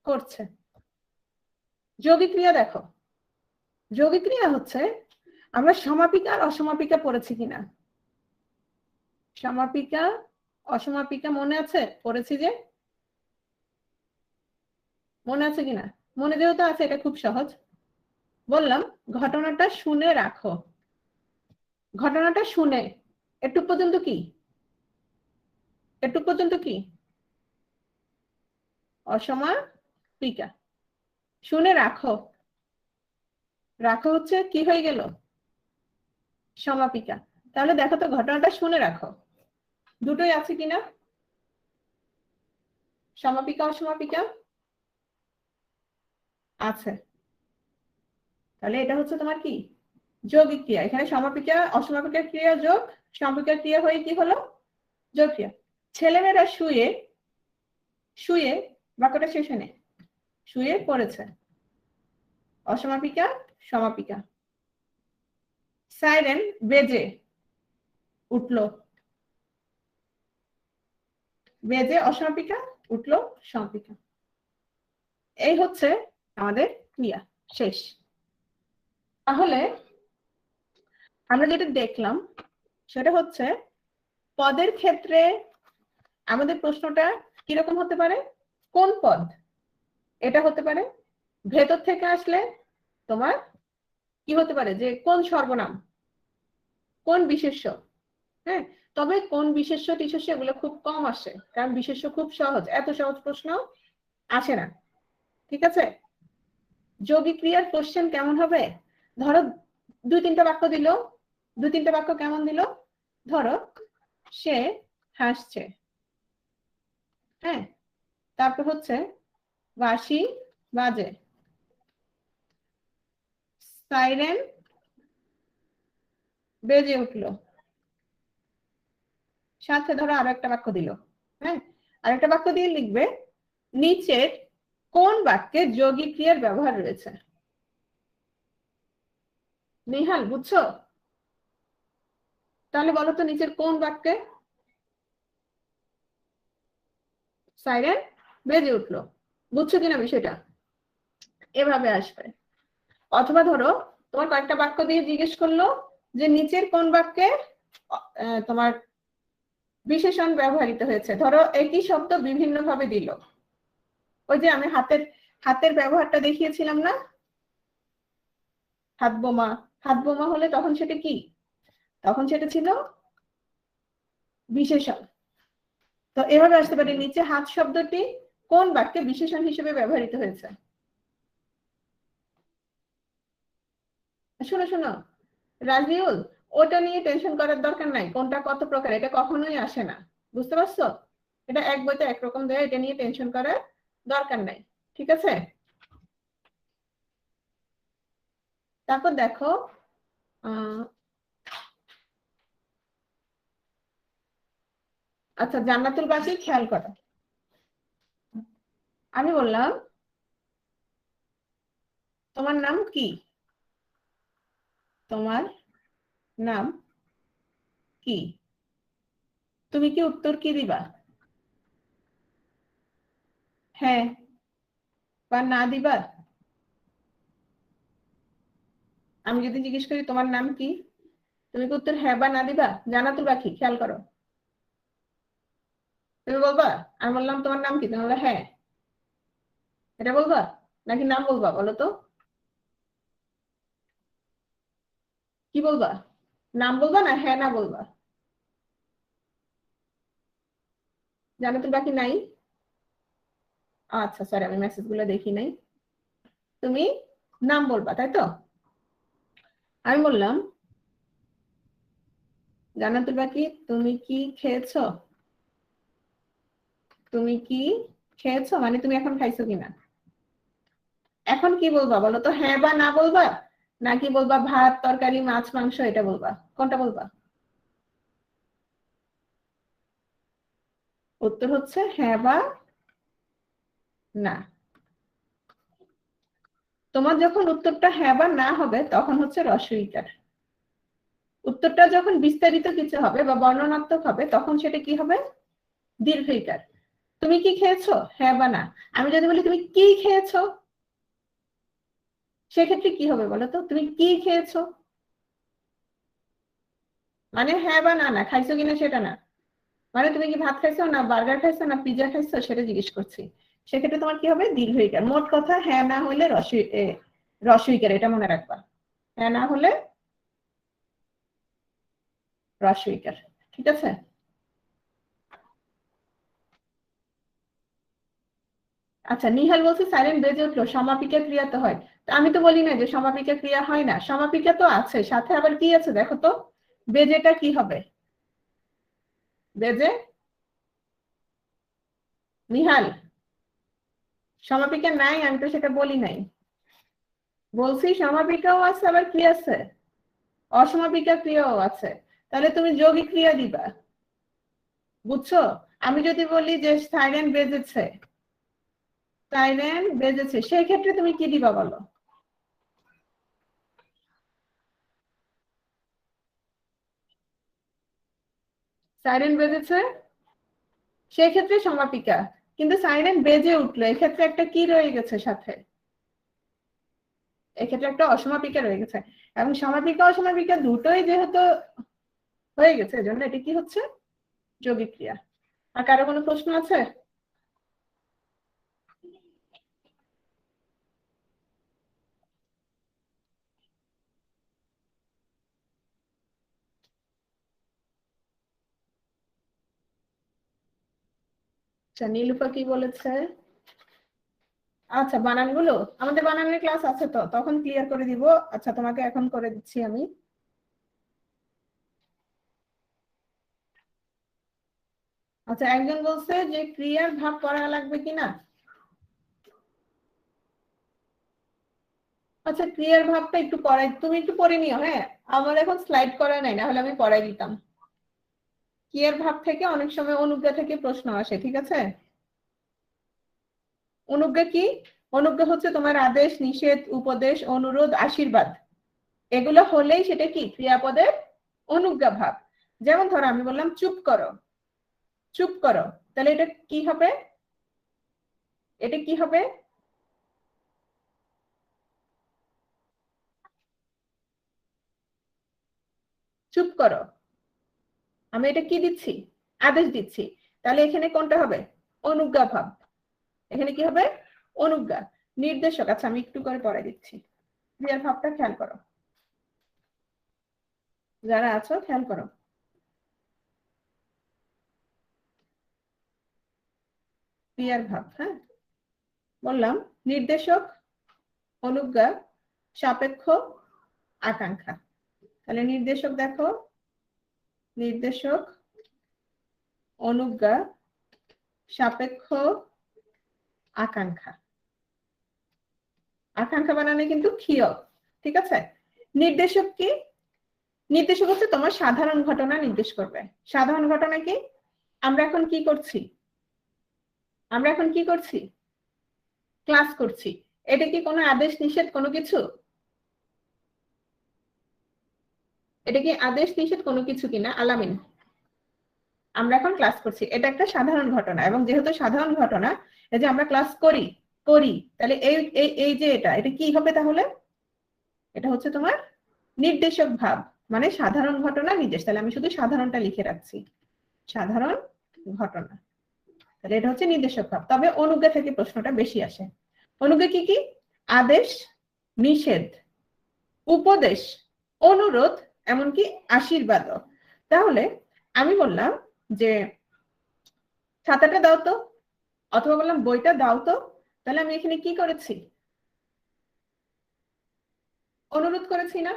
Speaker 1: করছে। যৌগিক ক্রিয়া দেখো, যৌগিক ক্রিয়া হচ্ছে আমরা সমাপিকা আর অসমাপিকা পড়েছি কিনা। সমাপিকা অসমাপিকা মনে আছে? পড়েছি যে, মনে আছে কিনা? মনে যেহেতু আছে এটা খুব সহজ। বললাম ঘটনাটা শুনে রাখো। ঘটনাটা শুনে একটু পর্যন্ত কি? একটু পর্যন্ত কি? অসমাপিকা। শুনে রাখো, রাখো হচ্ছে কি হয়ে গেল? সমাপিকা। তাহলে দেখো তো ঘটনাটা শুনে রাখো দুটোই আছে কিনা? সমাপিকা অসমাপিকা আছে। তাহলে এটা হচ্ছে তোমার কি? যৌগিক ক্রিয়া। এখানে সমাপিকা অসমাপিকা ক্রিয়া যোগ সমাপিকা ক্রিয়া হয়ে কি হলো? যোগ ক্রিয়া। ছেলেমেয়েরা শুয়ে শুয়ে বাক্যটা শেষে নে, শুয়ে পড়েছে। অসমাপিকা সমাপিকা। সাইরেন বেজে উঠলো, বেজে অসমাপিকা, উঠলো সমাপিকা। এই হচ্ছে আমাদের ক্রিয়া শেষ। তাহলে আমরা যেটা দেখলাম সেটা হচ্ছে পদের ক্ষেত্রে আমাদের প্রশ্নটা কিরকম হতে পারে? কোন পদ? এটা হতে পারে। ভেতর থেকে আসলে তোমার কি হতে পারে? যে কোন সর্বনাম, কোন বিশেষ্য। হ্যাঁ, তবে কোন বিশেষ্য টিশেষ্য এগুলো খুব কম আসে, কারণ বিশেষ্য খুব সহজ, এত সহজ প্রশ্ন আসে না। ঠিক আছে। যৌগিক ক্রিয়ার কোশ্চেন কেমন হবে? ধরো দুই তিনটা বাক্য দিল, দুই তিনটা বাক্য কেমন দিল? ধরো সে হাসছে, হ্যাঁ, তারপর হচ্ছে বাঁশি বাজে, সাইরেন বেজে উঠলো, সাথে ধরো আরো একটা বাক্য দিল। হ্যাঁ, আরেকটা বাক্য দিয়ে লিখবে নিচের কোন বাক্যে যৌগিক ক্রিয়ার ব্যবহার রয়েছে। নিহাল বুঝছো? তাহলে বলো তো নিচের কোন বাক্যে সাইরেন বেজে উঠলো? বুঝছো কিনা বিষয়টা? এভাবে আসবে। অথবা ধরো তোমার কয়েকটা বাক্য দিয়ে জিজ্ঞেস করলো যে নিচের কোন বাক্যে তোমার বিশেষণ ব্যবহৃত হয়েছে। ধরো একই শব্দ বিভিন্ন ভাবে দিল। ওই যে আমি হাতের হাতের ব্যবহারটা দেখিয়েছিলাম না, হাত বোমা। হাত বোমা হলে তখন সেটা কি? তখন সেটা ছিল বিশেষণ। তো এভাবে আসতে পারে নিচে হাত শব্দটি কোন বাক্যে বিশেষণ হিসেবে ব্যবহৃত হয়েছে। শোনো শোনো রাজিউল, ওটা নিয়ে টেনশন করার দরকার নাই, কোনটা কত প্রকার এটা কখনোই আসে না। বুঝতে পারছো? এটা এক বইতে একরকম দেয়, এটা নিয়ে টেনশন করার দরকার নাই। ঠিক আছে। তারপর দেখো আচ্ছা জান্নাতুল বাকি খেয়াল করো। আমি বললাম তোমার নাম কি? তোমার নাম কি? তুমি কি উত্তর কি দিবা? হ্যাঁ বা না দিবা? আমি যদি জিজ্ঞেস করি তোমার নাম কি, তুমি কি উত্তর হ্যাঁ বা না দিবা? জান্নাতুল বাকি খেয়াল করো। তুমি বলবা আমি বললাম তোমার নাম কি, তুমি বললে হ্যাঁ, এটা বলবা নাকি নাম বলবা বলো তো? কি বলবা? নাম বলবা না হ্যাঁ না বলবা? জান্নাতুল বাকি নাই? আচ্ছা সরি, আমি মেসেজ গুলো দেখি নাই। তুমি নাম বলবা তাই তো? আমি বললাম জান্নাতুল বাকি তুমি কি খেয়েছো? তুমি কি খেয়েছো মানে তুমি এখন খাইছো কিনা। এখন কি বলবা বলো তো? হ্যাঁ বা না বলবা, নাকি বলবা ভাত তরকারি মাছ মাংস এটা বলবা? কোনটা বলবা? উত্তর হচ্ছে হ্যাঁ বা না। তোমার যখন উত্তরটা হ্যাঁ বা না হবে তখন হচ্ছে রস্বইকার। উত্তরটা যখন বিস্তারিত কিছু হবে বা বর্ণনাত্মক হবে তখন সেটা কি হবে? দীর্ঘইকার। তুমি কি খেয়েছো হ্যাঁ বা না। আমি যদি বলি তুমি কি খেয়েছো, সেক্ষেত্রে কি হবে বলো তো? তুমি কি খেয়েছো মানে হ্যাঁ বা না, না খাইছো কিনা সেটা না। মানে তুমি কি ভাত খাইছো না বার্গার খাইছো না পিৎজা খাইছো সেটা জিজ্ঞেস করছি। সেক্ষেত্রে তোমার কি হবে? দীর্ঘইকার। মোট কথা হ্যাঁ না হলে রস্বইকার, এটা মনে রাখবা। হ্যাঁ না হলে রস্বইকার, ঠিক আছে? আচ্ছা, নিহাল বলছে সাইলেন্ট বেজে উঠলো, সমাপিকা ক্রিয়া তো হয়। তো আমি তো বলি না যে সমাপিকা ক্রিয়া হয় না, সমাপিকা তো আছে, সাথে আবার কি আছে দেখো তো। বেজেটা কি হবে? বেজে, নিহাল, সমাপিকা নাই, আমি তো সেটা বলি নাই। বলছি সমাপিকাও আছে, আবার কি আছে? অসমাপিকা ক্রিয়াও আছে। তাহলে তুমি যৌগিক ক্রিয়া দিবা, বুঝছো? আমি যদি বলি যে সাইরেন বেজেছে, সাইরেন বেজেছে, সেই ক্ষেত্রে তুমি কি দিবা বলো? সাইরেন বেজেছে, সেই ক্ষেত্রে সমাপিকা। কিন্তু সাইরেন বেজে উঠলো, এক্ষেত্রে একটা কি রয়ে গেছে সাথে? এক্ষেত্রে একটা অসমাপিকা রয়ে গেছে। এবং সমাপিকা অসমাপিকা দুটোই যেহেতু হয়ে গেছে, এজন্য এটা কি হচ্ছে? যৌগিক ক্রিয়া। আর কারো কোনো প্রশ্ন আছে? আচ্ছা, নীলুফা কি বলেছে? আচ্ছা, বানানগুলো, আমাদের বানানের ক্লাস আছে তো, তখন ক্লিয়ার করে দিব। আচ্ছা, তোমাকে এখন করে দিচ্ছি আমি। আচ্ছা, একজন বলছে যে ক্রিয়ার ভাব পড়া লাগবে কিনা। আচ্ছা, ক্রিয়ার ভাবটা একটু পড়াই, তুমি একটু পড়ে নিও, হ্যাঁ। আমার এখন স্লাইড করা নাই, না হলে আমি পড়াই দিতাম। ক্রিয়ার ভাব থেকে অনেক সময় অনুজ্ঞা থেকে প্রশ্ন আসে, ঠিক আছে? অনুজ্ঞা কি? অনুজ্ঞা হচ্ছে তোমার আদেশ, নিষেধ, উপদেশ, অনুরোধ, আশীর্বাদ। এগুলো হলেই সেটা কি? ক্রিয়াপদের অনুজ্ঞা ভাব। যেমন ধরো আমি বললাম চুপ করো, চুপ করো, তাহলে এটা কি হবে? এটা কি হবে? চুপ করো, আমি এটা কি দিচ্ছি? আদেশ দিচ্ছি। তাহলে এখানে কোনটা হবে? অনুজ্ঞা ভাব। এখানে কি হবে? অনুজ্ঞা। নির্দেশক, আচ্ছা আমি একটু করে পড়াই দিচ্ছি। ক্রিয়ার ভাবটা খেয়াল করো, যারা আছো খেয়াল করো। ক্রিয়ার ভাব, হ্যাঁ, বললাম নির্দেশক, অনুজ্ঞা, সাপেক্ষ, আকাঙ্ক্ষা। তাহলে নির্দেশক দেখো, নির্দেশক, অনুজ্ঞা, সাপেক্ষ, আকাঙ্ক্ষা। আকাঙ্ক্ষা বানানে কিন্তু ক্ষীয়, ঠিক আছে? নির্দেশক কি? নির্দেশক হচ্ছে তোমার সাধারণ ঘটনা নির্দেশ করবে। সাধারণ ঘটনা কি? আমরা এখন কি করছি? আমরা এখন কি করছি? ক্লাস করছি। এটা কি কোনো আদেশ নিষেধ কোনো কিছু? এটা কি আদেশ নিষেধ কোনো কিছু কিনা আলামিন? আমরা এখন ক্লাস করছি, এটা একটা সাধারণ ঘটনা। এবং যেহেতু সাধারণ ঘটনা, এই যে আমরা ক্লাস করি, করি, তাহলে এই এই এই যে এটা কি হবে তাহলে? এটা হচ্ছে তোমার নির্দেশক ভাব, মানে সাধারণ ঘটনা নির্দেশ। তাহলে আমি শুধু সাধারণটা লিখে রাখছি, সাধারণ ঘটনা। তাহলে এটা হচ্ছে নির্দেশক ভাব। তবে অনুজ্ঞা থেকে প্রশ্নটা বেশি আসে। অনুজ্ঞা কি কি? আদেশ, নিষেধ, উপদেশ, অনুরোধ, এমনকি আশীর্বাদও। তাহলে আমি বললাম যে ছাতাটা দাও তো, অথবা বললাম বইটা দাও তো, তাহলে আমি এখানে কি করেছি? অনুরোধ করেছি না?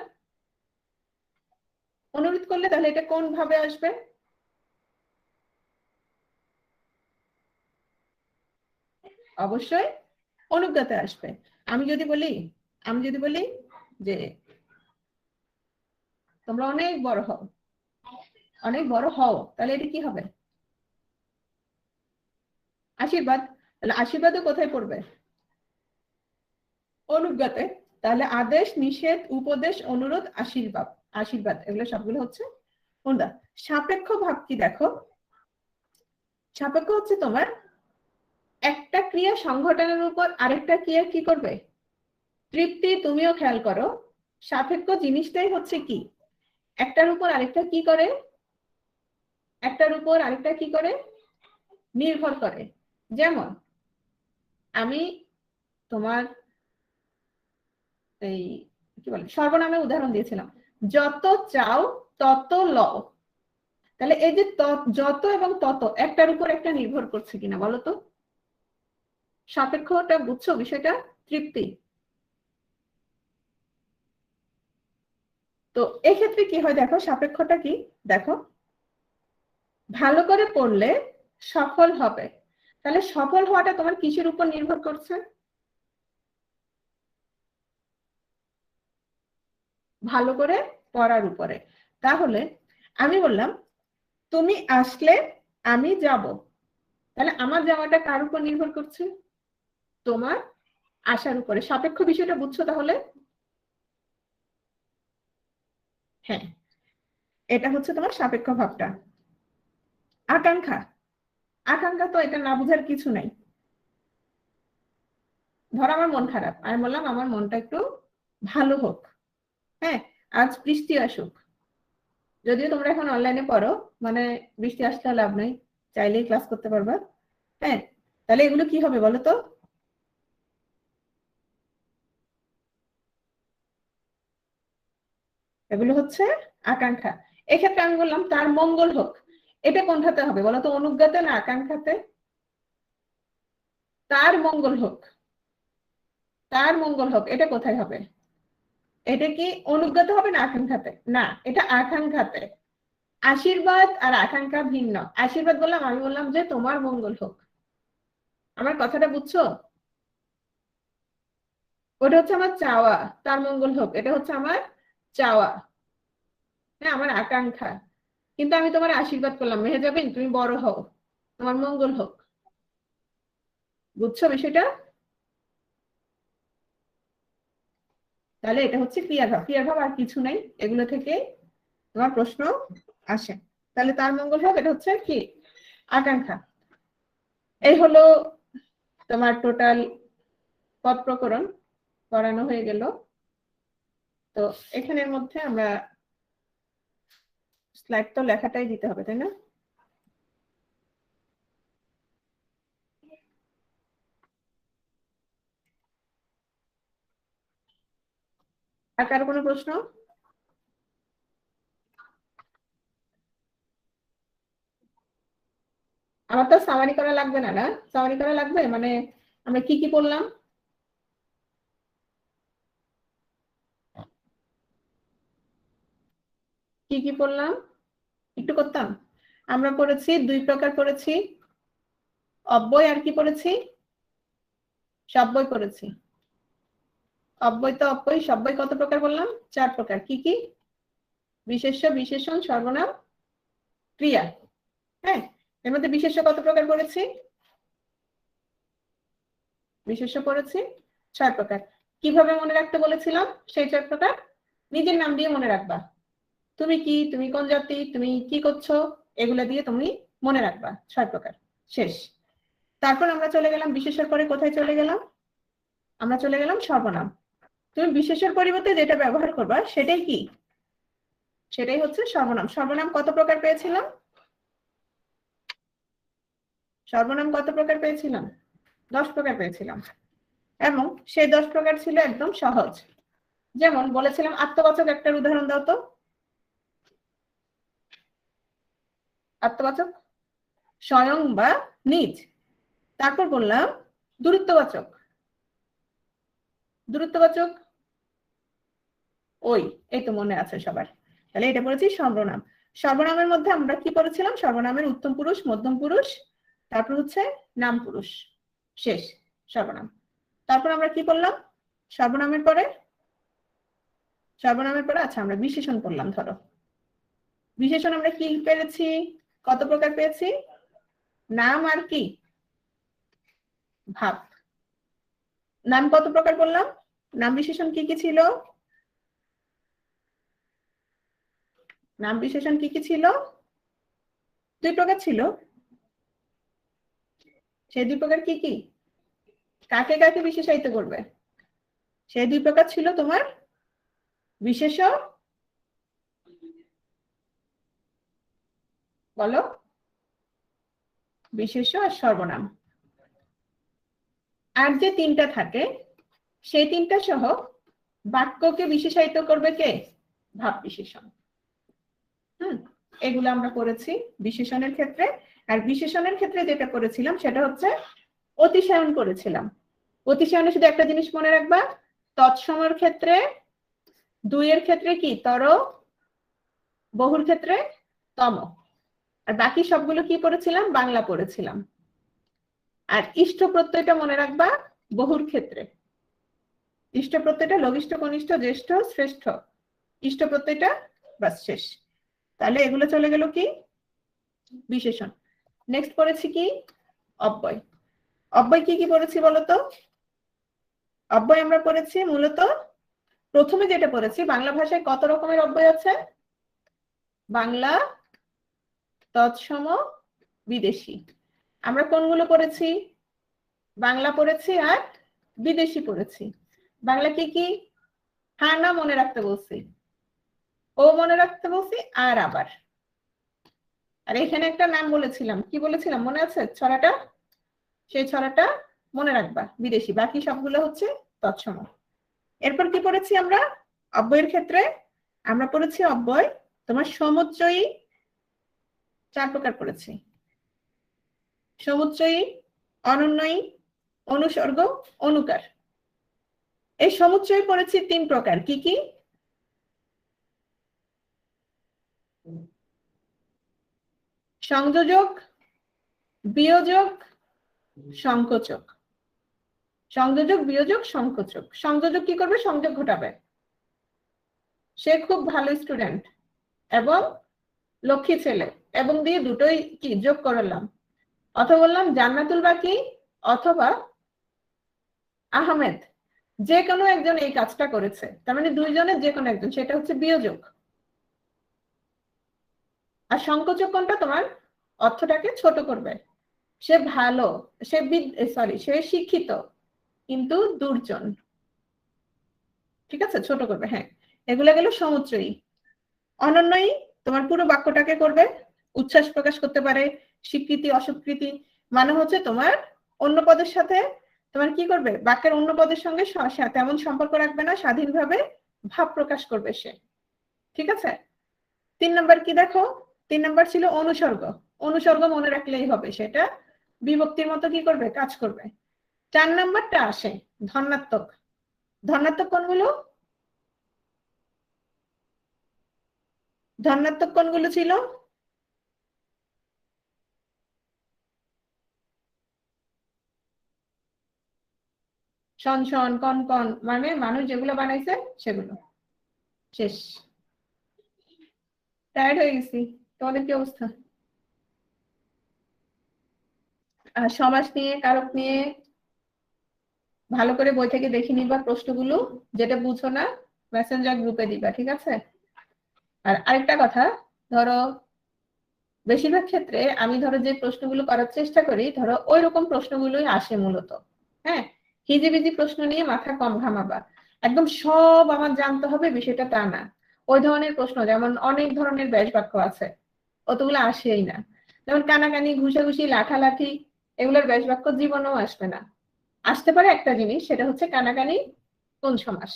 Speaker 1: অনুরোধ করলে তাহলে এটা কোন ভাবে আসবে? অবশ্যই অনুজ্ঞাতে আসবে। আমি যদি বলি, আমি যদি বলি যে তোমরা অনেক বড় হও, অনেক বড় হও, তাহলে এটা কি হবে? আশীর্বাদ। তাহলে আশীর্বাদও কোথায় পড়বে? অনুজ্ঞাতে। তাহলে আদেশ, নিষেধ, উপদেশ, অনুরোধ, আশীর্বাদ, আশীর্বাদ, এগুলো সবগুলো হচ্ছে কোনটা? সাপেক্ষ ভাব কি দেখো, সাপেক্ষ হচ্ছে তোমার একটা ক্রিয়া সংঘটনের উপর আরেকটা ক্রিয়া কি করবে? তৃপ্তি। তুমিও খেয়াল করো, সাপেক্ষ জিনিসটাই হচ্ছে কি? একটার উপর আরেকটা কি করে? একটার উপর আরেকটা কি করে নির্ভর করে। যেমন আমি তোমার এই কি বলে সর্বনামের উদাহরণ দিয়েছিলাম, যত চাও তত লও। তাহলে এই যে যত এবং তত একটার উপর একটা নির্ভর করছে কিনা বলো তো? সাপেক্ষটা বুঝছো বিষয়টা? তৃপ্তি। তো এক্ষেত্রে কি হয় দেখো, সাপেক্ষটা কি দেখো, ভালো করে পড়লে সফল হবে। তাহলে সফল হওয়াটা তোমার কিসের উপর নির্ভর করছে? ভালো করে পড়ার উপরে। তাহলে আমি বললাম তুমি আসলে আমি যাব, তাহলে আমার যাওয়াটা কার উপর নির্ভর করছে? তোমার আসার উপরে। সাপেক্ষ বিষয়টা বুঝছো তাহলে? হ্যাঁ, এটা হচ্ছে তোমার সাপেক্ষ ভাবটা। আকাঙ্ক্ষা, আকাঙ্ক্ষা তো এটা না বুঝার কিছু নাই। ধরো আমার মন খারাপ, আমি বললাম আমার মনটা একটু ভালো হোক, হ্যাঁ, আজ বৃষ্টি আসুক। যদিও তোমরা এখন অনলাইনে পড়ো, মানে বৃষ্টি আসতে লাভ নাই, চাইলেই ক্লাস করতে পারবা। হ্যাঁ, তাহলে এগুলো কি হবে বলো তো? এগুলো হচ্ছে আকাঙ্ক্ষা। এক্ষেত্রে আমি বললাম তার মঙ্গল হোক, এটা কোনটাতে হবে বলো তো, অনুজ্ঞাতে না আকাঙ্ক্ষাতে? তার মঙ্গল হোক, তার মঙ্গল হোক, এটা কোথায় হবে? এটা কি অনুজ্ঞাতে হবে না আকাঙ্ক্ষাতে? না, এটা আকাঙ্ক্ষাতে। আশীর্বাদ আর আকাঙ্ক্ষা ভিন্ন। আশীর্বাদ বললাম, আমি বললাম যে তোমার মঙ্গল হোক। আমার কথাটা বুঝছো? ওটা হচ্ছে আমার চাওয়া, তার মঙ্গল হোক, এটা হচ্ছে আমার চাওয়া, হ্যাঁ, আমার আকাঙ্ক্ষা। কিন্তু আমি তোমার আশীর্বাদ করলাম, মেহেজাবিন তুমি বড় হও, তোমার মঙ্গল হোক। বুঝছো বিষয়টা? তাহলে এটা হচ্ছে ক্রিয়াভাব। ক্রিয়াভাব আর কিছু নাই, এগুলো থেকে তোমার প্রশ্ন আসে। তাহলে তার মঙ্গল হোক, এটা হচ্ছে কি আকাঙ্ক্ষা। এই হলো তোমার টোটাল পদ প্রকরণ পড়ানো হয়ে গেল। তো এখানের মধ্যে আমরা স্লাইড তো লেখাটাই দিতে হবে, তাই না? আর কারো কোনো প্রশ্ন? আমার তো সামারি করা লাগবে না, না সামারি করা লাগবে মানে আমরা কি কি পড়লাম? কি কি পড়লাম একটু করতাম। আমরা পড়েছি দুই প্রকার পড়েছি, অব্যয় আর কি পড়েছি, সব্যয় পড়েছি। অব্যয় তো অব্যয়, সব্যয় কত প্রকার বললাম? চার প্রকার। কি কি? বিশেষ্য, বিশেষণ, সর্বনাম, ক্রিয়া। হ্যাঁ, এর মধ্যে বিশেষ্য কত প্রকার পড়েছি? বিশেষ্য পড়েছি 6 প্রকার। কিভাবে মনে রাখতে বলেছিলাম সেই 4 প্রকার? নিজের নাম দিয়ে মনে রাখবা। তুমি কি, তুমি কোন জাতি, তুমি কি করছো, এগুলা দিয়ে তুমি মনে রাখবা। 6 প্রকার, শেষ। তারপর আমরা চলে গেলাম বিশেষের পরে কোথায় চলে গেলাম? আমরা চলে গেলাম সর্বনাম। তুমি বিশেষের পরিবর্তে যেটা ব্যবহার করবা সেটাই কি? সেটাই হচ্ছে সর্বনাম। সর্বনাম কত প্রকার পেয়েছিলাম? সর্বনাম কত প্রকার পেয়েছিলাম? 10 প্রকার পেয়েছিলাম। এবং সেই 10 প্রকার ছিল একদম সহজ। যেমন বলেছিলাম আত্মবাচক একটার উদাহরণ দাও তো। আত্মবাচক স্বয়ং বা নিজ। তারপর বললাম দূরত্ববাচক। দূরত্ববাচক ওই, এই তো মনে আছে সবার। তাহলে এটা পড়েছি সর্বনাম। সর্বনামের মধ্যে আমরা কি পড়েছিলাম? সর্বনামের উত্তম পুরুষ, মধ্যম পুরুষ, তারপর হচ্ছে নাম পুরুষ, শেষ সর্বনাম। তারপর আমরা কি করলাম সর্বনামের পরে? সর্বনামের পরে আচ্ছা আমরা বিশেষণ করলাম। ধরো বিশেষণ আমরা কি পেয়েছি, কত প্রকার পেয়েছি? নাম আর কি ভাব। নাম কত প্রকার বললাম? নাম বিশেষণ কি কি ছিল? নাম বিশেষণ কি কি ছিল? 2 প্রকার ছিল। সেই 2 প্রকার কি কি? কাকে কাকে বিশেষায়িত করবে? সেই 2 প্রকার ছিল তোমার বিশেষ্য, বলো, বিশেষ্য আর সর্বনাম। আর যে তিনটা থাকে সেই তিনটা সহ বাক্যকে বিশেষায়িত করবে কে? ভাব বিশেষণ। এগুলো আমরা করেছি বিশেষণের ক্ষেত্রে। আর বিশেষণের ক্ষেত্রে যেটা করেছিলাম সেটা হচ্ছে অতিশায়ন করেছিলাম। অতিশায়নে শুধু একটা জিনিস মনে রাখবা, তৎসময়ের ক্ষেত্রে দুইয়ের ক্ষেত্রে কি তর, বহুর ক্ষেত্রে তম, আর বাকি সবগুলো কি পড়েছিলাম? বাংলা পড়েছিলাম। আর ইষ্ট প্রত্যয়টা মনে রাখবা বহুর ক্ষেত্রে। ইষ্ট প্রত্যয়টা লঘিষ্ঠ, কনিষ্ঠ, জ্যেষ্ঠ, শ্রেষ্ঠ, ইষ্ট প্রত্যয়টা বাস শেষ। তাহলে এগুলো চলে গেল কি? বিশেষণ। নেক্সট পড়েছি কি? অব্যয়। অব্যয় কি কি পড়েছি বলতো? অব্যয় আমরা পড়েছি মূলত প্রথমে যেটা পড়েছি, বাংলা ভাষায় কত রকমের অব্যয় আছে? বাংলা, তৎসম, বিদেশি। আমরা কোনগুলো পড়েছি? বাংলা পড়েছি আর বিদেশি পড়েছি। বাংলা কি কি? হ্যাঁ না মনে রাখতে বলছি, ও মনে রাখতে বলছি, আর আবার। আর এখানে একটা নাম বলেছিলাম, কি বলেছিলাম মনে আছে? ছড়াটা, সেই ছড়াটা মনে রাখবা। বিদেশি, বাকি সবগুলো হচ্ছে তৎসম। এরপর কি পড়েছি আমরা? অব্যয়ের ক্ষেত্রে আমরা পড়েছি অব্যয় তোমার সমুচ্চয়ী, 4 প্রকার পড়েছি। সমুচ্চয়ী, অনন্যয়ী, অনুসর্গ, অনুকার। এই সমুচ্চয়ী পড়েছি 3 প্রকার। কি কি? সংযোজক, বিয়োজক, সংকোচক। সংযোজক, বিয়োজক, সংকোচক। সংযোজক কি করবে? সংযোগ ঘটাবে। সে খুব ভালো স্টুডেন্ট এবং লক্ষ্মী ছেলে, এবং দিয়ে দুটোই কি যোগ করলাম, অথবা বললাম জান্নাতুল বাকি অথবা আহমেদ, যে কোনো একজন এই কাজটা করেছে, তার মানে দুইজনের যে কোনো একজন, সেটা হচ্ছে বিয়োজক। আর সংকোচক কোনটা? তোমার অর্থটাকে ছোট করবে। সে ভালো, সে সে শিক্ষিত কিন্তু দুর্জন, ঠিক আছে, ছোট করবে। হ্যাঁ, এগুলো গেল সমুচ্চয়ী। অনন্যয়ী তোমার পুরো বাক্যটাকে করবে, উচ্ছ্বাস প্রকাশ করতে পারে, স্বীকৃতি, অস্বীকৃতি, মানে হচ্ছে তোমার অন্য পদের সাথে তোমার কি করবে? বাক্যের অন্য পদের সঙ্গে তেমন সম্পর্ক রাখবে না, স্বাধীনভাবে ভাব প্রকাশ করবে সে, ঠিক আছে। 3 নাম্বার কি দেখো? 3 নাম্বার ছিল অনুসর্গ। অনুসর্গ মনে রাখলেই হবে, সেটা বিভক্তির মতো কি করবে? কাজ করবে। 4 নাম্বারটা আসে ধনাত্মক। ধনাত্মক কোনগুলো? ধনাত্মক কোনগুলো ছিল? শন শন, কন কন, মানে মানুষ যেগুলো বানাইছে সেগুলো। শেষ। টায়ার্ড হয়ে গেছি। তোমাদের কি অবস্থা? সমাস নিয়ে, কারক নিয়ে ভালো করে বই থেকে দেখে নিবা প্রশ্নগুলো, যেটা বুঝো না মেসেঞ্জার গ্রুপে দিবা, ঠিক আছে। আর আরেকটা কথা, ধরো বেশিরভাগ ক্ষেত্রে আমি ধরো যে প্রশ্নগুলো করার চেষ্টা করি, ধরো ওই রকম প্রশ্নগুলোই আসে মূলত। হ্যাঁ, হিজিবিজি প্রশ্ন নিয়ে মাথা কম ঘামাবা। একদম সব আমার জানতে হবে বিষয়টা তা না। ওই ধরনের প্রশ্ন, যেমন অনেক ধরনের ব্যাস বাক্য আছে, অতগুলো আসেই না। যেমন কানাকানি, ঘুষাঘুষি, লাঠালাঠি, এগুলোর ব্যাস বাক্য জীবনেও আসবে না। আসতে পারে একটা জিনিস, সেটা হচ্ছে কানাকানি কোন সমাস,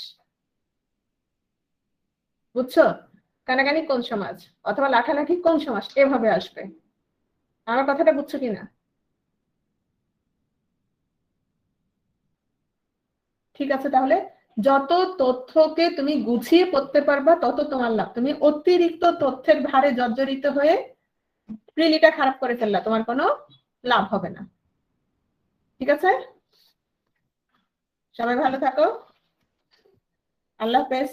Speaker 1: বুঝছো? কানাকানি কোন সমাজ অথবা লাঠালাঠি কোন সমাজ, এভাবে আসবে। আমার কথাটা বুঝছো কিনা? ঠিক আছে, তাহলে যত তথ্যকে তুমি গুছিয়ে পড়তে পারবা তত তোমার লাভ। তুমি অতিরিক্ত তথ্যের ভারে জর্জরিত হয়ে প্রিলিটা খারাপ করে ফেললা, তোমার কোনো লাভ হবে না। ঠিক আছে, সবাই ভালো থাকো। আল্লাহ হাফেজ।